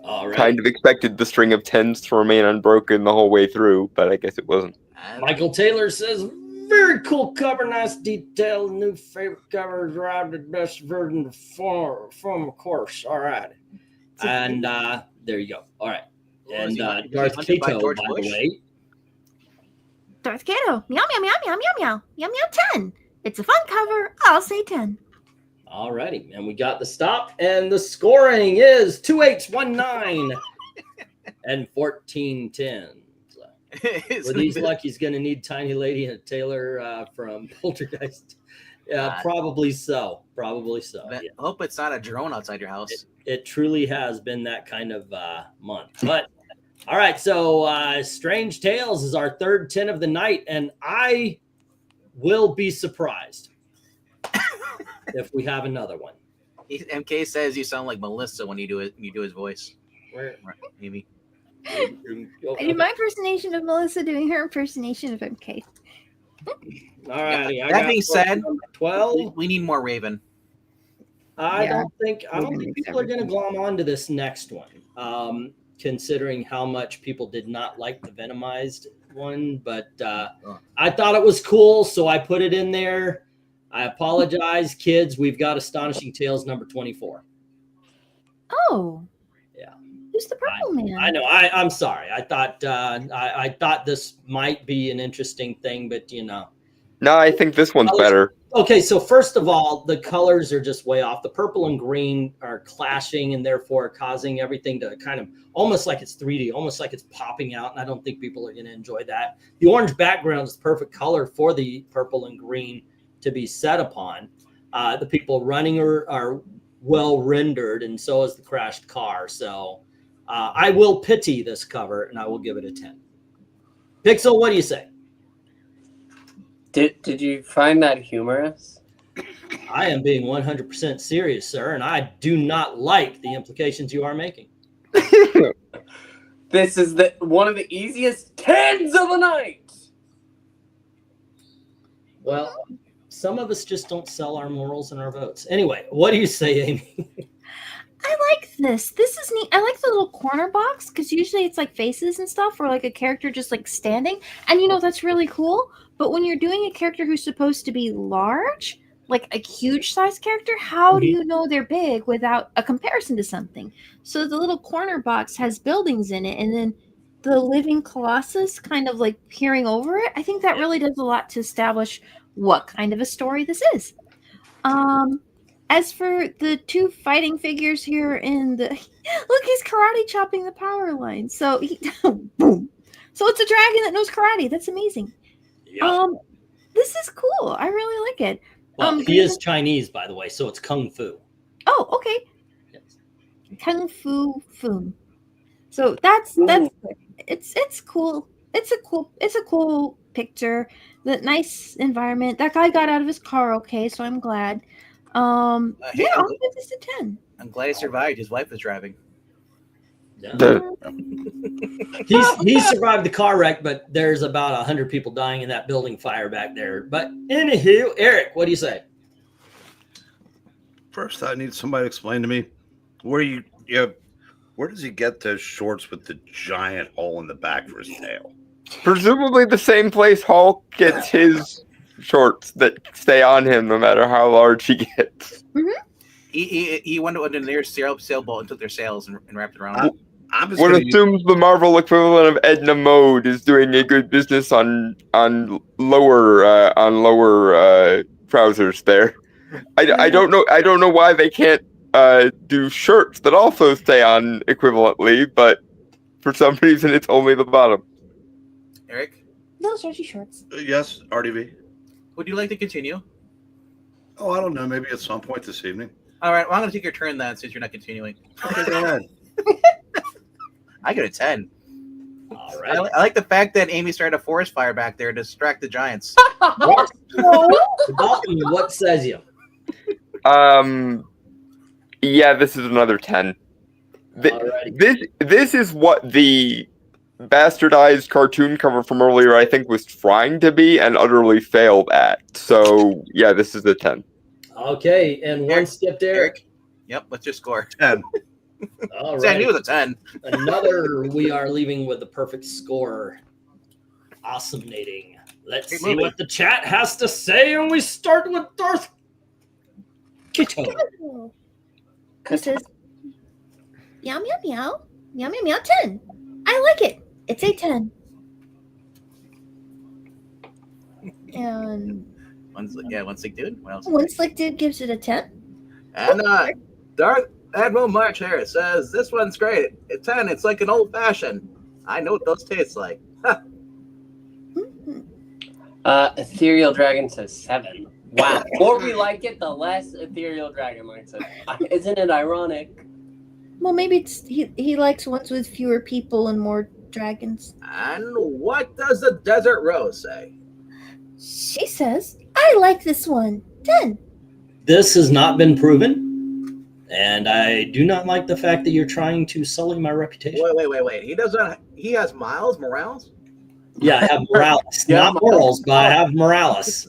All right. Kind of expected the string of 10s to remain unbroken the whole way through, but I guess it wasn't. Michael Taylor says, very cool cover, nice detail, new favorite cover, drive the best version from of course. All right. And there you go. All right. And Darth Kato, by the way. Darth Kato, meow, meow, meow, meow, meow, meow, meow, meow, 10. It's a fun cover. I'll say 10. All righty. And we got the stop. And the scoring is 2819 and 1410. Were these luckies going to need Tiny Lady and Taylor from Poltergeist? Yeah, probably so. Probably so. I hope it's not a drone outside your house. It truly has been that kind of month. But all right, so Strange Tales is our third 10 of the night, and I will be surprised if we have another one. MK says you sound like Melissa when you do it. You do his voice. Where? Maybe. I do my impersonation of Melissa doing her impersonation of MK. All righty. That being said, 12. We need more Raven. I don't think people are going to glom on to this next one. considering how much people did not like the Venomized one, but I thought it was cool, so I put it in there. I apologize, kids. We've got Astonishing Tales number 24. Oh. Yeah. Who's the purple man? I know. I'm sorry. I thought I thought this might be an interesting thing, but you know. No, I think this one's better. Okay, so first of all, the colors are just way off. The purple and green are clashing and therefore causing everything to kind of almost like it's 3D, almost like it's popping out. And I don't think people are going to enjoy that. The orange background is the perfect color for the purple and green to be set upon. The people running are well rendered, and so is the crashed car. So I will pity this cover, and I will give it a 10. Pixel, what do you say? Did you find that humorous? I am being 100% serious, sir, and I do not like the implications you are making. This is one of the easiest 10s of the night. Well, some of us just don't sell our morals and our votes. Anyway, what do you say, Amy? I like this. This is neat. I like the little corner box because usually it's like faces and stuff or like a character just like standing. And you know, that's really cool. But when you're doing a character who's supposed to be large, like a huge size character, how do you know they're big without a comparison to something? So the little corner box has buildings in it, and then the living colossus kind of like peering over it. I think that really does a lot to establish what kind of a story this is. As for the two fighting figures here in the look, he's karate chopping the power line. So boom. So it's a dragon that knows karate. That's amazing. Yeah. This is cool. I really like it. Well, he is Chinese, by the way, so it's Kung Fu. Oh, okay. Yes. Kung Fu Foom. So that's it's cool. It's a cool picture. The nice environment. That guy got out of his car okay, so I'm glad. I'll give this a 10. I'm glad he survived. His wife was driving. Yeah. He survived the car wreck, but there's about 100 people dying in that building fire back there. But anywho, Eric, what do you say? First, I need somebody to explain to me where does he get those shorts with the giant hole in the back for his tail? Presumably the same place Hulk gets his shorts that stay on him no matter how large he gets. Mm-hmm. He went to the nearest sailboat and took their sails and wrapped it around. One assumes the Marvel equivalent of Edna Mode is doing a good business on lower trousers there. I don't know why they can't do shirts that also stay on equivalently, but for some reason it's only the bottom. Eric? No stretchy shorts. Yes, RDV. Would you like to continue? Oh, I don't know. Maybe at some point this evening. All right. Well, I'm going to take your turn then, since you're not continuing. Okay, go ahead. I get a 10. All right. I like the fact that Amy started a forest fire back there to distract the giants. Dalton, what says you? Yeah, this is another 10. This is what the bastardized cartoon cover from earlier I think was trying to be and utterly failed at. So yeah, this is a 10. Okay, and one step there. Eric? Yep, what's your score? 10. All See, I right. knew it was a 10. Another, we are leaving with the perfect score. Awesomenating. Let's Great see movie. what the chat has to say, and we start with Darth Kito. This is meow meow meow meow meow meow 10. I like it. It's a 10. And One slick dude. What else? one slick dude gives it a 10. And Darth Admiral March here says this one's great. It's 10. It's like an old fashioned. I know what those taste like. Mhm. Ethereal Dragon says 7. Wow. The more we like it, the less Ethereal Dragon likes it. Isn't it ironic? Well, maybe it's he likes ones with fewer people and more dragons. And what does the Desert Rose say? She says, I like this one. 10. This has not been proven, and I do not like the fact that you're trying to sully my reputation. Wait. He doesn't. He has Miles Morales. Yeah, I have Morales. Yeah, Not morals, but I have Morales.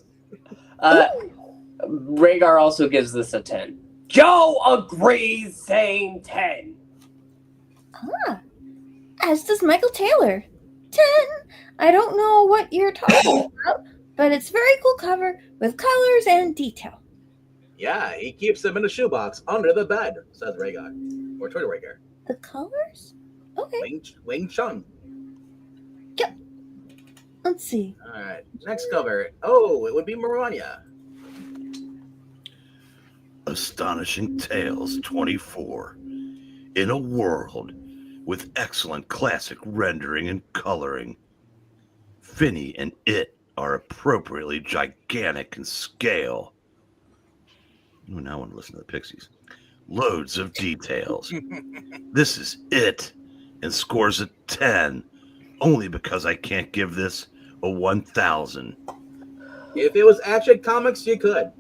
Rhaegar also gives this a 10. Joe agrees, saying 10. Ah, as does Michael Taylor. 10. I don't know what you're talking about, but it's a very cool cover with colors and detail. Yeah, he keeps them in a shoebox under the bed, says Rhaegar. Or Twitter Rhaegar. The colors? Okay. Wing Chun. Yep. Let's see. All right. Next cover. Oh, it would be MARANYA. Astonishing Tales 24. In a world with excellent classic rendering and coloring, Finny and It are appropriately gigantic in scale. Oh, now I want to listen to the Pixies. Loads of details. This is It, and scores a 10, only because I can't give this a 1,000. If it was Action Comics, you could.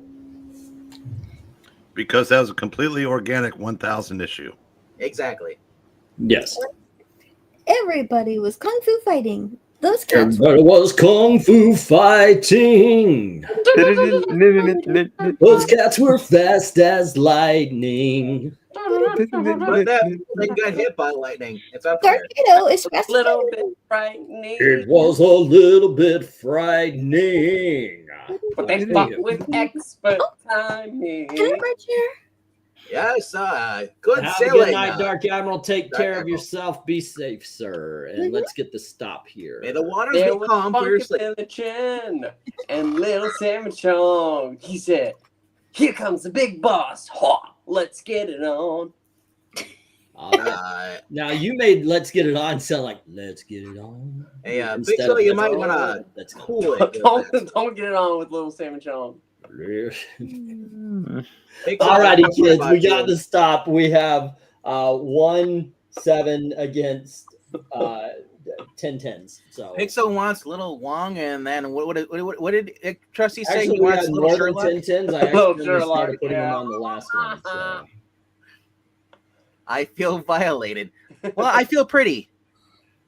Because that was a completely organic 1,000 issue. Exactly. Yes. Everybody was kung fu fighting. Those cats Everybody was kung fu fighting. Those cats were fast as lightning. But they got hit by lightning. It's on fire. Torpedo is fast. A little bit frightening. It was a little bit frightening. But they fought with expert timing. Can I bridge here? Yes, good Have sailing. a good night, Dark Admiral. Take Dark care of Admiral. yourself. Be safe, sir. And let's get the stop here. May the waters There be was calm for your Funky sleep. in the chin and little Sammy Chong. He said, "Here comes the big boss. Ha! Let's get it on." Now you made "Let's Get It On" sound like "Let's Get It On." Hey, Instead Big Phil, of you "Let's might Get It want On." to That's cool it. Don't get it on with little Sammy Chong. Alrighty, kids, we got the stop. We have 1-7 against 10-10s. So Pixel wants little Wong, and then what did Trusty say? actually, He we wants had little more than Sherlock. 10-10s. I Little actually Sherlock, started putting them yeah. on the last one. So. I feel violated. Well, I feel pretty.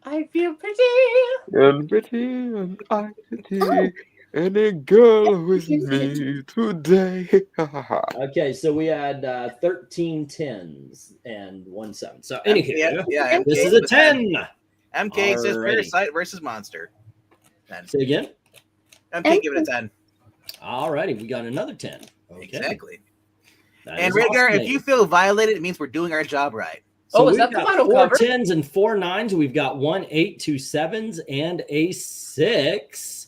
I feel pretty. And pretty and I pretty. And a girl with me today. Okay, so we had 13 10s and 1-7. So anywho, Yeah. this MK is a with 10. MK says Alrighty. Parasite versus Monster. 10. Say again. MK give it a 10. Alrighty, we got another 10. Okay. Exactly. That And is Rhaegar, awesome. if you feel violated, it means we're doing our job right. Oh, is we've that the got final 4 cover? 10s and 4 9s. We've got 1 8, 2 7s, and a 6.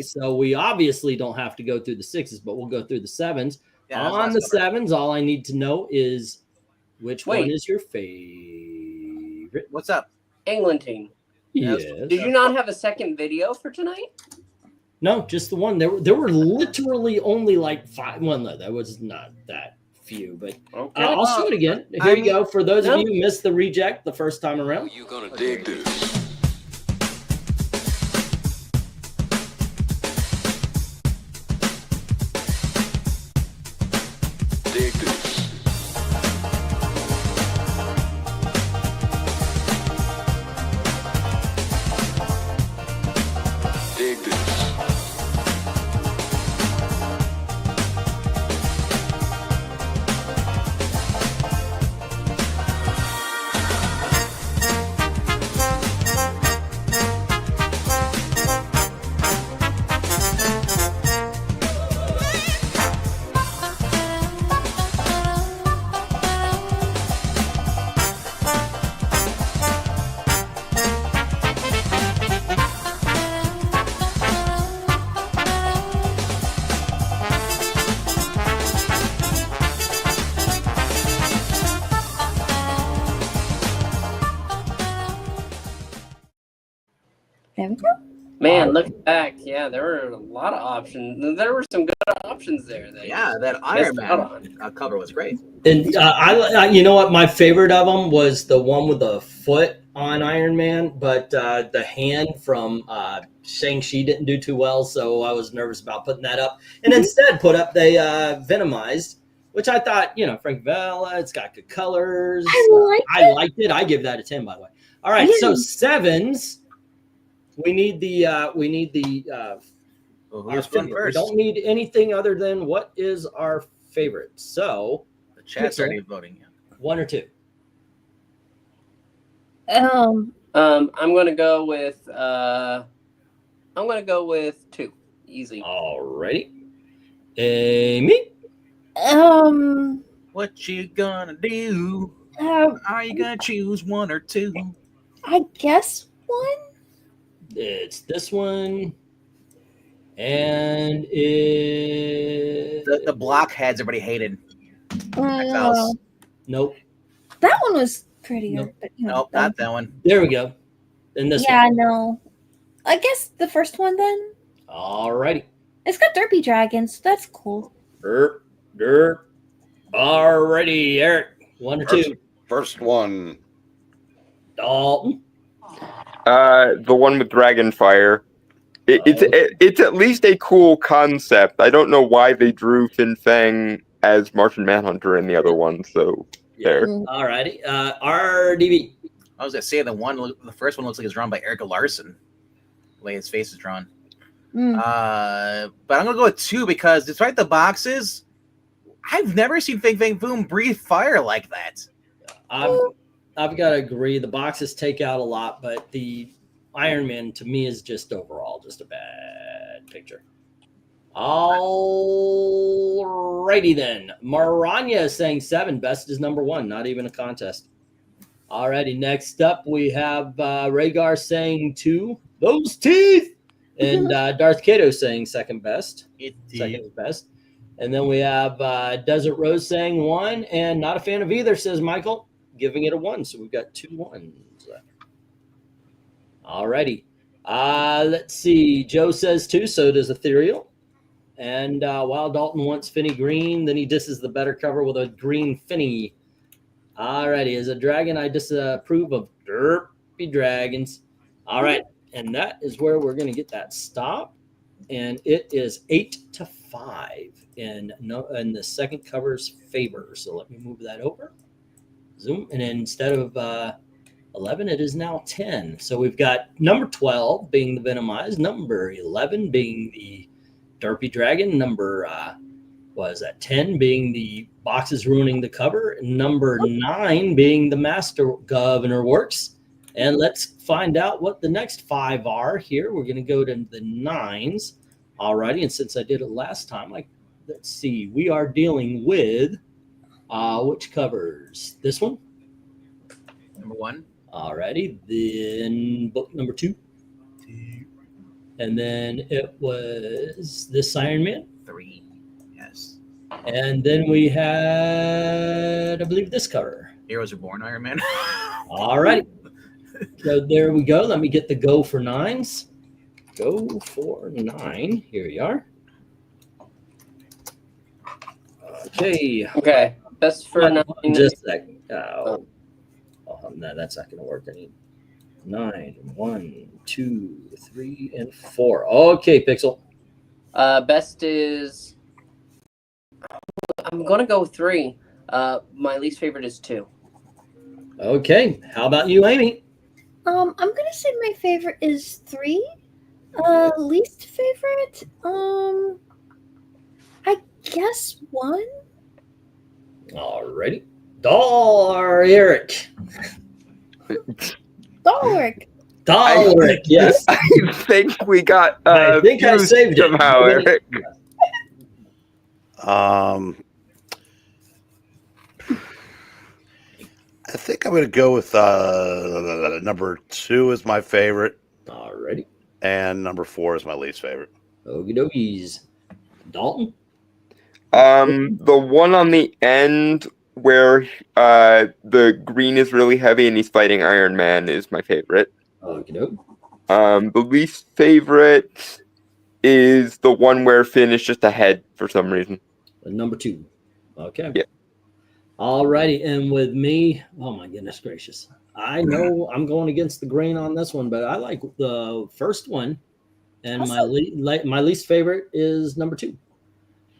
So we obviously don't have to go through the 6s, but we'll go through the 7s. Yeah, that's On the last cover. 7s, all I need to know is which one Wait. is your favorite. What's up? England team. Yes. Did you not have a second video for tonight? No, just the one. There were literally only like 5. Well, no, that was not that few, but Okay. I'll show it again. Here you go. For those of you who missed the reject the first time around. You gonna dig this? Dig this. Dig this. There we go. Man, look back. Yeah, there were a lot of options. There were some good options there. Yeah, that Iron Man cover was great. And I, you know what? My favorite of them was the one with the foot on Iron Man, but the hand from Shang-Chi didn't do too well, so I was nervous about putting that up. And instead put up the Venomized, which I thought, Frank Vella, it's got good colors. I liked it. I give that a 10, by the way. All right, so 7s. We need the our Who's fun favorite. We first? don't need anything other than what is our favorite. So The chat's Pixel. already voting. 1 or 2. I'm gonna go with 2. Easy. Alrighty. Amy? What you gonna do? Are you gonna choose 1 or 2? I guess 1. It's this one. And it... The blockheads everybody hated. No. Nope. That one was prettier. Nope. But, you know, Nope, not that one. There we go. And this yeah, one. no. I guess the first one then. Alrighty. It's got derpy dragons. That's cool. Derp. Alrighty, Eric. 1 or 2. First one. Dalton. The one with Dragonfire. It's at least a cool concept. I don't know why they drew Fin Fang as Martian Manhunter in the other one. So there. Alrighty. RDB. I was gonna say the first one looks like it's drawn by Erica Larson. The way his face is drawn. But I'm gonna go with 2 because despite the boxes, I've never seen Fang Fang Foom breathe fire like that. I've got to agree. The boxes take out a lot, but the Iron Man to me is just overall just a bad picture. Alrighty then. Maranya is saying 7. Best is number 1. Not even a contest. Alrighty. Next up, we have Rhaegar saying 2. Those teeth. And Darth Kato saying second best. Second best. And then we have Desert Rose saying 1. And not a fan of either, says Michael, giving it a 1. So we've got 2 1s. Alrighty. Let's see. Joe says 2. So does Ethereal. And while Dalton wants Finny Green, then he disses the better cover with a green Finny. Alrighty. As a dragon, I disapprove of derpy dragons. All right. And that is where we're going to get that stop. And it is 8-5 in the second cover's favor. So let me move that over. Zoom. And instead of 11, it is now 10. So we've got number 12 being the Venomized, number 11 being the Derpy Dragon, number 10 being the Boxes Ruining the Cover, and number 9 being the Master Governor Works. And let's find out what the next 5 are here. We're going to go to the 9s. Alrighty, and since I did it last time, let's see. We are dealing with which covers? This one? Number 1. Alrighty, then book number 2. And then it was this Iron Man. 3. Yes. And then we had, I believe, this cover. Heroes Are Born Iron Man. Alrighty. So there we go. Let me get the go for 9s. Go for 9. Here you are. Okay. Okay. Best for 9. Just a second. No, that's not going to work. I need 9. 1, 2, 3, and 4. Okay, Pixel. Best is. I'm gonna go with 3. My least favorite is 2. Okay. How about you, Amy? I'm gonna say my favorite is 3. Least favorite, I guess 1. Alrighty. Eric. Dalric. Yes. I think we got. I think I saved it somehow, Eric. I think I'm going to go with number 2 is my favorite. Alrighty. And number 4 is my least favorite. Okie dokies. Dalton? The one on the end where the green is really heavy and he's fighting Iron Man is my favorite. Okie doke. The least favorite is the one where Finn is just ahead for some reason. Number 2. Okay. Yeah. Alrighty. And with me, oh my goodness gracious. I know I'm going against the grain on this one, but I like the first one. And Awesome. my least favorite is number 2.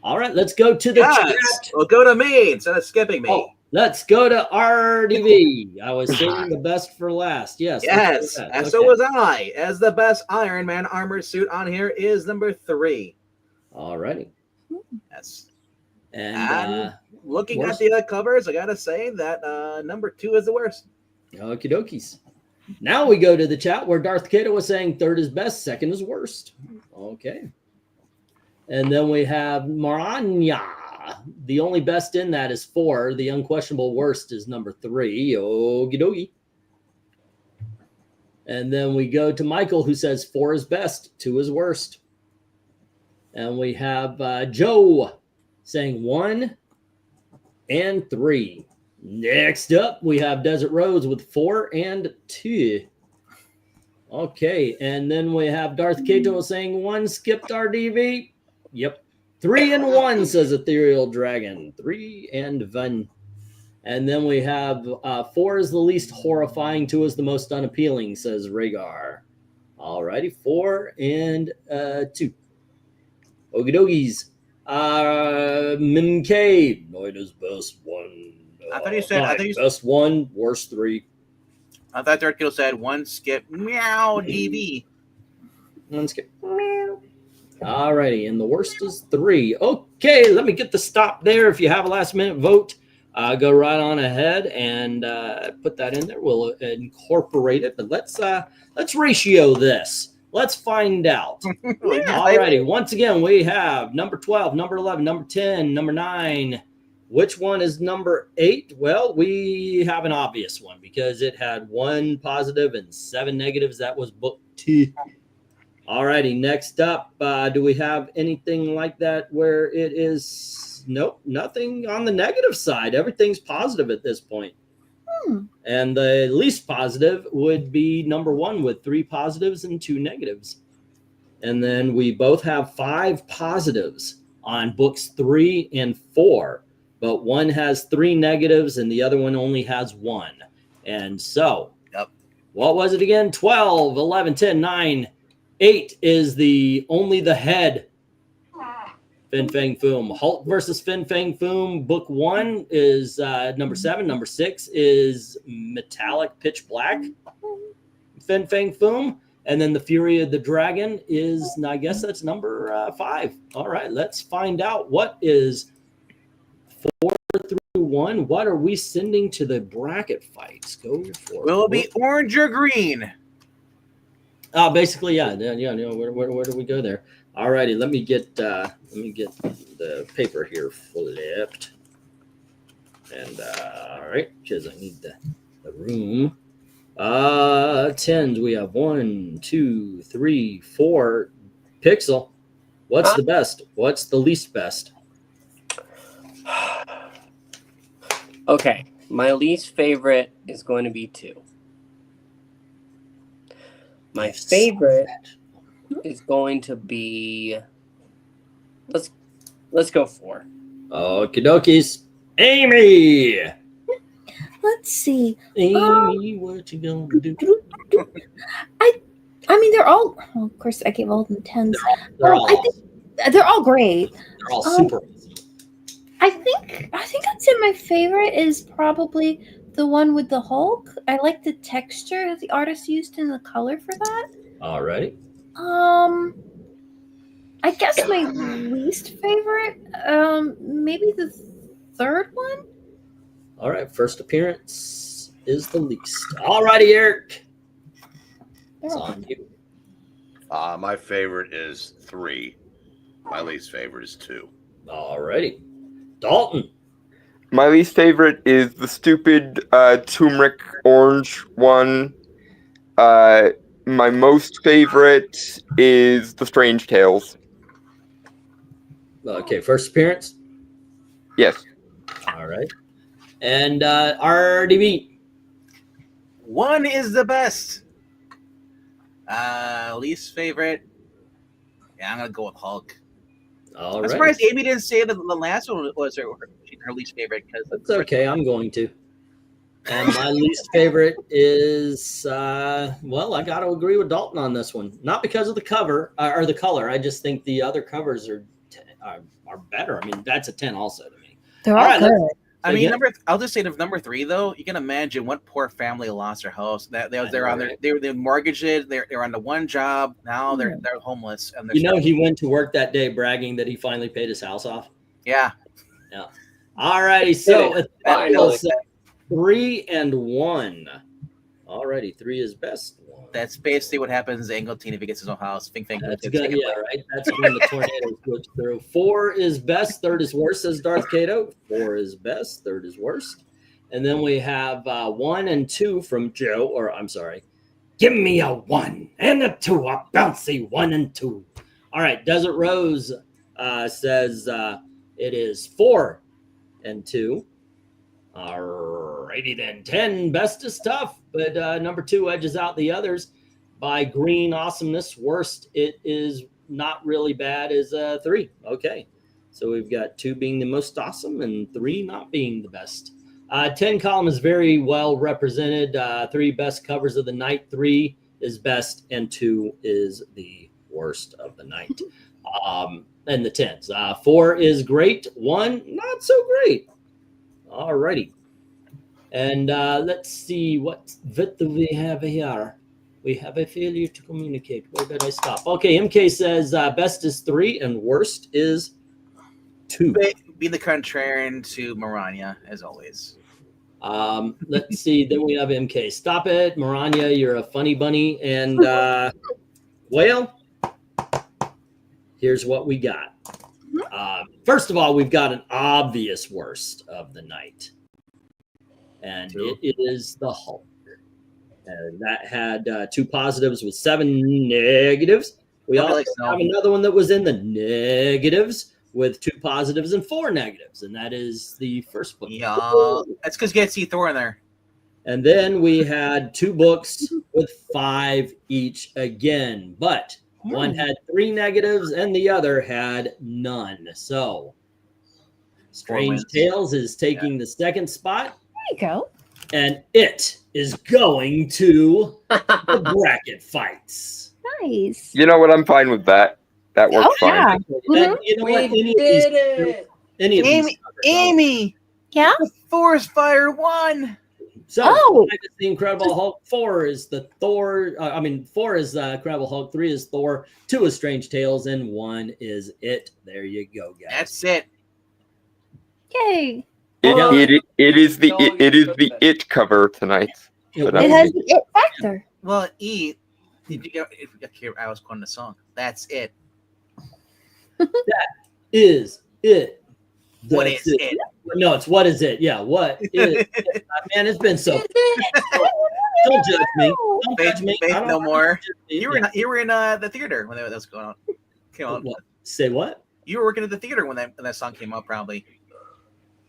All right, let's go to the chat. Well, go to me instead of skipping me. Oh, let's go to RDV. I was saving the best for last. Yes. Yes, and so was I. As the best Iron Man armor suit on here is number 3. All righty. Yes. And looking at the other covers, I gotta say that number 2 is the worst. Okie dokies. Now we go to the chat where Darth Kato was saying third is best, second is worst. Okay. And then we have Maranya. The only best in that is 4. The unquestionable worst is number 3. Okie dokie. And then we go to Michael, who says 4 is best, 2 is worst. And we have Joe saying 1 and 3. Next up, we have Desert Rose with 4 and 2. Okay, and then we have Darth Kato saying 1 skipped RDV. Yep. 3 and 1, says Ethereal Dragon. 3 and 1. And then we have 4 is the least horrifying, 2 is the most unappealing, says Rhaegar. Alrighty, 4 and 2. Okie dokies. Mimk. Noida's best 1. I thought you said best 1, worst 3. I thought Darth Kato said 1 skip meow DV. 1 skip. Meow. Alrighty, and the worst is 3. Okay, let me get the stop there. If you have a last minute vote, go right on ahead and put that in there. We'll incorporate it, but let's ratio this. Let's find out. Alrighty, once again, we have number 12, number 11, number 10, number 9. Which one is number 8? Well, we have an obvious one because it had 1 positive and 7 negatives. That was book 2. Alrighty, next up, do we have anything like that where it is? Nope, nothing on the negative side. Everything's positive at this point. And the least positive would be number 1 with 3 positives and 2 negatives. And then we both have 5 positives on books 3 and 4, but one has 3 negatives and the other one only has 1. And so, what was it again? 12, 11, 10, 9, 8 is only the head. Fin Fang Foom. Hulk versus Fin Fang Foom. Book 1 is number 7. Number 6 is Metallic Pitch Black. Fin Fang Foom. And then the Fury of the Dragon is, I guess that's number 5. All right, let's find out what is 4 through 1. What are we sending to the bracket fights? Go for it. Will it be orange or green? Basically, yeah. Where do we go there? All righty, let me get the paper here flipped. And all right, because I need the room. 10s, we have 1, 2, 3, 4. Pixel, what's the best? What's the least best? Okay, my least favorite is going to be 2. My favorite is going to be, let's go 4. Okie dokies. Amy. Let's see. Amy, what you gonna do? I mean, they're all. Oh, of course, I gave all of them 10s. I think they're all great. They're all super. I think I'd say my favorite is probably the one with the Hulk. I like the texture that the artist used in the color for that. Alrighty. I guess my least favorite, maybe the third one. All right, first appearance is the least. Alrighty, Eric. It's on you. My favorite is 3. My least favorite is 2. Alrighty. Dalton. My least favorite is the stupid turmeric orange one. My most favorite is the Strange Tales. Okay, first appearance? Yes. All right. And RDB. 1 is the best. Least favorite. Yeah, I'm gonna go with Hulk. All I'm right. surprised Amy didn't say that the last one was her least favorite because It's okay. I'm going to. And my least favorite is, well, I got to agree with Dalton on this one. Not because of the cover or the color. I just think the other covers are better. I mean, that's a 10 also to me. They're all good. I mean, I'll just say number 3 though. You can imagine what poor family lost their house. They're on they mortgaged it. They're on the one job. Now they're homeless. And he went to work that day bragging that he finally paid his house off. Yeah. Yeah. All righty. So 3 and 1. Alrighty, 3 is best. That's basically what happens to Angleteen if he gets his own house. Fang That's gets good. taken Yeah, away. right. That's when the tornadoes go through. 4 is best. 3rd is worst, says Darth Cato. 4 is best. 3rd is worst. And then we have 1 and 2 from Joe, or I'm sorry. Give me a 1 and a 2, a bouncy 1 and 2. All right. Desert Rose says it is 4 and 2. Alrighty then. 10 best is tough, but number 2 edges out the others by green awesomeness. Worst, it is not really bad, is 3. Okay. So we've got 2 being the most awesome and 3 not being the best. 10 column is very well represented. 3 best covers of the night. 3 is best and 2 is the worst of the night. And the 10s. 4 is great. 1 not so great. All righty. And let's see what do we have here. We have a failure to communicate. Where did I stop? Okay, MK says best is 3 and worst is 2. Be the contrarian to Maranya, as always. Let's see. Then we have MK. Stop it, Maranya. You're a funny bunny. And well, here's what we got. First of all, we've got an obvious worst of the night, and it is the Hulk. And that had 2 positives with 7 negatives. We also have another one that was in the negatives with 2 positives and 4 negatives, and that is the first book. Yeah, that's because you get to see Thor in there. And then we had 2 books with 5 each again, but one had 3 negatives and the other had none. So Strange Tales is taking the 2nd spot. There you go. And it is going to the bracket fights. Nice. You know what? I'm fine with that. That works fine. Yeah. And you know what? Any of these Amy. Yeah. The Forest Fire won. So, Oh. 5 is the Incredible Hulk. 4 is the Thor. 4 is Incredible Hulk. 3 is Thor. 2 is Strange Tales, and 1 is it. There you go, guys. That's it. Yay. It is the it cover tonight. It It has the it factor. Well, I was quoting the song. That's it. That is it. What That's is it? No, it's what is it? Yeah, what is it? Man, it's been so. Don't judge me. Don't judge me. Faith I don't no want more. to judge me. You were in the theater when that was going on. Came on. What? Say what? You were working at the theater when that song came out, probably.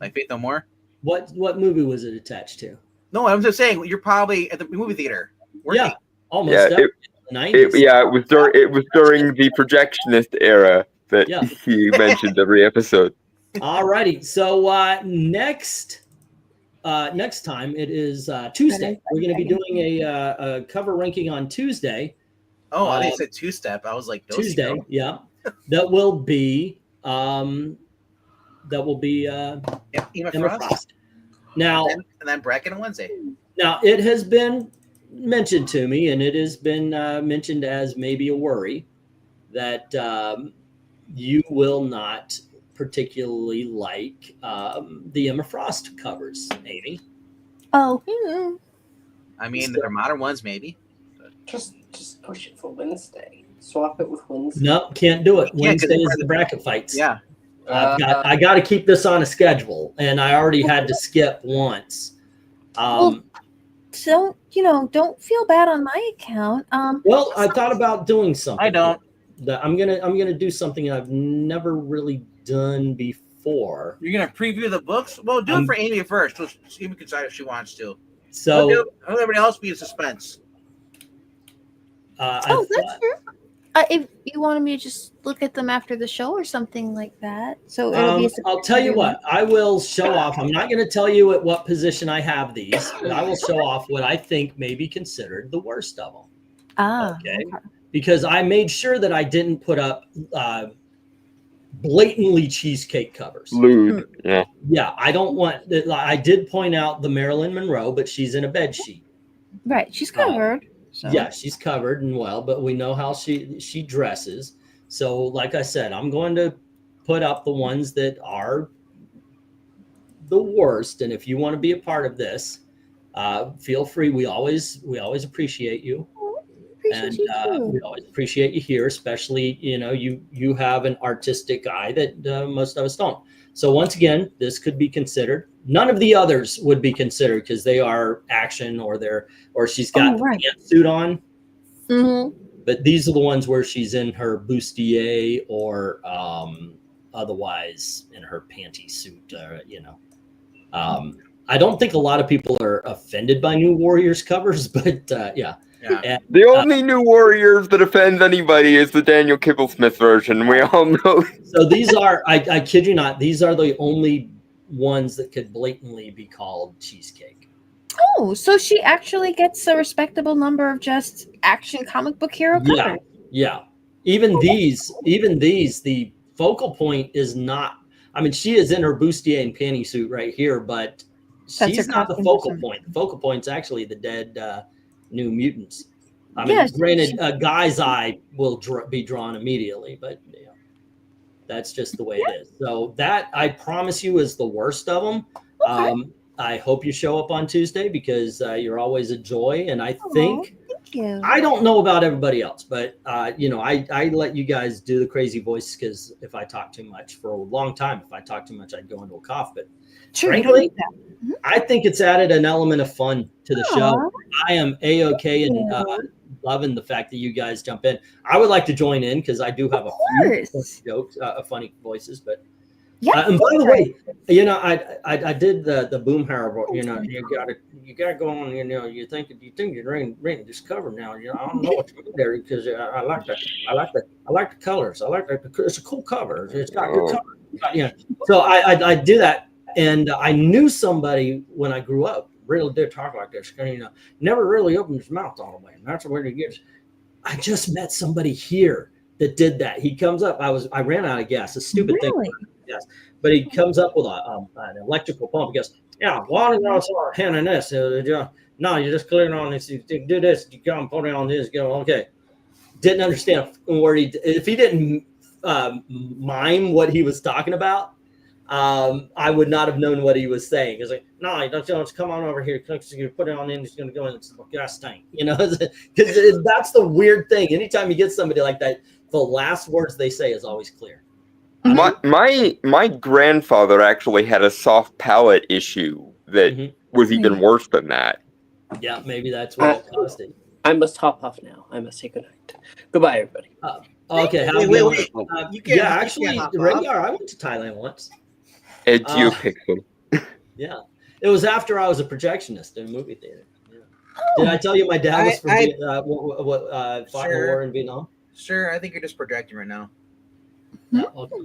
Like Faith No More. What movie was it attached to? No, I'm just saying you're probably at the movie theater. Yeah, almost. Yeah, definitely. The 90s. it was during the projectionist era that he mentioned every episode. All righty. So next time it is Tuesday. We're going to be doing a cover ranking on Tuesday. Oh, I said 2-step. I was like Tuesday. Yeah, that will be Emma Frost. Now, and then bracket on Wednesday. Now it has been mentioned to me, and it has been mentioned as maybe a worry that you will not particularly like the Emma Frost covers, Amy. Oh, I mean, the modern ones maybe. Just push it for Wednesday. Swap it with Wednesday. No, can't do it. Wednesday is the bracket fights. Yeah. I got to keep this on a schedule, and I already had to skip once. well, don't feel bad on my account. Well, I thought about doing something. I don't. I'm gonna do something I've never really done before. You're gonna preview the books? Well, do it for Amy first. So Amy can decide if she wants to. So let everybody else be in suspense. That's true. If you wanted me to just look at them after the show or something like that, so it'll be. I'll tell you what. I will show off. I'm not going to tell you at what position I have these, but I will show off what I think may be considered the worst of them. Okay. Because I made sure that I didn't put up blatantly cheesecake covers. Lewd. Yeah. Yeah, I don't want. I did point out the Marilyn Monroe, but she's in a bed sheet. Right, she's covered. So. Yeah, she's covered and well, but we know how she dresses. So, like I said, I'm going to put up the ones that are the worst. And if you want to be a part of this, Feel free. We always appreciate you. Appreciate you too. We always appreciate you here, especially, you have an artistic eye that most of us don't. So once again, this could be considered. None of the others would be considered because they are action or she's got the pantsuit on. Mm-hmm. But these are the ones where she's in her bustier or otherwise in her panty suit. I don't think a lot of people are offended by New Warriors covers, but yeah. Yeah. And, The only New Warriors that offends anybody is the Daniel Kibblesmith version. We all know. So these are, I kid you not, these are the only ones that could blatantly be called cheesecake. Oh, so she actually gets a respectable number of just action comic book hero covers. Yeah. Even these, the focal point is not, I mean, she is in her bustier and panty suit right here, but she's not the focal point. The focal point's actually the dead New Mutants. I mean, granted, a guy's eye will be drawn immediately, but that's just the way it is. So that, I promise you, is the worst of them. Okay. I hope you show up on Tuesday because you're always a joy. And I think, thank you. I don't know about everybody else, but I let you guys do the crazy voice because if I talk too much for a long time, if I talk too much, I'd go into a cough. But frankly, I think it's added an element of fun to the show. I am A-okay and loving the fact that you guys jump in. I would like to join in because I do have a few jokes, funny voices, but and by the way, I did the Boom Harrow. You gotta go on. You think you're reading this cover now. I don't know what to do there because I like the colors. I like it's a cool cover. It's got good colors. So I do that, and I knew somebody when I grew up really did talk like this. Never really opened his mouth all the way, and that's where he gets. I just met somebody here that did that. He comes up. I ran out of gas. A stupid thing. Yes, but he comes up with an electrical pump. He goes, why do you start handing this? No, you just clear it on this. You do this. You come put it on this. Go, okay. Didn't understand where if he didn't mime what he was talking about, I would not have known what he was saying. He's like, no, you don't come on over here. You put it on in. It's going to go in the gas tank. Because that's the weird thing. Anytime you get somebody like that, the last words they say is always clear. My grandfather actually had a soft palate issue that was even worse than that. Yeah, maybe that's what it caused it. I must hop off now. I must say goodnight. Goodbye, everybody. Okay. Wait. Actually, Rengar, I went to Thailand once. Pixel. Yeah, it was after I was a projectionist in a movie theater. Yeah. Did I tell you my dad was from fought in the war in Vietnam? Sure, I think you're just projecting right now. Okay.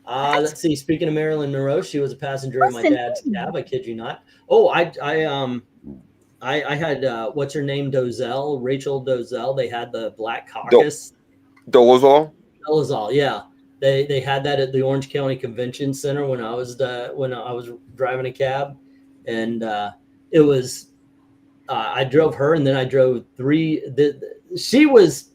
Let's see. Speaking of Marilyn Monroe, she was a passenger in my dad's cab. I kid you not. Oh, I had what's her name? Rachel Dozell. They had the Black Caucus. Dolezal. Yeah. They had that at the Orange County Convention Center when I was driving a cab, and it was I drove her, and then I drove three. She was.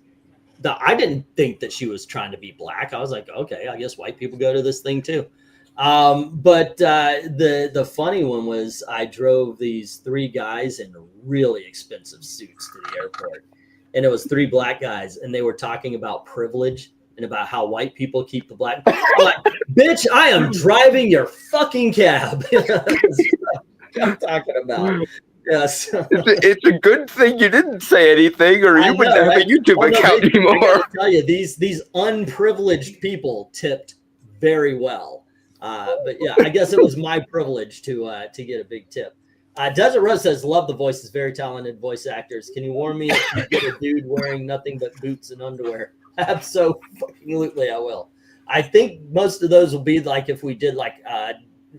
I didn't think that she was trying to be black. I was like, okay, I guess white people go to this thing too. But the funny one was I drove these three guys in really expensive suits to the airport, and it was three black guys, and they were talking about privilege and about how white people keep the black. I'm like, bitch, I am driving your fucking cab. I'm talking about. Yes. It's a good thing you didn't say anything, or you wouldn't have a YouTube account anymore. I gotta tell you, these unprivileged people tipped very well. But yeah, I guess it was my privilege to get a big tip. Desert Rose says, love the voices, very talented voice actors. Can you warn me if you get a dude wearing nothing but boots and underwear? Absolutely, I will. I think most of those will be like if we did like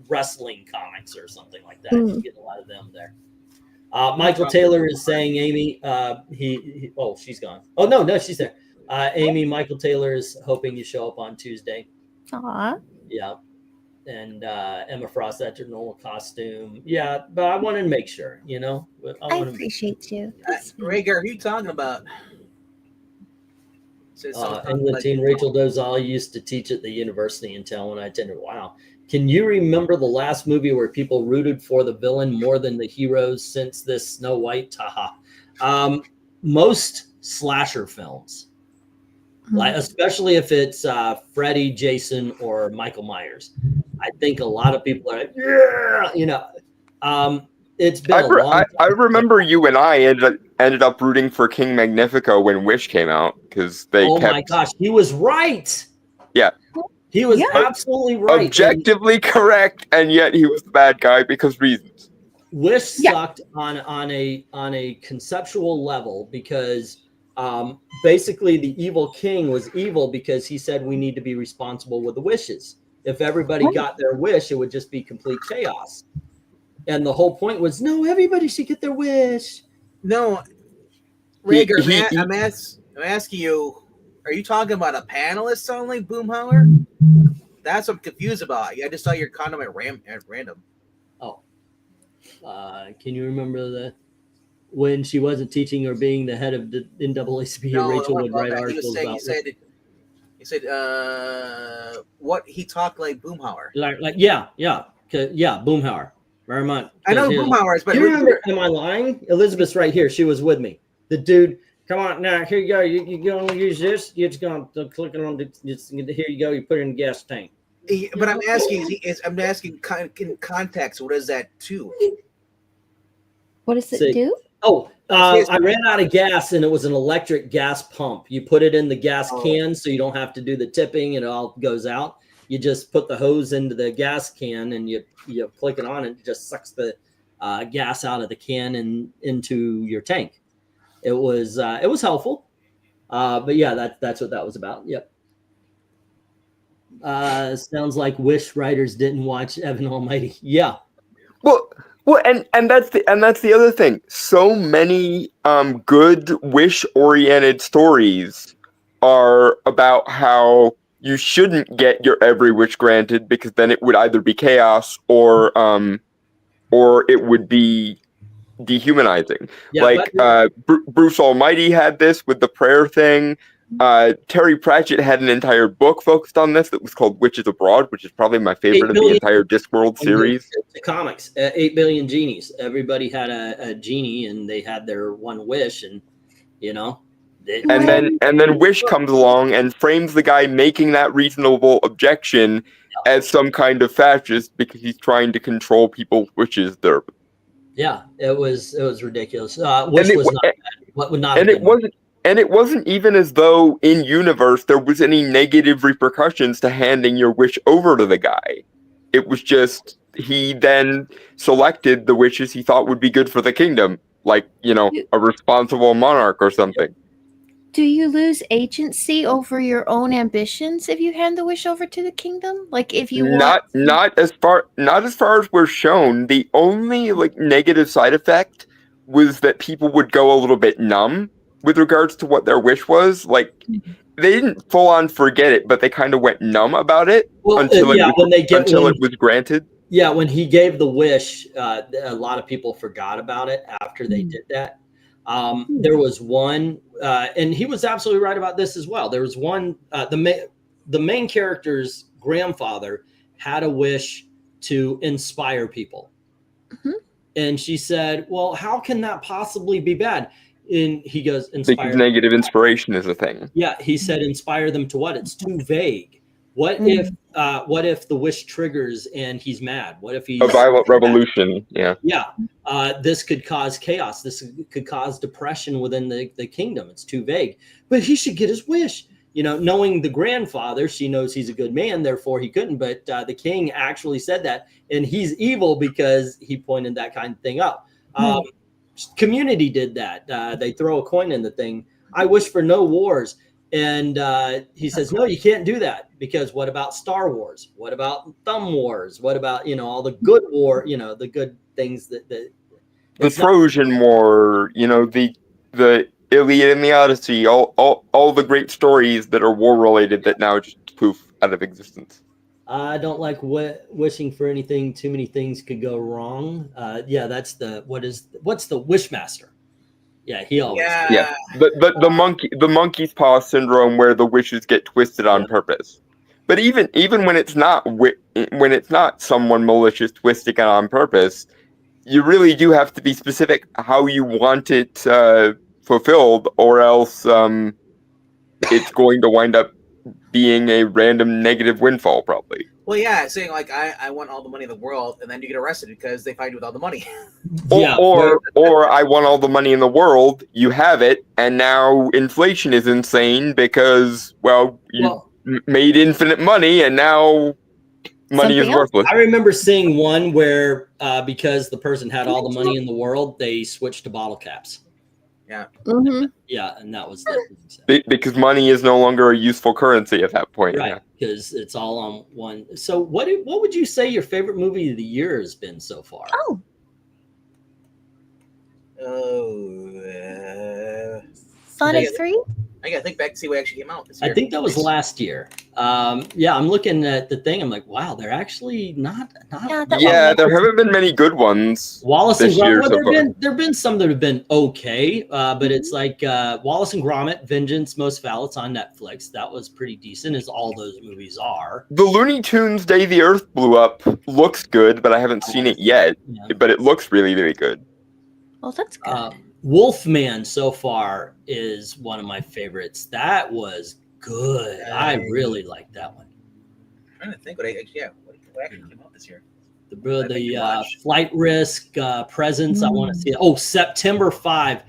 wrestling comics or something like that. You get a lot of them there. Michael Taylor is saying, Amy, she's gone. Oh, no, she's there. Amy, Michael Taylor is hoping you show up on Tuesday. Aw. Yeah. And Emma Frost, that's your normal costume. Yeah, but I wanted to make sure, I appreciate you. Rhaegar, who you talking about? England teen Rachel Dozal used to teach at the university in town when I attended. Wow. Can you remember the last movie where people rooted for the villain more than the heroes since this Snow White? Haha. Most slasher films, like especially if it's Freddy, Jason, or Michael Myers. I think a lot of people are like, yeah, you know. It's been a long time. I remember you and I ended up rooting for King Magnifico when Wish came out because they Oh kept. my gosh, he was right. Yeah. He was absolutely right. Objectively correct, and yet he was the bad guy because reasons. Wish sucked on a conceptual level because basically the evil king was evil because he said we need to be responsible with the wishes. If everybody got their wish, it would just be complete chaos. And the whole point was, no, everybody should get their wish. No, Rager, I'm asking you, are you talking about a panelist only, Boomhauer? That's what I'm confused about. I just saw your condom at random. Oh. Can you remember when she wasn't teaching or being the head of the NAACP, Rachel would write articles about He said, what he talked like Boomhauer. Yeah, Boomhauer. Very much. I know Boomhauer, but you remember, am I lying? Elizabeth's right here. She was with me. The dude, come on now, here you go. You're going to use this. You're just going to click it on here you go. You put it in the gas tank. But I'm asking in context, what is that too? What does it do? Oh, I ran out of gas and it was an electric gas pump. You put it in the gas can so you don't have to do the tipping and it all goes out. You just put the hose into the gas can and you click it on and it just sucks the gas out of the can and into your tank. It was helpful. But yeah, that's what that was about. Yep. Sounds like Wish writers didn't watch Evan Almighty. Yeah. Well, and that's the other thing. So many good Wish-oriented stories are about how you shouldn't get your every wish granted because then it would either be chaos or it would be dehumanizing. Yeah, Bruce Almighty had this with the prayer thing. Terry Pratchett had an entire book focused on this that was called Witches Abroad, which is probably my favorite of the entire Discworld series. The comics, 8 billion genies. Everybody had a genie and they had their one wish, and you know. And then Wish comes along and frames the guy making that reasonable objection as some kind of fascist because he's trying to control people's wishes there. Yeah, it was ridiculous. Wish was not bad. What would not? And it wasn't even as though in universe there was any negative repercussions to handing your wish over to the guy. It was just he then selected the wishes he thought would be good for the kingdom, like, you know, a responsible monarch or something. Do you lose agency over your own ambitions if you hand the wish over to the kingdom? Like if you not as far as we're shown. The only negative side effect was that people would go a little bit numb with regards to what their wish was. Like they didn't full on forget it, but they kind of went numb about it until it was granted. Yeah, when he gave the wish, a lot of people forgot about it after they did that. There was one, and he was absolutely right about this as well. There was one, the main character's grandfather had a wish to inspire people. Mm-hmm. And she said, well, how can that possibly be bad? And he goes, inspire. Because negative inspiration is a thing. Yeah, he said, inspire them to what? It's too vague. What if the wish triggers and he's mad? What if he's a violent revolution? Yeah. This could cause chaos. This could cause depression within the kingdom. It's too vague. But he should get his wish. You know, knowing the grandfather, she knows he's a good man, therefore he couldn't. But the king actually said that, and he's evil because he pointed that kind of thing up. Community did that. They throw a coin in the thing. I wish for no wars. And he says, no, you can't do that because what about Star Wars? What about Thumb Wars? What about, all the good war, the good things that the Trojan War, the Iliad and the Odyssey, all the great stories that are war related that now just poof out of existence. I don't like wishing for anything. Too many things could go wrong. That's what's the Wishmaster? Yeah, he always. Yeah, the monkey's paw syndrome, where the wishes get twisted on purpose. But even when it's not someone malicious twisting it on purpose, you really do have to be specific how you want it fulfilled, or else it's going to wind up being a random negative windfall, probably. Well, yeah, saying like I want all the money in the world, and then you get arrested because they find you with all the money. Or I want all the money in the world. You have it, and now inflation is insane because you made infinite money, and now money is worthless. I remember seeing one where because the person had all the money in the world, they switched to bottle caps. Yeah. Mm-hmm. Yeah, and that was because money is no longer a useful currency at that point. Right, because it's all on one. So what would you say your favorite movie of the year has been so far? Sonic 3? I gotta think back to see what actually came out this year. I think that was last year. Yeah, I'm looking at the thing. I'm like, wow, they're actually not. Yeah, there haven't been many good ones. Wallace and this year Gromit. so far. There've been some that have been okay, but it's like Wallace and Gromit, Vengeance Most Foul. It's on Netflix. That was pretty decent, as all those movies are. The Looney Tunes Day the Earth Blew Up looks good, but I haven't seen it yet. Yeah. But it looks really, really good. Oh, that's good. Wolfman so far is one of my favorites. That was good. I really like that one. I'm trying to think what actually came out this year. The Flight Risk Presence. I want to see it. Oh, September 5.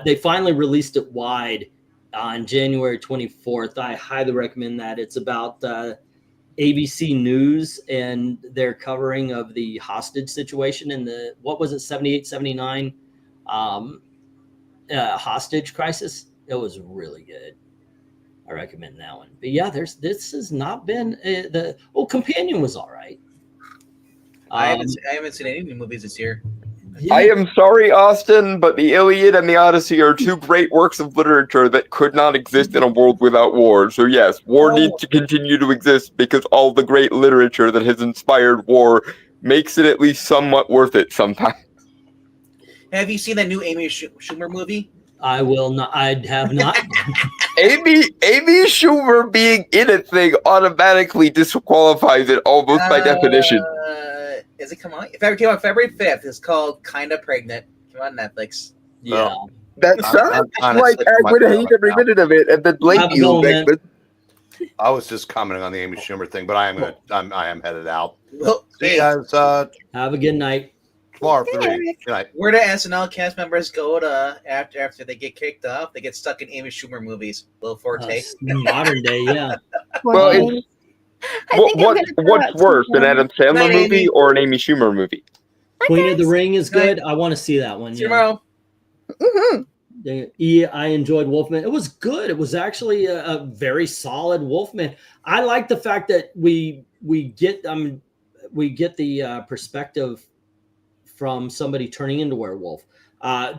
They finally released it wide on January 24th. I highly recommend that. It's about ABC News and their covering of the hostage situation in the, 78, 79 hostage crisis. It was really good. I recommend that one. But yeah, this has not been Companion was all right. I haven't seen any new movies this year. Yeah. I am sorry, Austin, but the Iliad and the Odyssey are two great works of literature that could not exist in a world without war. So yes, war needs to continue to exist because all the great literature that has inspired war makes it at least somewhat worth it sometimes. Have you seen that new Amy Schumer movie? I will not. I have not. Amy Schumer being in a thing automatically disqualifies it almost by definition. Is it come on? If ever came out February 5th, it's called Kinda Pregnant. Came on Netflix. Yeah. That sounds like I would hate every minute of it and then blame you. I was just commenting on the Amy Schumer thing, but I am headed out. Well, see you guys. Have a good night. Tomorrow 3. Good night. Where do SNL cast members go to after they get kicked off? They get stuck in Amy Schumer movies. Will Forte. Modern day, yeah. Well, what's worse, an Adam Sandler movie or an Amy Schumer movie? Queen of the Ring is good. I want to see that one. See you tomorrow. I enjoyed Wolfman. It was good. It was actually a very solid Wolfman. I like the fact that we get the perspective from somebody turning into werewolf.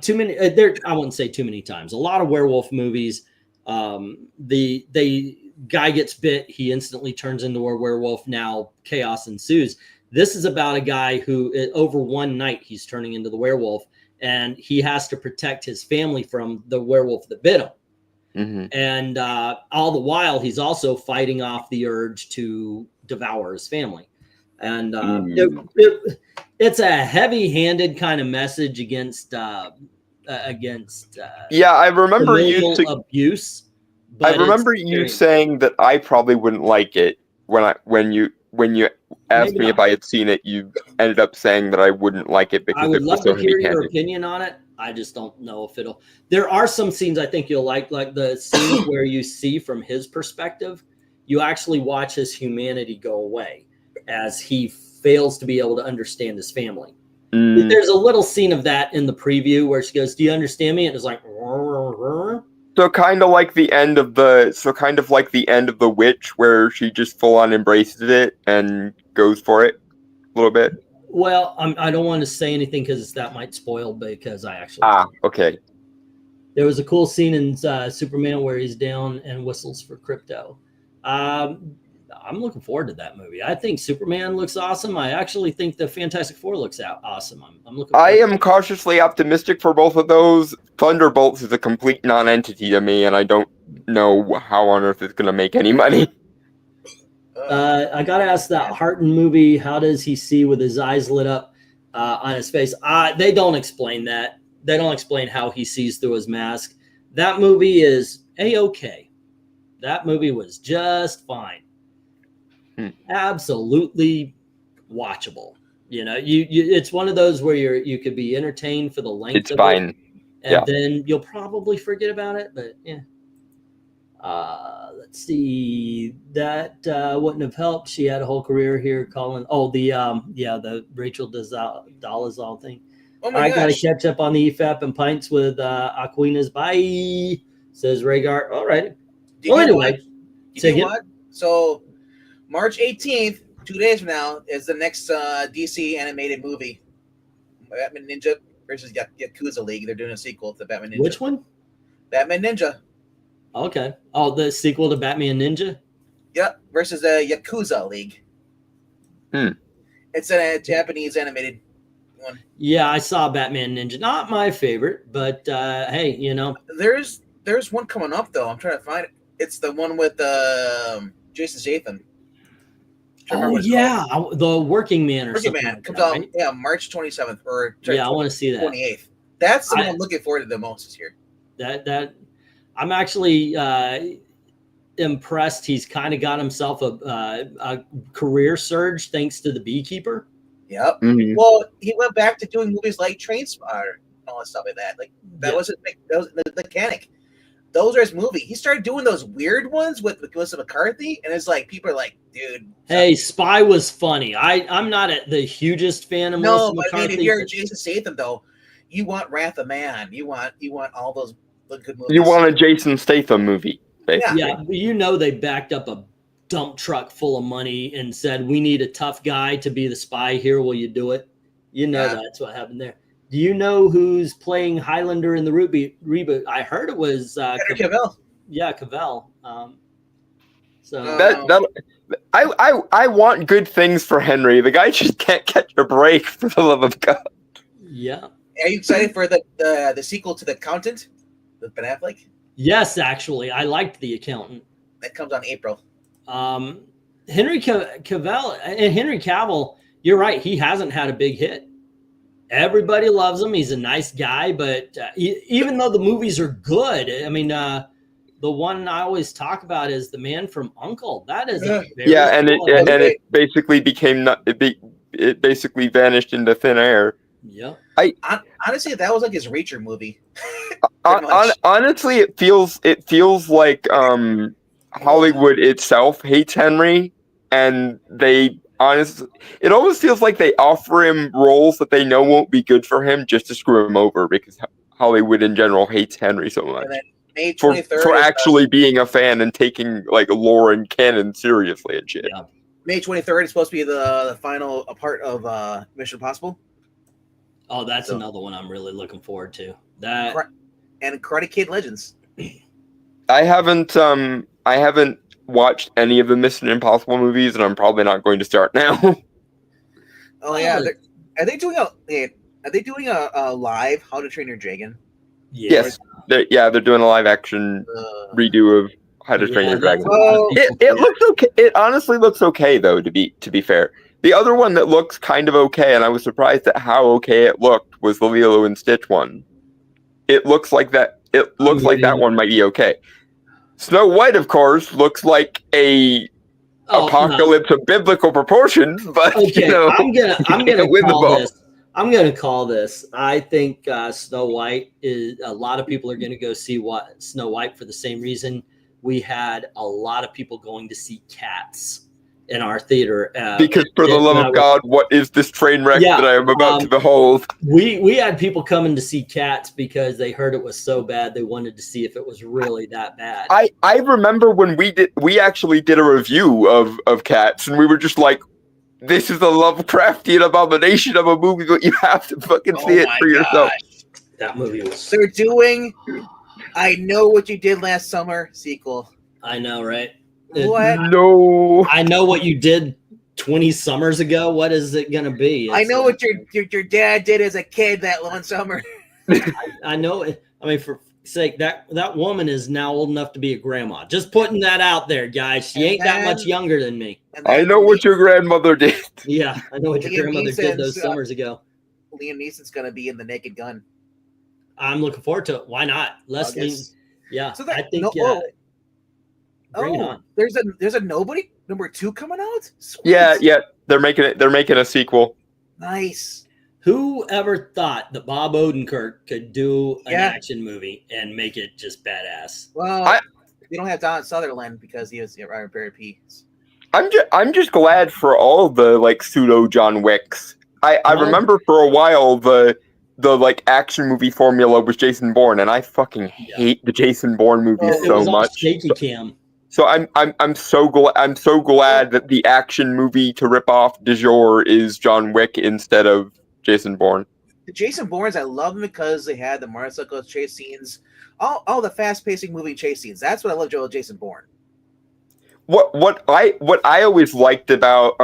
Too many. I wouldn't say too many times. A lot of werewolf movies. The guy gets bit, he instantly turns into a werewolf. Now chaos ensues. This is about a guy who over one night he's turning into the werewolf, and he has to protect his family from the werewolf that bit him. Mm-hmm. And all the while he's also fighting off the urge to devour his family. And it's a heavy-handed kind of message against yeah, I remember abuse. I remember you saying that I probably wouldn't like it when you asked me if I had seen it. You ended up saying that I wouldn't like it because I would it was love so to hear your heavy-handed. opinion on it. I just don't know if it'll. There are some scenes I think you'll like the scene where you see from his perspective. You actually watch his humanity go away as he fails to be able to understand his family. There's a little scene of that in the preview where she goes, "Do you understand me?" And it's like, so kind of like the end of the Witch, where she just full on embraces it and goes for it a little bit. Well, I don't want to say anything because that might spoil. Because I actually okay. There was a cool scene in Superman where he's down and whistles for Crypto. I'm looking forward to that movie. I think Superman looks awesome. I actually think the Fantastic Four looks awesome. I'm looking. I am cautiously optimistic for both of those. Thunderbolts is a complete non-entity to me, and I don't know how on earth it's going to make any money. I gotta ask that Harton movie. How does he see with his eyes lit up on his face? They don't explain that. They don't explain how he sees through his mask. That movie is A-okay. That movie was just fine. Absolutely watchable. You know, you it's one of those where you could be entertained for the length It's of fine. it, and then you'll probably forget about it. But yeah. Let's see. That wouldn't have helped. She had a whole career here calling. Oh, the Rachel Dolezal thing. Oh my I gotta gosh. catch up on the EFAP and pints with Aquinas. Bye, says Rhaegar. All right. Well, anyway, you know what? So March 18th, 2 days from now, is the next DC animated movie. Batman Ninja versus Yakuza League. They're doing a sequel to Batman Ninja. Which one? Batman Ninja. Okay. Oh, the sequel to Batman Ninja? Yep. Versus the Yakuza League. It's a Japanese animated one. Yeah, I saw Batman Ninja. Not my favorite, but hey, you know. There's one coming up though. I'm trying to find it. It's the one with Jason Statham. Oh yeah, the Working Man or Working something. Man like comes that, out right? yeah March 27th or Yeah, I want to see that. 28th. That's the one I'm looking forward to the most this year. That I'm actually impressed. He's kind of got himself a career surge thanks to The Beekeeper. Yep. Well, he went back to doing movies like Trainspotting and all that stuff like that. Like that was the Mechanic. Those are his movie. He started doing those weird ones with Melissa McCarthy, and it's like people are like, "Dude, hey, Spy was funny." I'm not the hugest fan of Melissa but McCarthy. I mean, if you're Jason Statham, though, you want Wrath of Man. You want all those good movies. You want a Jason Statham movie, basically. Yeah, you know they backed up a dump truck full of money and said, "We need a tough guy to be the spy here. Will you do it?" You know that's what happened there. Do you know who's playing Highlander in the reboot? I heard it was Cavill. Yeah, Cavill. I want good things for Henry. The guy just can't catch a break, for the love of God. Yeah. Are you excited for the sequel to The Accountant with Ben Affleck? Yes, actually, I liked The Accountant. That comes on April. Henry Cavill, you're right. He hasn't had a big hit. Everybody loves him. He's a nice guy, but even though the movies are good, I mean, the one I always talk about is The Man from U.N.C.L.E. That is a very and it basically it basically vanished into thin air. Yeah. Honestly, that was like his Reacher movie. Honestly, it feels like Hollywood itself hates Henry, and it almost feels like they offer him roles that they know won't be good for him just to screw him over, because Hollywood in general hates Henry so much. May 23rd for actually being a fan and taking like lore and canon seriously and shit. Yeah. May 23rd is supposed to be the final part of Mission Impossible. Oh, that's another one I'm really looking forward to. That and Karate Kid Legends. I haven't watched any of the Mission Impossible movies, and I'm probably not going to start now. Oh yeah, are they doing a live How to Train Your Dragon? Yes, they're doing a live action redo of How to Train Your Dragon. It looks okay. It honestly looks okay, though. To be fair, the other one that looks kind of okay, and I was surprised at how okay it looked, was the Lilo and Stitch one. It looks like that. It looks like that one might be okay. Snow White, of course, looks like a apocalypse of biblical proportions, but okay, you know, I'm gonna win the call ball. this. I'm gonna call this. I think Snow White is. A lot of people are gonna go see Snow White for the same reason we had a lot of people going to see Cats in our theater. Because for the love of God, what is this train wreck that I am about to behold? We had people coming to see Cats because they heard it was so bad they wanted to see if it was really that bad. I remember when we actually did a review of Cats, and we were just like, this is a Lovecraftian abomination of a movie, but you have to fucking see it for yourself. That movie was. They're doing I Know What You Did Last Summer sequel. I know, right? What? No. I know what you did 20 summers ago. What is it going to be? I know what your dad did as a kid that one summer. I know it. I mean, for sake, that woman is now old enough to be a grandma. Just putting that out there, guys. She ain't that much younger than me. I know what your grandmother did. Yeah, I know what your Liam grandmother did those Neeson's, summers ago. Liam Neeson's gonna be in The Naked Gun. I'm looking forward to it. Why not? Leslie, yeah, So I think bring it on. There's a Nobody #2 coming out. Sweet. Yeah. They're making a sequel. Nice. Who ever thought that Bob Odenkirk could do an action movie and make it just badass? Well, you don't have Don Sutherland because he was Barry P. I'm just glad for all the like pseudo John Wicks. I remember for a while the like action movie formula was Jason Bourne, and I fucking hate the Jason Bourne movies so much. Shaky cam. So I'm so glad that the action movie to rip off du jour is John Wick instead of Jason Bourne. The Jason Bournes, I love them because they had the motorcycle chase scenes, all the fast-pacing movie chase scenes. That's what I love about Jason Bourne. What I always liked about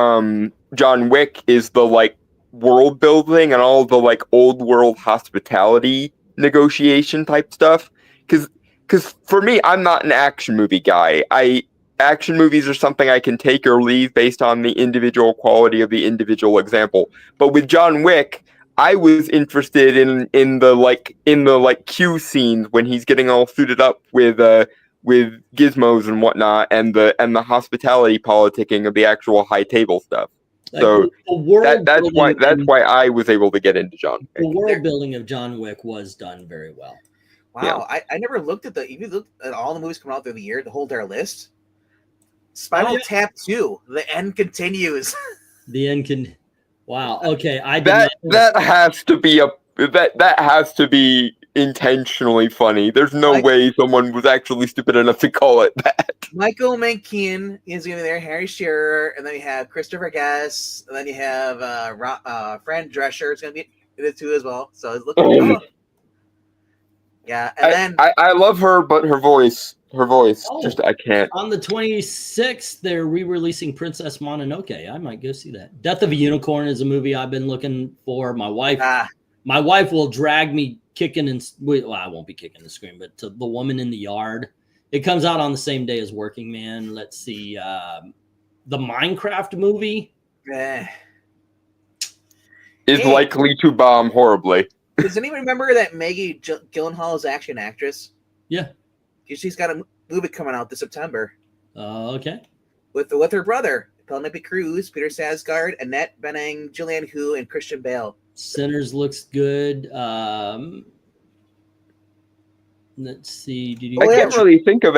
John Wick is the like world building and all the like old world hospitality negotiation type stuff. Because for me, I'm not an action movie guy. Action movies are something I can take or leave based on the individual quality of the individual example. But with John Wick, I was interested in the Q scenes when he's getting all suited up with gizmos and whatnot, and the hospitality politicking of the actual high table stuff. So that's why I was able to get into John Wick. The world building of John Wick was done very well. Wow, yeah. I never looked at if you look at all the movies coming out through the year, the whole entire list. Spinal Tap 2, The End Continues. The end can. Wow. Okay, that has to be that has to be intentionally funny. There's no way someone was actually stupid enough to call it that. Michael Mankian is going to be there, Harry Shearer, and then you have Christopher Guest, and then you have Fran Drescher is going to be in it too as well. So it's looking cool. Yeah, and then I love her, but her voice, just I can't. On the 26th, they're re-releasing Princess Mononoke. I might go see that. Death of a Unicorn is a movie I've been looking for. My wife will drag me kicking and I won't be kicking the screen, but to The Woman in the Yard. It comes out on the same day as Working Man. Let's see, the Minecraft movie is likely to bomb horribly. Does anyone remember that Maggie Gyllenhaal is actually an actress? Yeah. She's got a movie coming out this September. Okay. With her brother, Penelope Cruz, Peter Sarsgaard, Annette Bening, Julianne Hough, and Christian Bale. Sinners looks good. Let's see. I can't really think of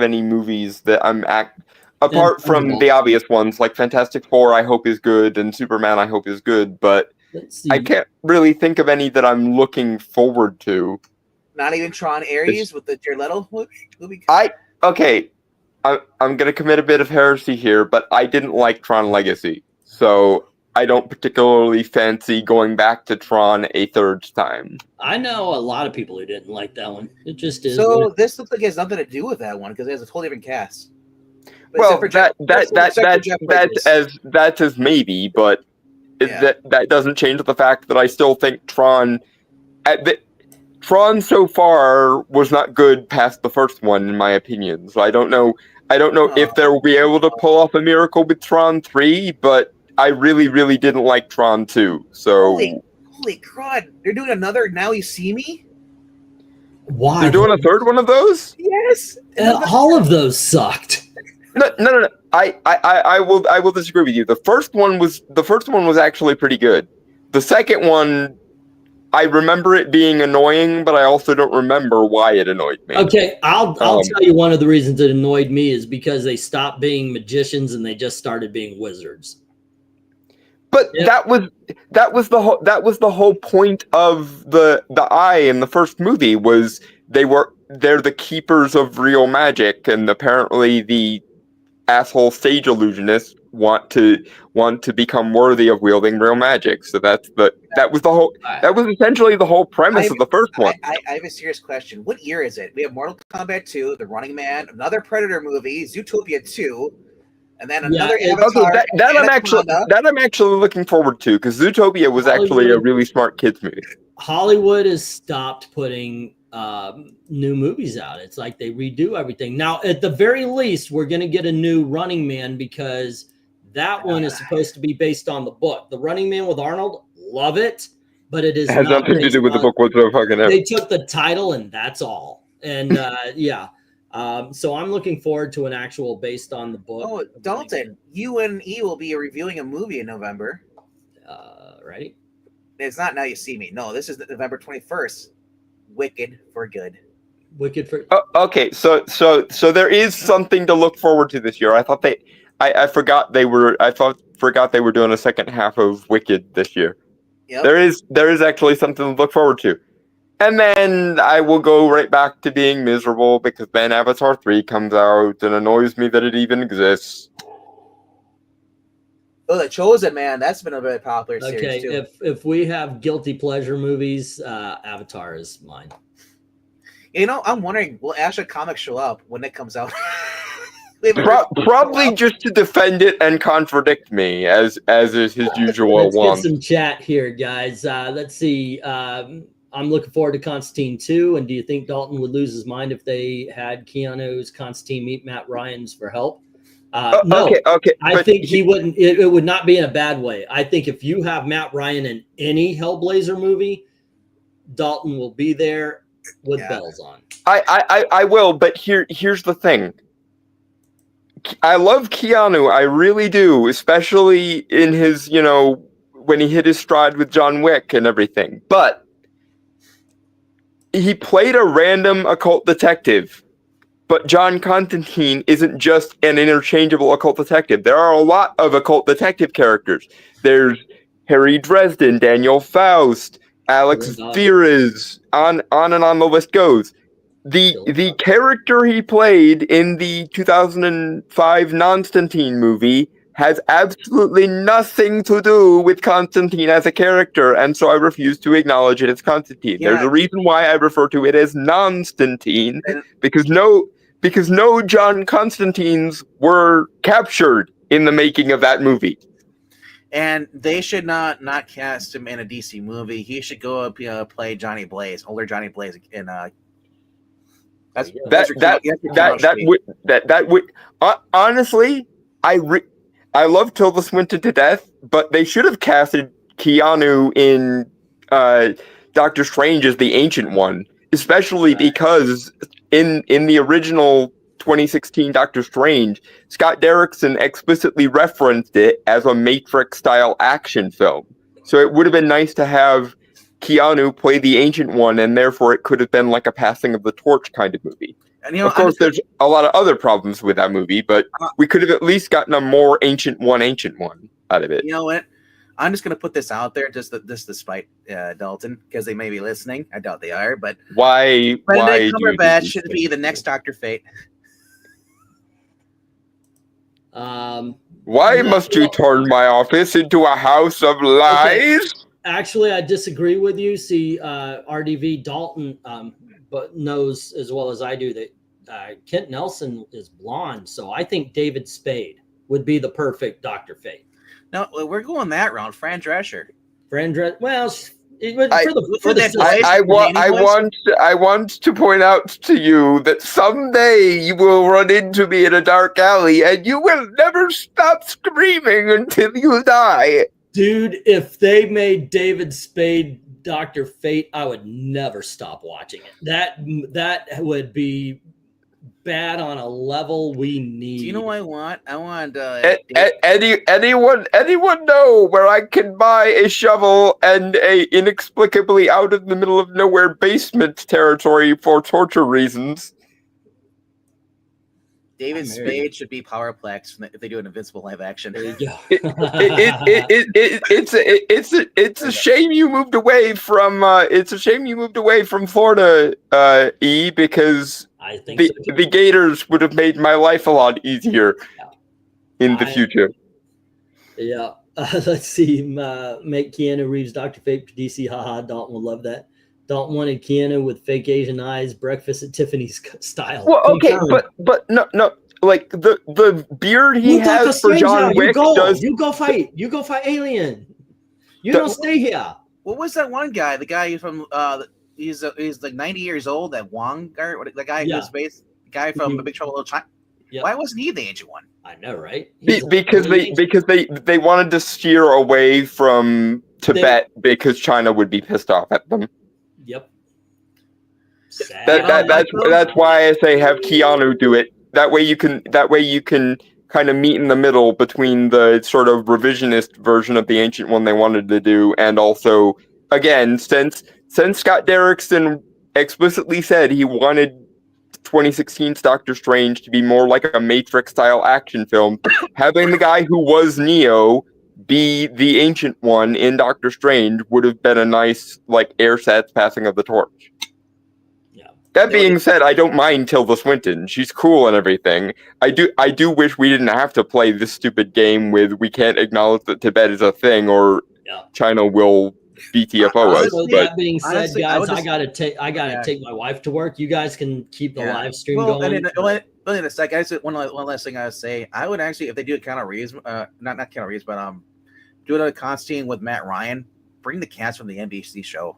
any movies that I'm apart from the obvious ones like Fantastic Four. I hope is good, and Superman. I hope is good, but I can't really think of any that I'm looking forward to. Not even Tron Ares with the Jared Leto movie. I'm gonna commit a bit of heresy here, but I didn't like Tron Legacy, so I don't particularly fancy going back to Tron a third time. I know a lot of people who didn't like that one. It just is. So this looks like it has nothing to do with that one because it has a totally different cast. But well, that's as maybe, but that doesn't change the fact that I still think Tron so far was not good past the first one, in my opinion. So I don't know if they'll be able to pull off a miracle with Tron 3, but I really, really didn't like Tron 2. So holy crud! They're doing another Now You See Me. Why? They're doing a third one of those? Yes. All of those sucked. No. I will disagree with you. The first one was actually pretty good. The second one, I remember it being annoying, but I also don't remember why it annoyed me. Okay, I'll tell you one of the reasons it annoyed me is because they stopped being magicians and they just started being wizards. But that was the whole point of the eye in the first movie was they're the keepers of real magic, and apparently the asshole stage illusionists want to become worthy of wielding real magic. So that was essentially the whole premise of the first one. I have a serious question. What year is it? We have Mortal Kombat 2, The Running Man, another Predator movie, Zootopia 2, and then another Avatar. That I'm actually looking forward to because Zootopia was actually a really smart kids movie. Hollywood has stopped putting new movies out. It's like they redo everything. Now, at the very least, we're going to get a new Running Man because that one is supposed to be based on the book. The Running Man with Arnold, love it, but it is It has not nothing to based do with the on- book whatsoever. They took the title and that's all. And yeah. So I'm looking forward to an actual based on the book. Oh, Dalton, you and E will be reviewing a movie in November. Right? It's not Now You See Me. No, this is November 21st. Wicked for Good. Wicked for Okay, so there is something to look forward to this year. I thought I forgot they were doing a second half of Wicked this year. Yep. There is actually something to look forward to. And then I will go right back to being miserable because then Avatar 3 comes out and annoys me that it even exists. Oh, The Chosen, man. That's been a very popular series, Okay, too. if we have guilty pleasure movies, Avatar is mine. You know, I'm wondering, will Asha Comics show up when it comes out? Probably just to defend it and contradict me, as is his usual Let's one. get some chat here, guys. Let's see. I'm looking forward to Constantine 2. And do you think Dalton would lose his mind if they had Keanu's Constantine meet Matt Ryan's for help? No, okay. I think he wouldn't. It would not be in a bad way. I think if you have Matt Ryan in any Hellblazer movie, Dalton will be there with bells on. I will, but here's the thing. I love Keanu, I really do, especially in his, when he hit his stride with John Wick and everything. But he played a random occult detective. But John Constantine isn't just an interchangeable occult detective. There are a lot of occult detective characters. There's Harry Dresden, Daniel Faust, Alex Viras, on and on the list goes. The character he played in the 2005 Constantine movie has absolutely nothing to do with Constantine as a character, and so I refuse to acknowledge it as Constantine. Yeah. There's a reason why I refer to it as Constantine, because no John Constantines were captured in the making of that movie. And they should not cast him in a DC movie. He should go up play Johnny Blaze, older Johnny Blaze in that would honestly, I love Tilda Swinton to death, but they should have casted Keanu in Doctor Strange as the Ancient One, especially because in the original 2016 Doctor Strange, Scott Derrickson explicitly referenced it as a Matrix-style action film. So it would have been nice to have Keanu play the Ancient One, and therefore it could have been like a passing of the torch kind of movie. And, of course, there's a lot of other problems with that movie, but we could have at least gotten a more Ancient One out of it. You know what? I'm just going to put this out there, just despite Dalton, because they may be listening. I doubt they are, but why Cumberbatch should be the next Dr. Fate. Why must you turn my office into a house of lies? Okay. Actually, I disagree with you. See, RDV Dalton but knows as well as I do that Kent Nelson is blonde, so I think David Spade would be the perfect Dr. Fate. No, we're going that round. Fran Drescher. Well, I want to point out to you that someday you will run into me in a dark alley and you will never stop screaming until you die. Dude, if they made David Spade Dr. Fate, I would never stop watching it. That would be bad on a level we need. Do you know what I want? I want anyone know where I can buy a shovel and a inexplicably out of the middle of nowhere basement territory for torture reasons? David Spade should be Powerplex if they do an Invincible live action. There you go. It's a shame you moved away from Florida, E, because I think the Gators would have made my life a lot easier in the future. Yeah. Let's see. Make Keanu Reeves Dr. Fate for DC. Haha. Dalton will love that. Dalton wanted Keanu with fake Asian eyes, breakfast at Tiffany's style. Well, okay, but no, like the beard he has for John Wick does. You go fight Alien. You don't stay here. What was that one guy? The guy from he's like 90 years old. That Wong guy, the guy Yeah. who's based guy from Mhm. Big Trouble in Little China. Yep. Why wasn't he the ancient one? I know, right? Because they wanted to steer away from Tibet because China would be pissed off at them. Yep. That's why I say have Keanu do it. That way you can kind of meet in the middle between the sort of revisionist version of the ancient one they wanted to do, and also, again, since Scott Derrickson explicitly said he wanted 2016's Doctor Strange to be more like a Matrix-style action film, having the guy who was Neo be the ancient one in Doctor Strange would have been a nice, like, Airsats passing of the torch. Yeah. That being said, I don't mind Tilda Swinton. She's cool and everything. I do wish we didn't have to play this stupid game with we can't acknowledge that Tibet is a thing or China will BTFO us. So But that being said, honestly, guys, I gotta take my wife to work. You guys can keep the live stream going. In a sec, one last thing I would say. I would actually, if they do a Keanu Reeves, not Keanu Reeves, but do another Constantine with Matt Ryan. Bring the cast from the NBC show.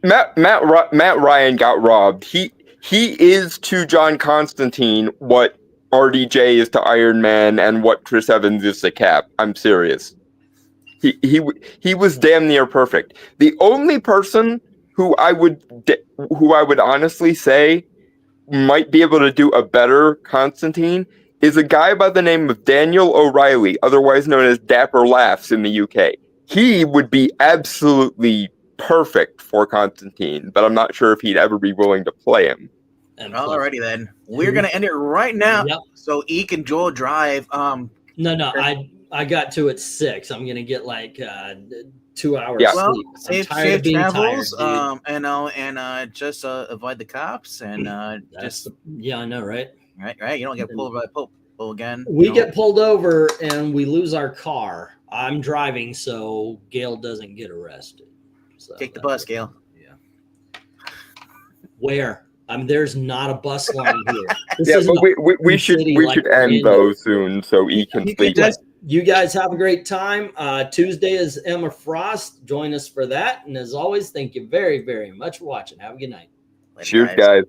Matt Ryan got robbed. He is to John Constantine what RDJ is to Iron Man and what Chris Evans is to Cap. I'm serious. He was damn near perfect. The only person who I would honestly say might be able to do a better Constantine is a guy by the name of Daniel O'Reilly, otherwise known as Dapper Laughs in the UK. He would be absolutely perfect for Constantine, but I'm not sure if he'd ever be willing to play him. Alrighty then, we're gonna end it right now. Yep. So Eek and Joel drive. No, I got to at 6. I'm gonna get like 2 hours Yeah. Well, sleep. I'm safe tired of being travels. tired, dude. Just avoid the cops and Yeah, I know, right? right. You don't get pulled by Pope again. We get pulled over and we lose our car. I'm driving, so Gail doesn't get arrested. So Take the bus, Gail. Yeah. Where? I mean, there's not a bus line here. This Yeah, isn't but we should end those soon so he can sleep. You guys have a great time. Tuesday is Emma Frost. Join us for that. And as always, thank you very, very much for watching. Have a good night. Cheers, guys.